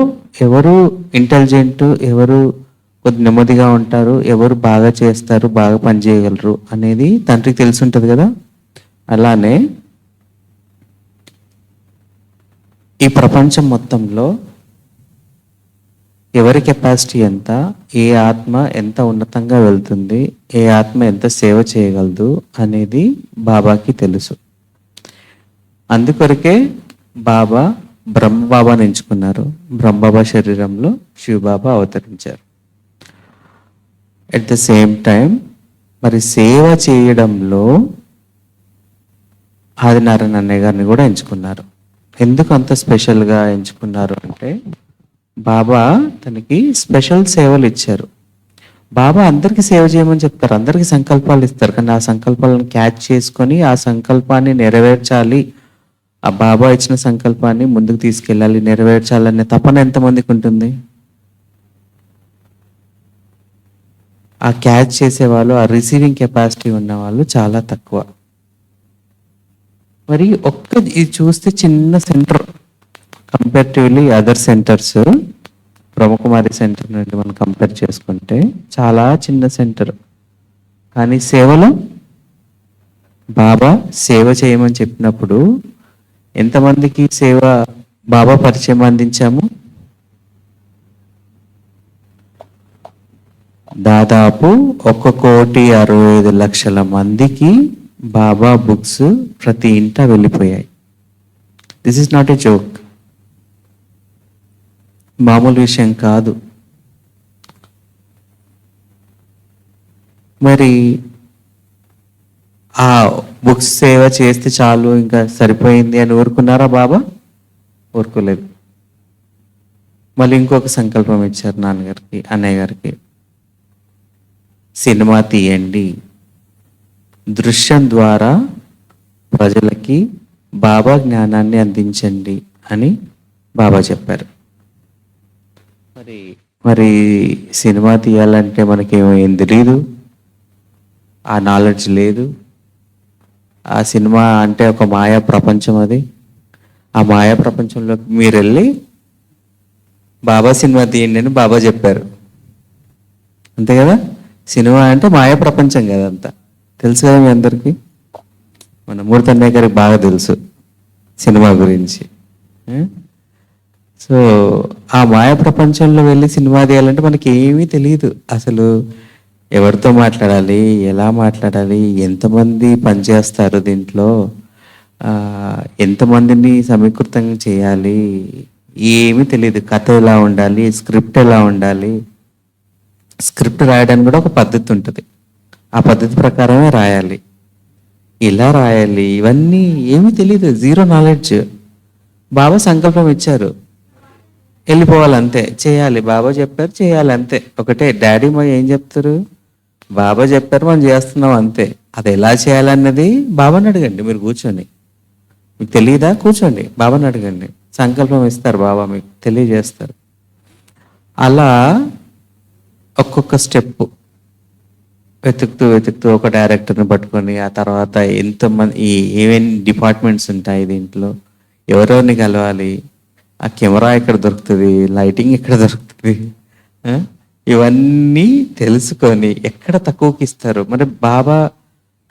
ఎవరు ఇంటెలిజెంట్, ఎవరు కొద్ది నెమ్మదిగా ఉంటారు, ఎవరు బాగా చేస్తారు, బాగా పనిచేయగలరు అనేది తండ్రికి తెలిసి ఉంటుంది కదా. అలానే ఈ ప్రపంచం మొత్తంలో ఎవరి కెపాసిటీ ఎంత, ఏ ఆత్మ ఎంత ఉన్నతంగా వెళ్తుంది, ఏ ఆత్మ ఎంత సేవ చేయగలదు అనేది బాబాకి తెలుసు. అందుకొరకే బాబా బ్రహ్మబాబాని ఎంచుకున్నారు. బ్రహ్మబాబా శరీరంలో శివబాబా అవతరించారు. ఎట్ ద సేమ్ టైం మరి సేవ చేయడంలో ఆదినారాయణ అన్నయ్య గారిని కూడా ఎంచుకున్నారు. ఎందుకు అంత స్పెషల్గా ఎంచుకున్నారు అంటే బాబా తనకి స్పెషల్ సేవలు ఇచ్చారు. బాబా అందరికీ సేవ చేయమని చెప్తారు, అందరికీ సంకల్పాలు ఇస్తారు, కానీ ఆ సంకల్పాలను క్యాచ్ చేసుకొని ఆ సంకల్పాన్ని నెరవేర్చాలి, ఆ బాబా ఇచ్చిన సంకల్పాన్ని ముందుకు తీసుకెళ్ళాలి, నెరవేర్చాలనే తపన ఎంతమందికి ఉంటుంది? ఆ క్యాచ్ చేసేవాళ్ళు, ఆ రిసీవింగ్ కెపాసిటీ ఉన్న వాళ్ళు చాలా తక్కువ. మరి ఇది చూస్తే చిన్న centre comparatively other centres, Brahma Kumari centre నుండి మనం కంపేర్ చేసుకుంటే చాలా చిన్న సెంటర్. కానీ సేవలో బాబా సేవ చేయమని చెప్పినప్పుడు ఎంతమందికి సేవ బాబా పరిచయం అందించాము? దాదాపు 1,65,00,000 మందికి బాబా బుక్స్ ప్రతి ఇంట వెళ్ళిపోయాయి. This is not a joke, మామూలు విషయం కాదు. మరి ఆ బుక్స్ సేవ చేస్తే చాలు ఇంకా సరిపోయింది అని ఊరుకున్నారా బాబా? ఊరుకోలేదు. మళ్ళీ ఇంకొక సంకల్పం ఇచ్చారు నాన్నగారికి, అన్నయ్య గారికి. సినిమా తీయండి, దృశ్యం ద్వారా ప్రజలకి బాబా జ్ఞానాన్ని అందించండి అని బాబా చెప్పారు. మరి సినిమా తీయాలంటే మనకేం తెలియదు, ఆ నాలెడ్జ్ లేదు. ఆ సినిమా అంటే ఒక మాయా ప్రపంచం, అది ఆ మాయా ప్రపంచంలోకి మీరు వెళ్ళి బాబా సినిమా తీయండి అని బాబా చెప్పారు. అంతే కదా? సినిమా అంటే మాయా ప్రపంచం కదా, అంతా తెలుసు కదా మీ అందరికీ. మన మూర్తి అన్నయ్య గారికి బాగా తెలుసు సినిమా గురించి. సో ఆ మాయా ప్రపంచంలో వెళ్ళి సినిమా తీయాలంటే మనకి ఏమీ తెలియదు. అసలు ఎవరితో మాట్లాడాలి, ఎలా మాట్లాడాలి, ఎంతమంది పనిచేస్తారు దీంట్లో, ఎంతమందిని సమీకృతంగా చేయాలి, ఏమీ తెలియదు. కథ ఎలా ఉండాలి, స్క్రిప్ట్ ఎలా ఉండాలి. స్క్రిప్ట్ రాయడానికి కూడా ఒక పద్ధతి ఉంటుంది, ఆ పద్ధతి ప్రకారమే రాయాలి, ఇలా రాయాలి, ఇవన్నీ ఏమీ తెలియదు, జీరో నాలెడ్జ్. బాబా సంకల్పం ఇచ్చారు, వెళ్ళిపోవాలంతే, చేయాలి, బాబా చెప్పారు చేయాలి అంతే. ఒకటే, డాడీ మా ఏం చెప్తారు, బాబా చెప్పారు మనం చేస్తున్నాం అంతే. అది ఎలా చేయాలన్నది బాబాని అడగండి. మీరు కూర్చొని, మీకు తెలియదా, కూర్చోండి, బాబాని అడగండి, సంకల్పం ఇస్తారు, బాబా మీకు తెలియజేస్తారు. అలా ఒక్కొక్క స్టెప్ వెతుకుతూ ఒక డైరెక్టర్ని పట్టుకొని, ఆ తర్వాత ఎంతమంది ఏమేమి డిపార్ట్మెంట్స్ ఉంటాయి దీంట్లో, ఎవరెవరిని కలవాలి, ఆ కెమెరా ఎక్కడ దొరుకుతుంది, లైటింగ్ ఎక్కడ దొరుకుతుంది, ఇవన్నీ తెలుసుకొని ఎక్కడ తక్కువకి ఇస్తారు. మరి బాబా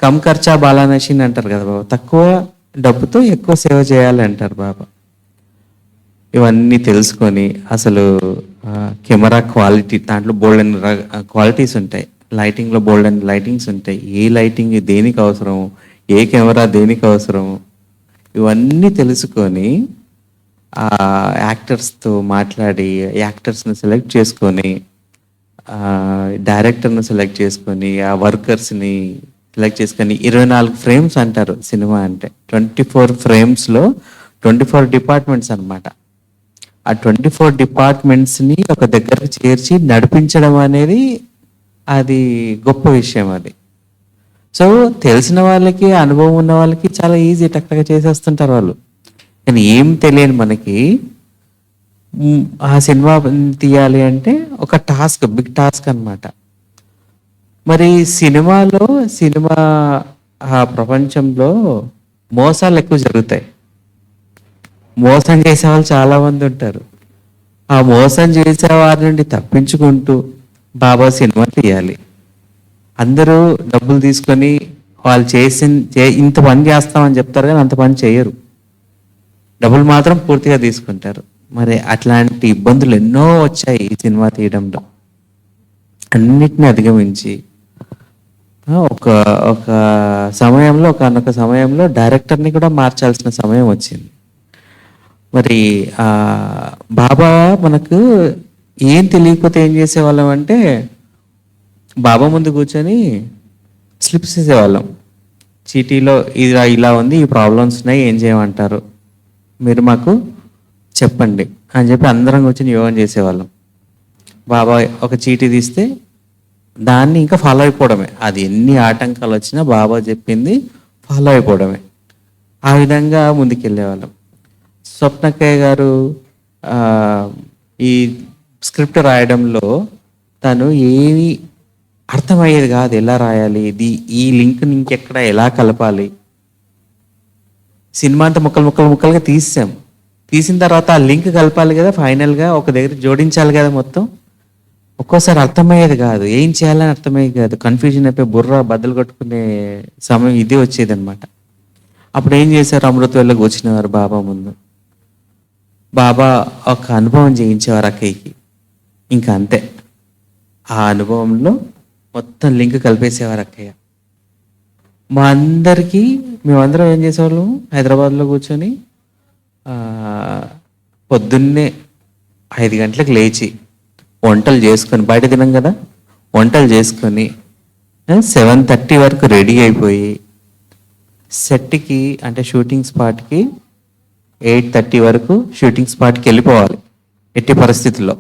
కమ్ ఖర్చా బాలానషిన్ అంటారు కదా బాబా, తక్కువ డబ్బుతో ఎక్కువ సేవ చేయాలి అంటారు బాబా. ఇవన్నీ తెలుసుకొని అసలు కెమెరా క్వాలిటీ, దాంట్లో బోల్డెన్ క్వాలిటీస్ ఉంటాయి, లైటింగ్లో బోల్డెన్ లైటింగ్స్ ఉంటాయి, ఏ లైటింగ్ దేనికి అవసరం, ఏ కెమెరా దేనికి అవసరం, ఇవన్నీ తెలుసుకొని ఆ యాక్టర్స్తో మాట్లాడి యాక్టర్స్ని సెలెక్ట్ చేసుకొని, డైరెక్టర్ని సెలెక్ట్ చేసుకొని, ఆ వర్కర్స్ని సెలెక్ట్ చేసుకొని, 24 ఫ్రేమ్స్ అంటారు సినిమా అంటే. 24 ఫ్రేమ్స్లో 24 డిపార్ట్మెంట్స్ అనమాట. ఆ 24 డిపార్ట్మెంట్స్ని ఒక దగ్గరకు చేర్చి నడిపించడం అనేది అది గొప్ప విషయం. అది సో తెలిసిన వాళ్ళకి, అనుభవం ఉన్న వాళ్ళకి చాలా ఈజీ, టక్టగా చేసేస్తుంటారు వాళ్ళు. కానీ ఏం తెలియని మనకి ఆ సినిమా తీయాలి అంటే ఒక టాస్క్, బిగ్ టాస్క్ అన్నమాట. మరి సినిమా ఆ ప్రపంచంలో మోసాలు ఎక్కువ జరుగుతాయి, మోసం చేసే వాళ్ళు చాలా మంది ఉంటారు. ఆ మోసం చేసే వారి నుండి తప్పించుకుంటూ బాబా సినిమా తీయాలి. అందరూ డబ్బులు తీసుకొని వాళ్ళు ఇంత పని చేస్తామని చెప్తారు కానీ అంత పని చేయరు, డబ్బులు మాత్రం పూర్తిగా తీసుకుంటారు. మరి అట్లాంటి ఇబ్బందులు ఎన్నో వచ్చాయి ఈ సినిమా తీయడంలో. అన్నిటిని అధిగమించి ఒక ఒక సమయంలో ఒకనొక సమయంలో డైరెక్టర్ని కూడా మార్చాల్సిన సమయం వచ్చింది. మరి బాబా మనకు ఏం తెలియకపోతే ఏం చేసేవాళ్ళం అంటే బాబా ముందు కూర్చొని స్లిప్స్ వేసేవాళ్ళం. చీటీలో ఇది ఇలా ఉంది, ఈ ప్రాబ్లమ్స్ ఉన్నాయి, ఏం చేయమంటారు, మీరు మాకు చెప్పండి అని చెప్పి అందరం కూర్చొని యోగం చేసేవాళ్ళం. బాబా ఒక చీటీ తీస్తే దాన్ని ఇంకా ఫాలో అయిపోవడమే. అది ఎన్ని ఆటంకాలు వచ్చినా బాబా చెప్పింది ఫాలో అయిపోవడమే. ఆ విధంగా ముందుకెళ్ళేవాళ్ళం. స్వప్నక్కయ్య గారు ఈ స్క్రిప్ట్ రాయడంలో తను ఏమీ అర్థమయ్యేది కాదు. ఎలా రాయాలి, ఇది ఈ లింక్ని ఇంకెక్కడ ఎలా కలపాలి. సినిమా అంతా ముక్కలుగా తీసాం. తీసిన తర్వాత ఆ లింక్ కలపాలి కదా, ఫైనల్గా ఒక దగ్గర జోడించాలి కదా మొత్తం. ఒక్కోసారి అర్థమయ్యేది కాదు, ఏం చేయాలని అర్థమయ్యేది కాదు. కన్ఫ్యూజన్ అయిపోయి బుర్ర బద్దలు కొట్టుకునే సమయం ఇది వచ్చేది అనమాట. అప్పుడు ఏం చేశారు, అమృతవేళకి వచ్చినవారు బాబా ముందు. బాబా ఒక అనుభవం చేయించేవారు అక్కయ్యకి. ఇంకా అంతే, ఆ అనుభవంలో మొత్తం లింక్ కలిపేసేవారు అక్కయ్య. మా అందరికీ మేమందరం ఏం చేసేవాళ్ళం, హైదరాబాద్లో కూర్చొని పొద్దున్నే 5 గంటలకు లేచి వంటలు చేసుకొని, బయట తినం కదా, వంటలు చేసుకొని 7:30 వరకు రెడీ అయిపోయి సెట్కి అంటే షూటింగ్ స్పాట్కి 8:30 వరకు షూటింగ్ స్పాట్కి వెళ్ళిపోవాలి ఎట్టి పరిస్థితుల్లో.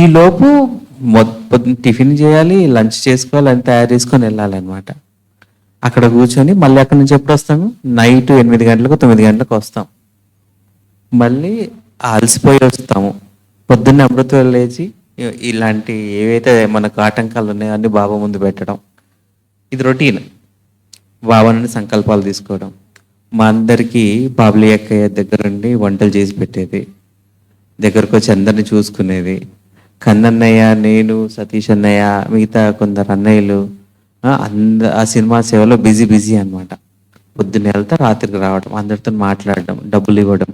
ఈలోపు టిఫిన్ చేయాలి, లంచ్ చేసుకోవాలి, అని తయారు చేసుకొని వెళ్ళాలన్నమాట. అక్కడ కూర్చొని మళ్ళీ అక్కడి నుంచి ఎప్పుడు వస్తాము, నైట్ 8 గంటలకు 9 గంటలకు వస్తాం. మళ్ళీ అలసిపోయి వస్తాము. పొద్దున్నే అమృతవేళ లేచి ఇలాంటి ఏవైతే మనకు ఆటంకాలు ఉన్నాయో అన్ని బాబా ముందు పెట్టడం, ఇది రొటీన్. బాబా నుండి సంకల్పాలు తీసుకోవడం. మా అందరికీ బాబులి అక్కయ్య దగ్గరుండి వంటలు చేసి పెట్టేది, దగ్గరకు వచ్చి అందరిని చూసుకునేది. కన్నన్నయ్య, నేను, సతీష్ అన్నయ్య, మిగతా కొందరు అన్నయ్యలు ఆ సినిమా సేవలో బిజీ అనమాట. పొద్దున్న వెళ్తా రాత్రికి రావడం, అందరితో మాట్లాడడం, డబ్బులు ఇవ్వడం.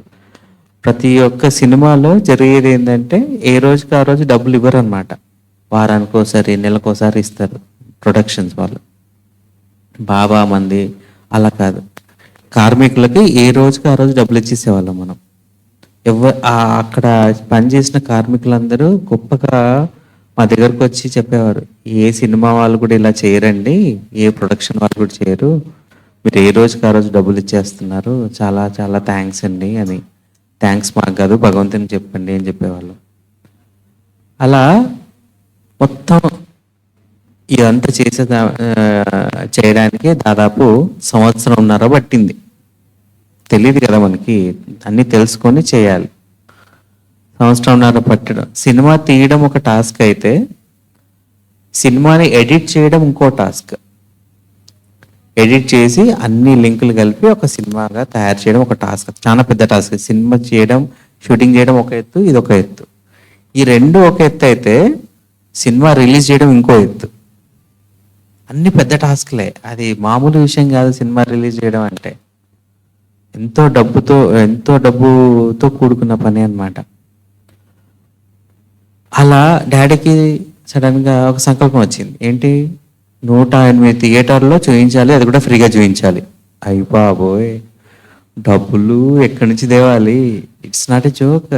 ప్రతి ఒక్క సినిమాలో జరిగేది ఏంటంటే ఏ రోజుకి ఆ రోజు డబ్బులు ఇవ్వరు అనమాట. వారానికి ఒకసారి, నెలకోసారి ఇస్తారు ప్రొడక్షన్స్ వాళ్ళు. బాబా మంది అలా కాదు, కార్మికులకి ఏ రోజుకి ఆ రోజు డబ్బులు ఇచ్చేసేవాళ్ళం మనం. అక్కడ పనిచేసిన కార్మికులందరూ గొప్పగా మా దగ్గరకు వచ్చి చెప్పేవారు, ఏ సినిమా వాళ్ళు కూడా ఇలా చేయరండి, ఏ ప్రొడక్షన్ వాళ్ళు కూడా చేయరు, మీరు ఏ రోజుకి ఆ రోజు డబ్బులు ఇచ్చేస్తున్నారు, చాలా చాలా థ్యాంక్స్ అండి అని. థ్యాంక్స్ మాకు కాదు, భగవంతుని చెప్పండి అని చెప్పేవాళ్ళు. అలా మొత్తం ఇదంతా చేయడానికి దాదాపు 1.5 సంవత్సరం పట్టింది. తెలియదు కదా మనకి, అన్నీ తెలుసుకొని చేయాలి. 1.5 సంవత్సరం పట్టడం. సినిమా తీయడం ఒక టాస్క్ అయితే సినిమాని ఎడిట్ చేయడం ఇంకో టాస్క్. ఎడిట్ చేసి అన్ని లింకులు కలిపి ఒక సినిమాగా తయారు చేయడం ఒక టాస్క్, చాలా పెద్ద టాస్క్. సినిమా చేయడం, షూటింగ్ చేయడం ఒక ఎత్తు, ఇది ఒక ఎత్తు. ఈ రెండు ఒక ఎత్తు అయితే సినిమా రిలీజ్ చేయడం ఇంకో ఎత్తు. అన్ని పెద్ద టాస్క్లే, అది మామూలు విషయం కాదు. సినిమా రిలీజ్ చేయడం అంటే ఎంతో డబ్బుతో కూడుకున్న పని అన్నమాట. అలా డాడీకి సడన్గా ఒక సంకల్పం వచ్చింది. ఏంటి, 108 థియేటర్లో చూపించాలి, అది కూడా ఫ్రీగా చూపించాలి. అయ్యి బాబోయ్, డబ్బులు ఎక్కడి నుంచి తేవాలి, ఇట్స్ నాట్ ఎ జోక్.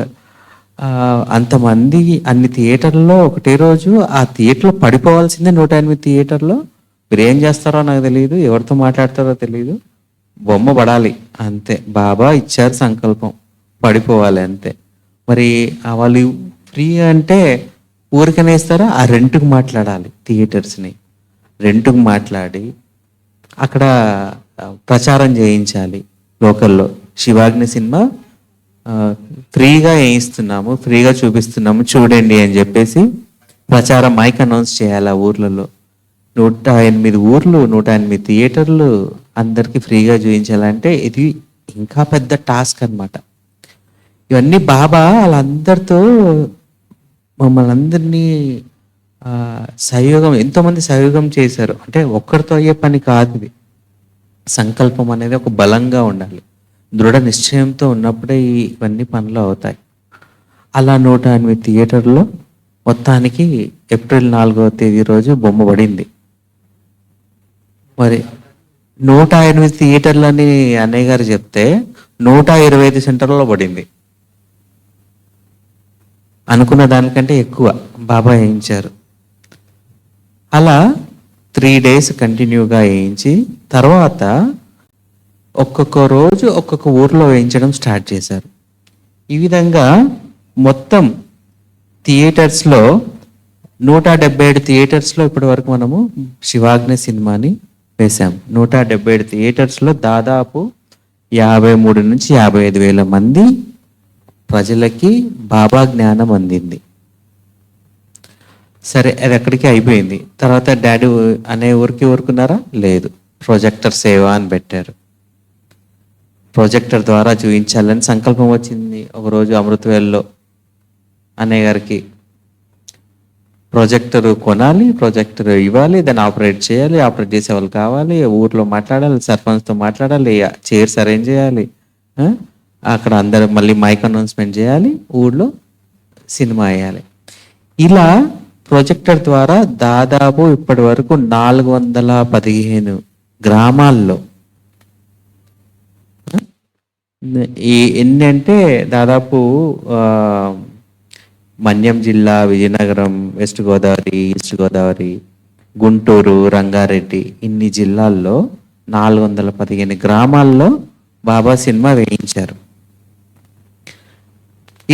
అంతమంది అన్ని థియేటర్లో ఒకటే రోజు ఆ థియేటర్లో పడిపోవాల్సిందే. 108 థియేటర్లో మీరు ఏం చేస్తారో నాకు తెలియదు, ఎవరితో మాట్లాడతారో తెలియదు, బొమ్మ పడాలి అంతే. బాబా ఇచ్చారు సంకల్పం, పడిపోవాలి అంతే. మరి వాళ్ళు ఫ్రీ అంటే ఊరికనే ఇస్తారా, ఆ రెంట్కి మాట్లాడాలి, థియేటర్స్ని రెంట్కి మాట్లాడి అక్కడ ప్రచారం చేయించాలి లోకల్లో. శివాగ్ని సినిమా ఫ్రీగా వేయిస్తున్నాము, ఫ్రీగా చూపిస్తున్నాము, చూడండి అని చెప్పేసి ప్రచారం మైక్ అనౌన్స్ చేయాలి ఆ ఊర్లలో. 108 ఊర్లు, 108 థియేటర్లు అందరికీ ఫ్రీగా చూపించాలంటే ఇది ఇంకా పెద్ద టాస్క్ అన్నమాట. ఇవన్నీ బాబా వాళ్ళందరితో మమ్మల్ని అందరినీ సహయోగం, ఎంతోమంది సహయోగం చేశారు. అంటే ఒక్కరితో అయ్యే పని కాదు ఇది. సంకల్పం అనేది ఒక బలంగా ఉండాలి. దృఢ నిశ్చయంతో ఉన్నప్పుడే ఇవన్నీ పనులు అవుతాయి. అలా 108 థియేటర్లో మొత్తానికి ఏప్రిల్ 4వ తేదీ రోజు బొమ్మ పడింది. మరి 108 థియేటర్లని అన్నయ్య గారు చెప్తే 125 సెంటర్లో పడింది. అనుకున్న దానికంటే ఎక్కువ బాబా వేయించారు. అలా 3 days కంటిన్యూగా వేయించి తర్వాత ఒక్కొక్క రోజు ఒక్కొక్క ఊర్లో వేయించడం స్టార్ట్ చేశారు. ఈ విధంగా మొత్తం థియేటర్స్లో 177 థియేటర్స్లో ఇప్పటి వరకు మనము శివాగ్ని సినిమాని వేశాం. 177 థియేటర్స్లో దాదాపు 53 నుంచి 55 వేల మంది ప్రజలకి బాబా జ్ఞానం అందింది. సరే, అది అక్కడికి అయిపోయింది. తర్వాత డాడీ అనే ఊరికి ఊరుకున్నారా? లేదు, ప్రొజెక్టర్ సేవ అని పెట్టారు. ప్రొజెక్టర్ ద్వారా చూపించాలని సంకల్పం వచ్చింది. ఒకరోజు అమృతవేల్లో అన్నయ్య గారికి ప్రొజెక్టర్ కొనాలి, ప్రొజెక్టర్ ఇవ్వాలి, దాన్ని ఆపరేట్ చేయాలి, ఆపరేట్ చేసే వాళ్ళు కావాలి, ఊర్లో మాట్లాడాలి, సర్పంచ్తో మాట్లాడాలి, చైర్స్ అరేంజ్ చేయాలి, అక్కడ అందరూ మళ్ళీ మైక్ అనౌన్స్మెంట్ చేయాలి, ఊళ్ళో సినిమా వేయాలి. ఇలా ప్రొజెక్టర్ ద్వారా దాదాపు ఇప్పటి వరకు 415 గ్రామాల్లో ఎన్ని అంటే దాదాపు మన్యం జిల్లా, విజయనగరం, వెస్ట్ గోదావరి, ఈస్ట్ గోదావరి, గుంటూరు, రంగారెడ్డి, ఇన్ని జిల్లాల్లో 415 గ్రామాల్లో బాబా సినిమా వేయించారు.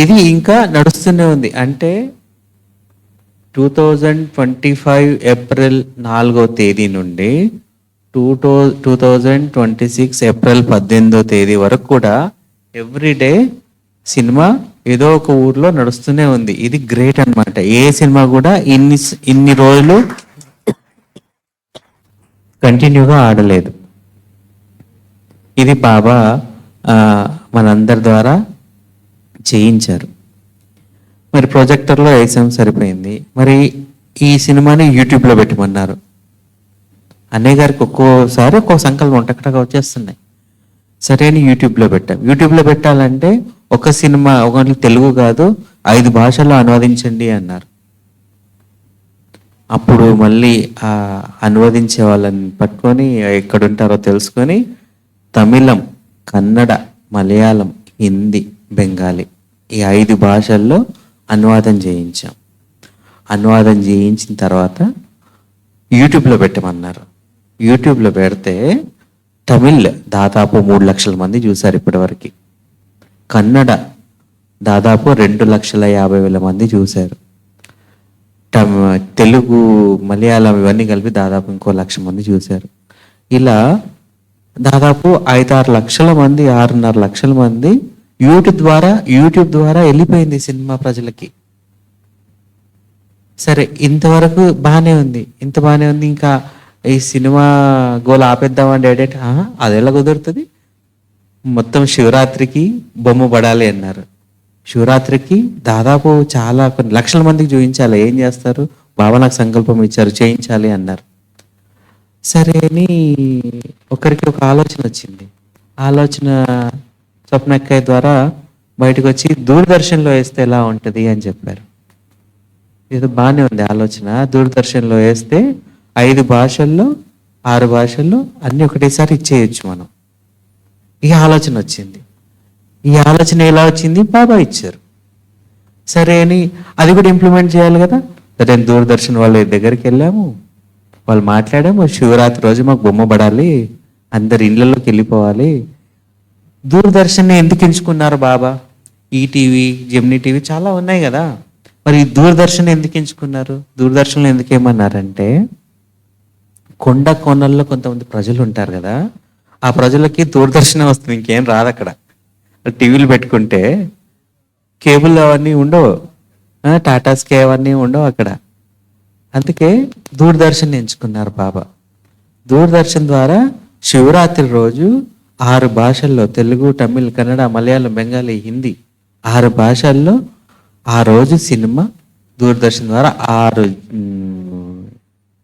ఇది ఇంకా నడుస్తూనే ఉంది. అంటే 2025 ఏప్రిల్ 4వ తేదీ నుండి 2026 ఏప్రిల్ 18వ తేదీ వరకు కూడా ఎవ్రీడే సినిమా ఏదో ఒక ఊర్లో నడుస్తూనే ఉంది. ఇది గ్రేట్ అన్నమాట. ఏ సినిమా కూడా ఇన్ని రోజులు కంటిన్యూగా ఆడలేదు. ఇది బాబా మనందరి ద్వారా చేయించారు. మరి ప్రొజెక్టర్లో వేసాం, సరిపోయింది. మరి ఈ సినిమాని యూట్యూబ్లో పెట్టమన్నారు. అన్నయ్య గారికి ఒక్కోసారి ఒక్కో సంకల్పం టక్కటగా వచ్చేస్తున్నాయి. సరే అని యూట్యూబ్లో పెట్టాం. యూట్యూబ్లో పెట్టాలంటే ఒక సినిమా ఒకటి తెలుగు కాదు 5 భాషల్లో అనువదించండి అన్నారు. అప్పుడు మళ్ళీ ఆ అనువదించే వాళ్ళని పట్టుకొని ఎక్కడుంటారో తెలుసుకొని తమిళం, కన్నడ, మలయాళం, హిందీ, బెంగాలీ ఈ 5 భాషల్లో అనువాదం చేయించాం. అనువాదం చేయించిన తర్వాత యూట్యూబ్లో పెట్టమన్నారు. యూట్యూబ్లో పెడితే తమిళ్ దాదాపు 3 లక్షల మంది చూశారు ఇప్పటివరకు. కన్నడ దాదాపు 2,50,000 మంది చూశారు. తెలుగు, మలయాళం ఇవన్నీ కలిపి దాదాపు ఇంకో 1,00,000 మంది చూశారు. ఇలా దాదాపు 5-6 లక్షల మంది, 6.5 లక్షల మంది యూట్యూబ్ ద్వారా వెళ్ళిపోయింది సినిమా ప్రజలకి. సరే, ఇంతవరకు బాగానే ఉంది. ఇంకా ఈ సినిమా గోల్ ఆపేద్దామని డేట్ అది ఎలా కుదురుతుంది? మొత్తం శివరాత్రికి బొమ్మ పడాలి అన్నారు. శివరాత్రికి దాదాపు చాలా కొన్ని లక్షల మందికి చూపించాలి. ఏం చేస్తారు? బాబా నాకు సంకల్పం ఇచ్చారు, చేయించాలి అన్నారు. సరే అని ఒకరికి ఒక ఆలోచన వచ్చింది. ఆలోచన స్వప్నక్కయ్య ద్వారా బయటకు వచ్చి దూరదర్శన్లో వేస్తే ఎలా ఉంటుంది అని చెప్పారు. ఇది బాగానే ఉంది ఆలోచన. దూరదర్శన్లో వేస్తే 5 భాషల్లో 6 భాషల్లో అన్ని ఒకటేసారి ఇచ్చేయచ్చు మనం. ఈ ఆలోచన వచ్చింది. ఈ ఆలోచన ఎలా వచ్చింది? బాబా ఇచ్చారు. సరే అని అది కూడా ఇంప్లిమెంట్ చేయాలి కదా. సరే, దూరదర్శన్ వాళ్ళ దగ్గరికి వెళ్ళాము, వాళ్ళు మాట్లాడాము. శివరాత్రి రోజు మాకు బొమ్మ పడాలి, అందరి ఇళ్ళలోకి వెళ్ళిపోవాలి. దూరదర్శన్ ఎందుకు ఎంచుకున్నారు బాబా? ఈటీవీ, జెమినీ టీవీ చాలా ఉన్నాయి కదా. మరి దూరదర్శన్ ఎందుకు ఎంచుకున్నారు? దూరదర్శన్లో ఎందుకు ఏమన్నారంటే కొండల్లో కొంతమంది ప్రజలు ఉంటారు కదా, ఆ ప్రజలకి దూరదర్శనం వస్తుంది, ఇంకేం రాదు. అక్కడ టీవీలు పెట్టుకుంటే కేబుల్ అవన్నీ ఉండవు, టాటా స్కై అవన్నీ ఉండవు అక్కడ. అందుకే దూరదర్శన్ ఎంచుకున్నారు బాబా. దూరదర్శన్ ద్వారా శివరాత్రి రోజు 6 భాషల్లో తెలుగు, తమిళ్, కన్నడ, మలయాళం, బెంగాలీ, హిందీ 6 భాషల్లో ఆ రోజు సినిమా దూరదర్శన్ ద్వారా 6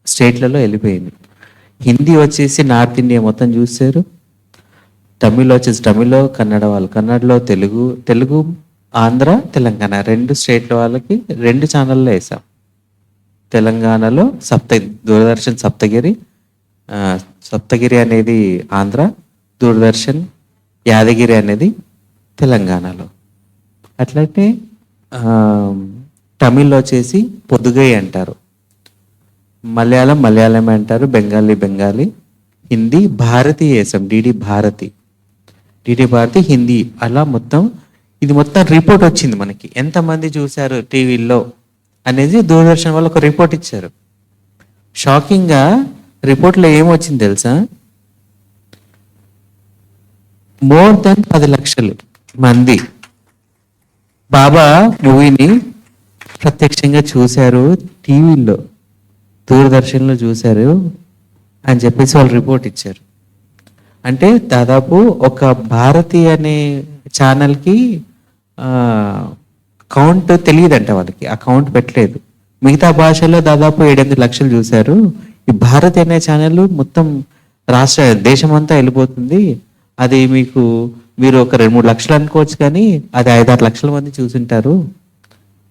స్టేట్లలో వెళ్ళిపోయింది. హిందీ వచ్చేసి నార్త్ ఇండియా మొత్తం చూశారు. తమిళ్ వచ్చేసి తమిళ్లో కన్నడ వాళ్ళు, కన్నడలో తెలుగు, తెలుగు ఆంధ్ర తెలంగాణ 2 స్టేట్ల వాళ్ళకి 2 ఛానల్లో వేసాం. తెలంగాణలో దూరదర్శన్ సప్తగిరి అనేది ఆంధ్ర, దూరదర్శన్ యాదగిరి అనేది తెలంగాణలో. అట్లయితే తమిళ్లో వచ్చేసి పొద్దుగై అంటారు, మలయాళం అంటారు, బెంగాలీ, హిందీ భారతి వేసాం, డిడి భారతి హిందీ. అలా మొత్తం ఇది మొత్తం రిపోర్ట్ వచ్చింది మనకి, ఎంతమంది చూశారు టీవీల్లో అనేది దూరదర్శన్ వాళ్ళు ఒక రిపోర్ట్ ఇచ్చారు. షాకింగ్గా రిపోర్ట్లో ఏమొచ్చింది తెలుసా, మోర్ దెన్ 10 లక్షలు మంది బాబా మూవీని ప్రత్యక్షంగా చూశారు, టీవీల్లో దూరదర్శన్లో చూశారు అని చెప్పేసి వాళ్ళు రిపోర్ట్ ఇచ్చారు. అంటే దాదాపు ఒక భారతి అనే ఛానల్కి కౌంట్ తెలియదంట వాళ్ళకి, ఆ కౌంట్ పెట్టలేదు. మిగతా భాషల్లో దాదాపు 7-8 లక్షలు చూశారు. ఈ భారతి అనే ఛానల్ మొత్తం దేశమంతా వెళ్ళిపోతుంది. అది మీరు ఒక 2-3 లక్షలు అనుకోవచ్చు, కానీ అది 5-6 లక్షల మంది చూసింటారు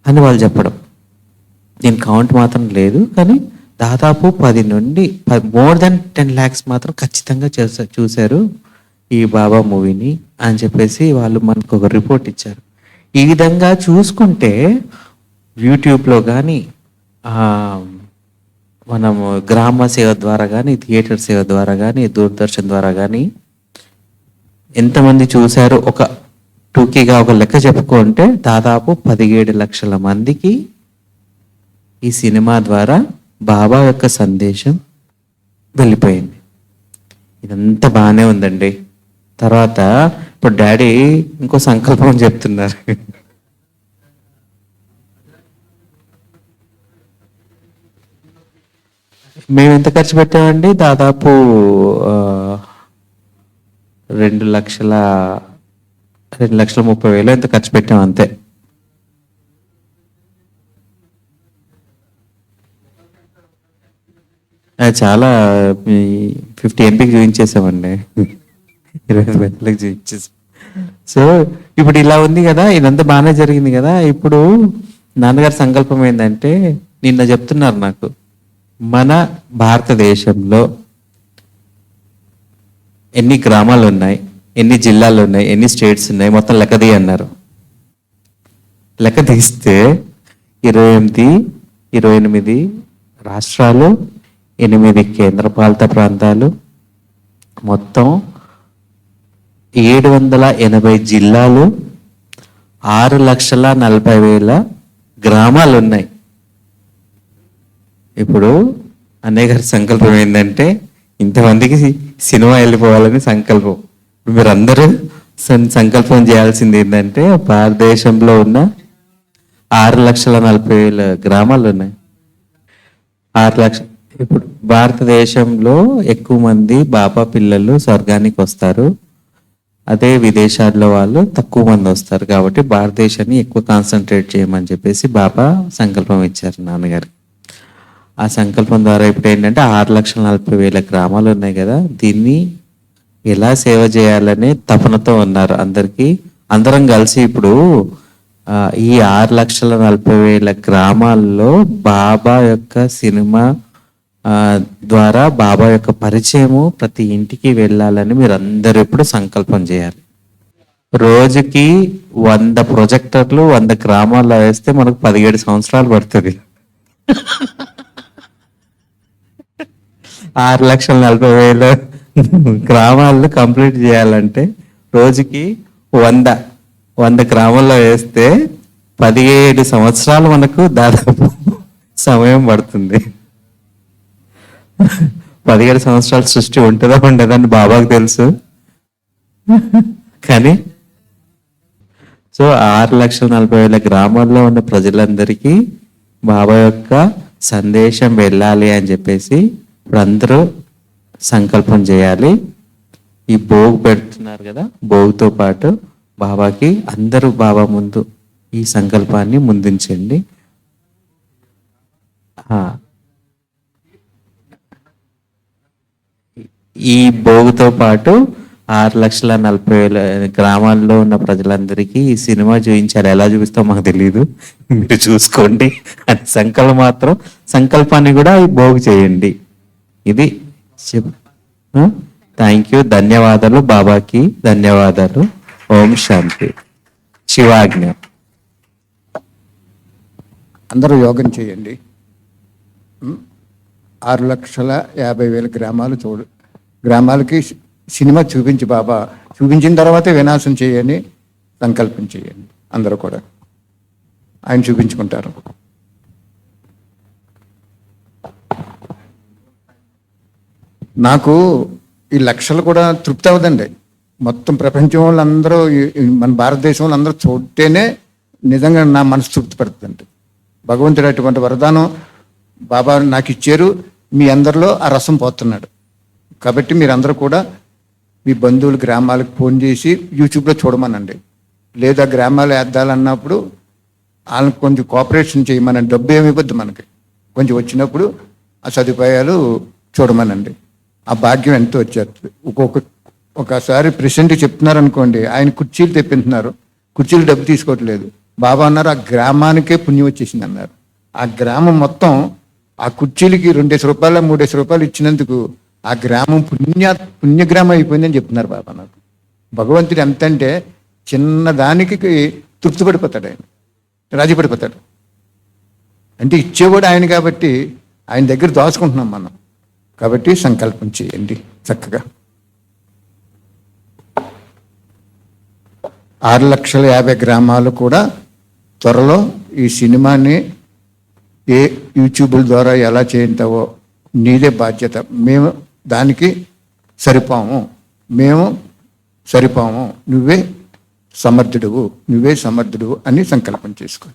అని వాళ్ళు చెప్పడం. దీని కౌంట్ మాత్రం లేదు, కానీ దాదాపు 10 నుండి మోర్ దెన్ 10 lakhs మాత్రం ఖచ్చితంగా చూశారు ఈ బాబా మూవీని అని చెప్పేసి వాళ్ళు మనకు ఒక రిపోర్ట్ ఇచ్చారు. ఈ విధంగా చూసుకుంటే యూట్యూబ్లో కానీ, మనము గ్రామ సేవ ద్వారా కానీ, థియేటర్ సేవ ద్వారా కానీ, దూరదర్శన్ ద్వారా కానీ ఎంతమంది చూశారు, ఒక టూకీగా ఒక లెక్క చెప్పుకుంటే దాదాపు 17 లక్షల మందికి ఈ సినిమా ద్వారా బాబా యొక్క సందేశం వెళ్ళిపోయింది. ఇదంతా బాగానే ఉందండి. తర్వాత ఇప్పుడు డాడీ ఇంకో సంకల్పం చెప్తున్నారు. మేము ఎంత ఖర్చు పెట్టామండి, దాదాపు 2,30,000 ఎంత ఖర్చు పెట్టాం అంతే. చాలా 50 MBకి చూపించేసామండి, 25 గంటలకు చూపించేసాం. సో ఇప్పుడు ఇలా ఉంది కదా, ఇదంతా బాగానే జరిగింది కదా. ఇప్పుడు నాన్నగారి సంకల్పం ఏంటంటే, నిన్న చెప్తున్నారు నాకు, మన భారతదేశంలో ఎన్ని గ్రామాలు ఉన్నాయి, ఎన్ని జిల్లాలు ఉన్నాయి, ఎన్ని స్టేట్స్ ఉన్నాయి, మొత్తం లెక్కది అన్నారు. లెక్క తీస్తే 28 రాష్ట్రాలు, 8 కేంద్రపాలిత ప్రాంతాలు, మొత్తం 780 జిల్లాలు, 6,40,000 గ్రామాలు ఉన్నాయి. ఇప్పుడు అన్నయ్య గారి సంకల్పం ఏంటంటే, ఇంతమందికి సినిమా వెళ్ళిపోవాలని సంకల్పం. ఇప్పుడు మీరు అందరూ సంకల్పం చేయాల్సింది ఏంటంటే, భారతదేశంలో ఉన్న 6,40,000 గ్రామాలు ఉన్నాయి. 6 లక్షలు. ఇప్పుడు భారతదేశంలో ఎక్కువ మంది బాబా పిల్లలు స్వర్గానికి వస్తారు, అదే విదేశాల్లో వాళ్ళు తక్కువ మంది వస్తారు. కాబట్టి భారతదేశాన్ని ఎక్కువ కాన్సన్ట్రేట్ చేయమని చెప్పేసి బాబా సంకల్పం ఇచ్చారు నాన్నగారు. ఆ సంకల్పం ద్వారా ఇప్పుడు ఏంటంటే 6,40,000 గ్రామాలు ఉన్నాయి కదా, దీన్ని ఎలా సేవ చేయాలనే తపనతో ఉన్నారు అందరం కలిసి. ఇప్పుడు ఈ 6,40,000 గ్రామాల్లో బాబా యొక్క సినిమా ద్వారా బాబా యొక్క పరిచయము ప్రతి ఇంటికి వెళ్ళాలని మీరు అందరూ ఇప్పుడు సంకల్పం చేయాలి. రోజుకి 100 ప్రొజెక్టర్లు 100 గ్రామాల్లో వేస్తే మనకు 17 సంవత్సరాలు పడుతుంది. 6,40,000 గ్రామాలను కంప్లీట్ చేయాలంటే రోజుకి 100 గ్రామాల్లో వేస్తే 17 సంవత్సరాలు మనకు దాదాపు సమయం పడుతుంది. 17 సంవత్సరాల సృష్టి ఉంటుందా ఉండదని బాబాకు తెలుసు. కానీ సో 6,40,000 గ్రామాల్లో ఉన్న ప్రజలందరికీ బాబా యొక్క సందేశం వెళ్ళాలి అని చెప్పేసి ఇప్పుడు అందరూ సంకల్పం చేయాలి. ఈ భోగు పెడుతున్నారు కదా, భోగుతో పాటు బాబాకి అందరూ బాబా ముందు ఈ సంకల్పాన్ని ముందుంచండి. ఈ భోగుతో పాటు 6,40,000 గ్రామాల్లో ఉన్న ప్రజలందరికీ ఈ సినిమా చూపించాలి. ఎలా చూపిస్తామో మాకు తెలియదు, మీరు చూసుకోండి అని సంకల్పాన్ని కూడా బాగు చేయండి. ఇది థ్యాంక్ యూ. ధన్యవాదాలు బాబాకి, ధన్యవాదాలు. ఓం శాంతి. శివాజ్ఞ. అందరూ యోగం చేయండి. 6,50,000 గ్రామాలకి సినిమా చూపించి బాబా చూపించిన తర్వాతే వినాశం చేయని సంకల్పం చేయండి. అందరూ కూడా ఆయన చూపించుకుంటారు. నాకు ఈ లక్షలు కూడా తృప్తి అవ్వదండి. మొత్తం ప్రపంచం వాళ్ళందరూ మన భారతదేశం వాళ్ళందరూ చూస్తేనే నిజంగా నా మనసు తృప్తి పడుతుందండి. భగవంతుడు అటువంటి వరదానం బాబా నాకు ఇచ్చారు. మీ అందరిలో ఆ రసం పోతున్నాడు. కాబట్టి మీరందరూ కూడా మీ బంధువులు గ్రామాలకు ఫోన్ చేసి యూట్యూబ్లో చూడమనండి. లేదా గ్రామాలు వేద్దాలన్నప్పుడు వాళ్ళకి కొంచెం కోఆపరేషన్ చేయమనండి. డబ్బు ఏమి ఇవ్వద్దు, మనకి కొంచెం వచ్చినప్పుడు ఆ సదుపాయాలు చూడమనండి. ఆ భాగ్యం ఎంతో వచ్చేస్తుంది. ఒకసారి ప్రెసిడెంట్ చెప్తున్నారనుకోండి, ఆయన కుర్చీలు తెప్పింటున్నారు, కుర్చీలు డబ్బు తీసుకోవట్లేదు. బాబా అన్నారు ఆ గ్రామానికే పుణ్యం వచ్చేసింది అన్నారు. ఆ గ్రామం మొత్తం ఆ కుర్చీలకి 2 రూపాయలు 3 రూపాయలు ఇచ్చినందుకు ఆ గ్రామం పుణ్యగ్రామం అయిపోయిందని చెప్తున్నారు బాబా నాకు. భగవంతుడు ఎంత అంటే చిన్నదానికి తృప్తి పడిపోతాడు, ఆయన రాజీ పడిపోతాడు. అంటే ఇచ్చేవాడు ఆయన కాబట్టి ఆయన దగ్గర దోచుకుంటున్నాం మనం. కాబట్టి సంకల్పం చేయండి చక్కగా. 6,50,000 గ్రామాలు కూడా త్వరలో ఈ సినిమాని ఏ యూట్యూబ్ల ద్వారా ఎలా చేయించావో నీదే బాధ్యత. మేము దానికి సరిపోము, నువ్వే సమర్థుడువు అని సంకల్పం చేసుకో.